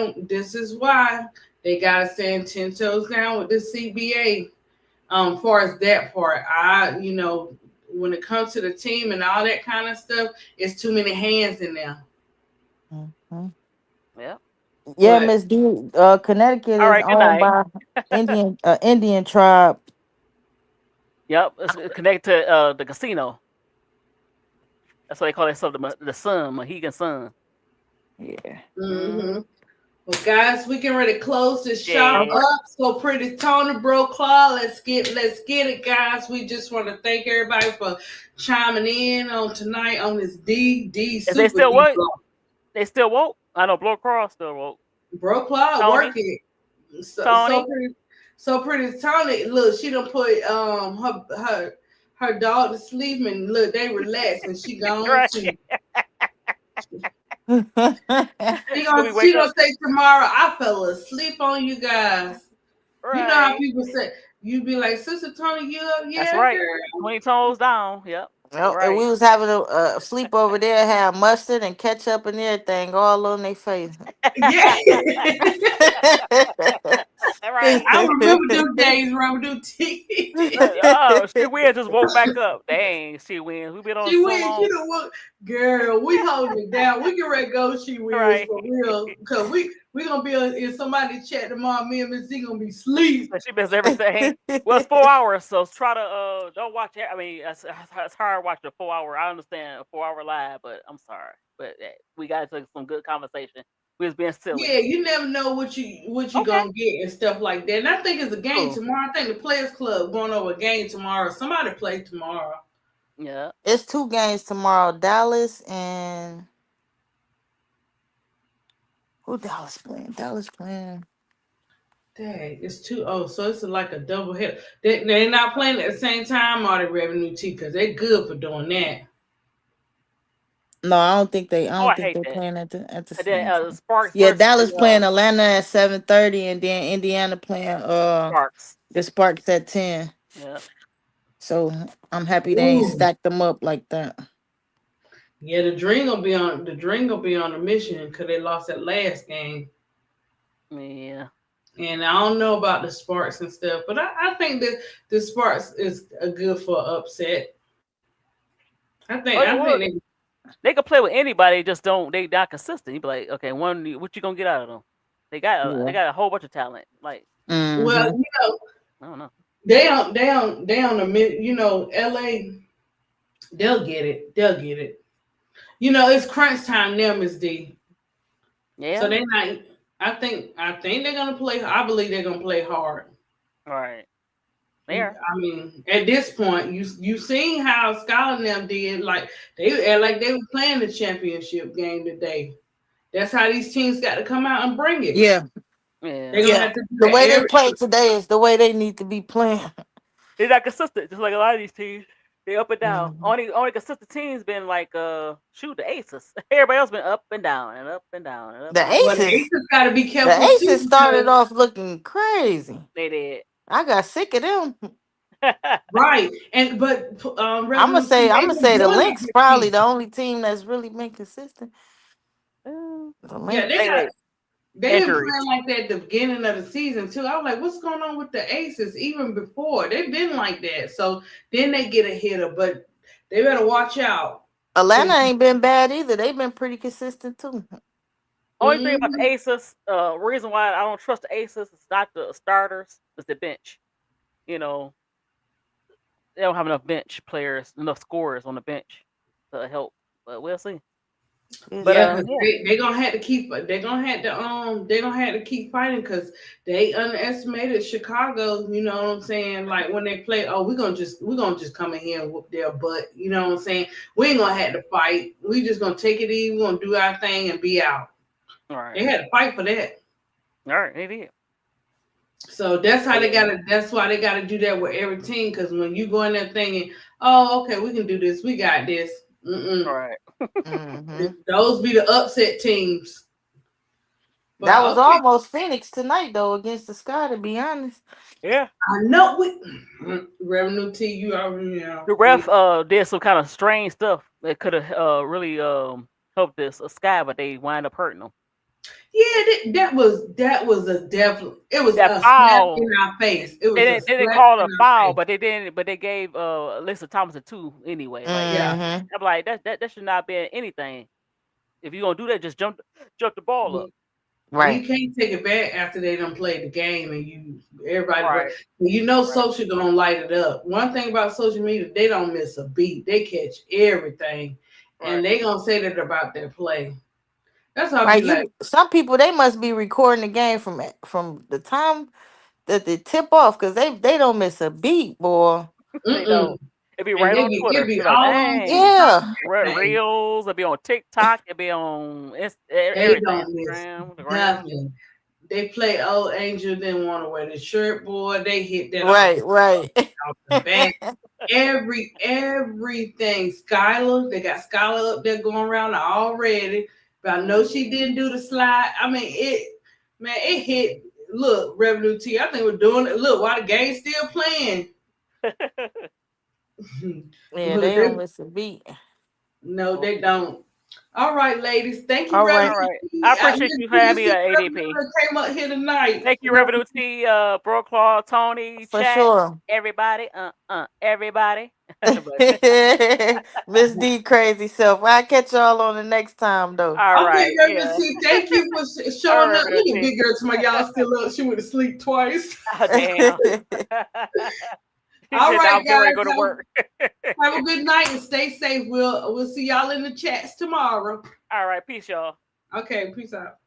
they gotta stand 10 toes down with the CBA. Far as that part, when it comes to the team and all that kind of stuff, it's too many hands in there. Mhm. Yep. Yeah, But Miss D. Connecticut All is right, good owned night. by Indian tribe. Yep. It's connected to the casino. That's why they call themselves the Sun, Mohegan Sun. Yeah. mm-hmm. Well, guys, we can ready to close this shop Yeah. up. So pretty Tony Bro Claw. Let's get it, guys. We just want to thank everybody for chiming in on tonight on this Is they super still D what? block. They still woke? I know Blow Cross still woke. Bro Claw Tony? working. So, Tony? so pretty Tony. Look, she done put her dog to sleep, and look, they relax, and she gone Right. too. She Scooby She wake gonna up. say tomorrow, I fell asleep on you guys. You know how Right. people say, you be like, Sister Tony, you up? That's Yeah, right. girl. 20 toes down. Yep. Well, and Right. we was having a sleep over there, had mustard and ketchup and everything all on their face. Yeah. Right. I remember them days, Revenue T. Oh, she wins just woke back up. Dang, she wins. We've been on She so wins. long. You know what, girl? We holding it down. We can ready to go. She wins Right. for real. Cause we gonna be in somebody's chat tomorrow. Me and Miss Z gonna be asleep. She missed everything. Well, it's 4 hours, so try to don't watch it. I mean, it's hard watching a 4 hour. I understand a 4 hour live, but I'm sorry, but we got to some good conversation. We was being silly. Yeah, you never know what you gonna get and stuff like that. And I think it's a game Cool. tomorrow. I think the Players Club going over a game tomorrow. Somebody play tomorrow. Yeah. It's 2 games tomorrow. Dallas and who Dallas playing? Dallas playing. Dang, it's 2-0, so it's like a double hit. They're not playing at the same time, or the Revenue T, because they're good for doing that. No, I don't think they. I Oh, don't I think hate they're that. playing at the And same then time. Sparks Yeah, versus Dallas playing Atlanta at 7:30, and then Indiana playing Sparks. the Sparks at 10. Yeah. So I'm happy they ain't Ooh. stacked them up like that. Yeah, the Dream gonna be on a mission because they lost that last game. Yeah. And I don't know about the Sparks and stuff, but I think that the Sparks is a good for upset. I think they could play with anybody, just they not consistent. You be like, okay, what you gonna get out of them? They got a whole bunch of talent. Like, well, I don't know. They on the LA. They'll get it. It's crunch time now, Miss D. Yeah. So they're not. I think they're gonna play. I believe they're gonna play hard. All right. There. I mean, at this point, you seen how Scott and them did. Like they were playing the championship game today. That's how these teams got to come out and bring it. Yeah. They're gonna have to do the that way they play today is the way they need to be playing. They're not consistent, just like a lot of these teams. They up and down. Only consistent teams been like the Aces. Everybody else been up and down and up and down and up. The Aces got to be careful. The Aces started off looking crazy. They did. I got sick of them. Right, but I'm gonna say the Lynx probably the only team that's really been consistent. The Lynx. Yeah, they've been playing like that at the beginning of the season too. I was like, what's going on with the Aces? Even before they've been like that. So then they get a hitter, but they better watch out. Atlanta ain't been bad either. They've been pretty consistent too. Only thing about the Aces, reason why I don't trust the Aces is not the starters, it's the bench. They don't have enough bench players, enough scorers on the bench to help. But we'll see. But they're gonna have to keep. They're gonna have to keep fighting because they underestimated Chicago. You know what I'm saying? Like when they play, we're gonna just come in here and whoop their butt. You know what I'm saying? We ain't gonna have to fight. We just gonna take it easy. We're gonna do our thing and be out. All right. They had to fight for that. All right, they did. So that's how they gotta. That's why they gotta do that with every team. Because when you go in there thinking, "Oh, okay, we can do this. We got this." All right. Those be the upset teams. But that was almost Phoenix tonight, though, against the Sky. To be honest. Yeah. I know. Revenue T, you already know. The ref did some kind of strange stuff that could have really helped this Sky, but they wind up hurting them. Yeah, that was a definitely. It was that a foul slap in our face. It was. They didn't call it a foul, but they didn't. But they gave Alyssa Thomas a 2 anyway. Like, yeah, I'm like that should not be anything. If you're gonna do that, just jump the ball up. Right. You can't take it back after they done played the game and everybody. Right. Social gonna light it up. One thing about social media, they don't miss a beat. They catch everything, and they gonna say that about their play. That's how right. Some people they must be recording the game from the time that they tip off because they don't miss a beat, boy. They don't. It'd be right on Twitter. It'd be all on yeah. Reels. It'd be on TikTok. It'd be on Instagram. Nothing. They play Old Angel. Didn't want to wear the shirt, boy. They hit that right. Off the back. Everything. Skylar. They got Skylar up there going around already. But I know she didn't do the slide. I mean, it hit. Look, Revenue T, I think we're doing it. Look, while the game's still playing. Yeah, they don't miss a beat. No, they don't. All right, ladies. Thank you, All Reverend right. T. I appreciate you for having me, Reverend ADP. came up here tonight. Thank you, Revenue T, Broclaw, Tony, For chat, sure. everybody, everybody. Miss D crazy self. I'll catch y'all on the next time though. All Okay, right, Reverend yeah. T, thank you for All showing right, up. Revenue Look at T. big girl to my y'all still up. She went to sleep twice. Oh, damn. He All said, right, I'm getting ready to guys. go to work. Have a good night and stay safe. We'll see y'all in the chats tomorrow. All right, peace, y'all. Okay, peace out.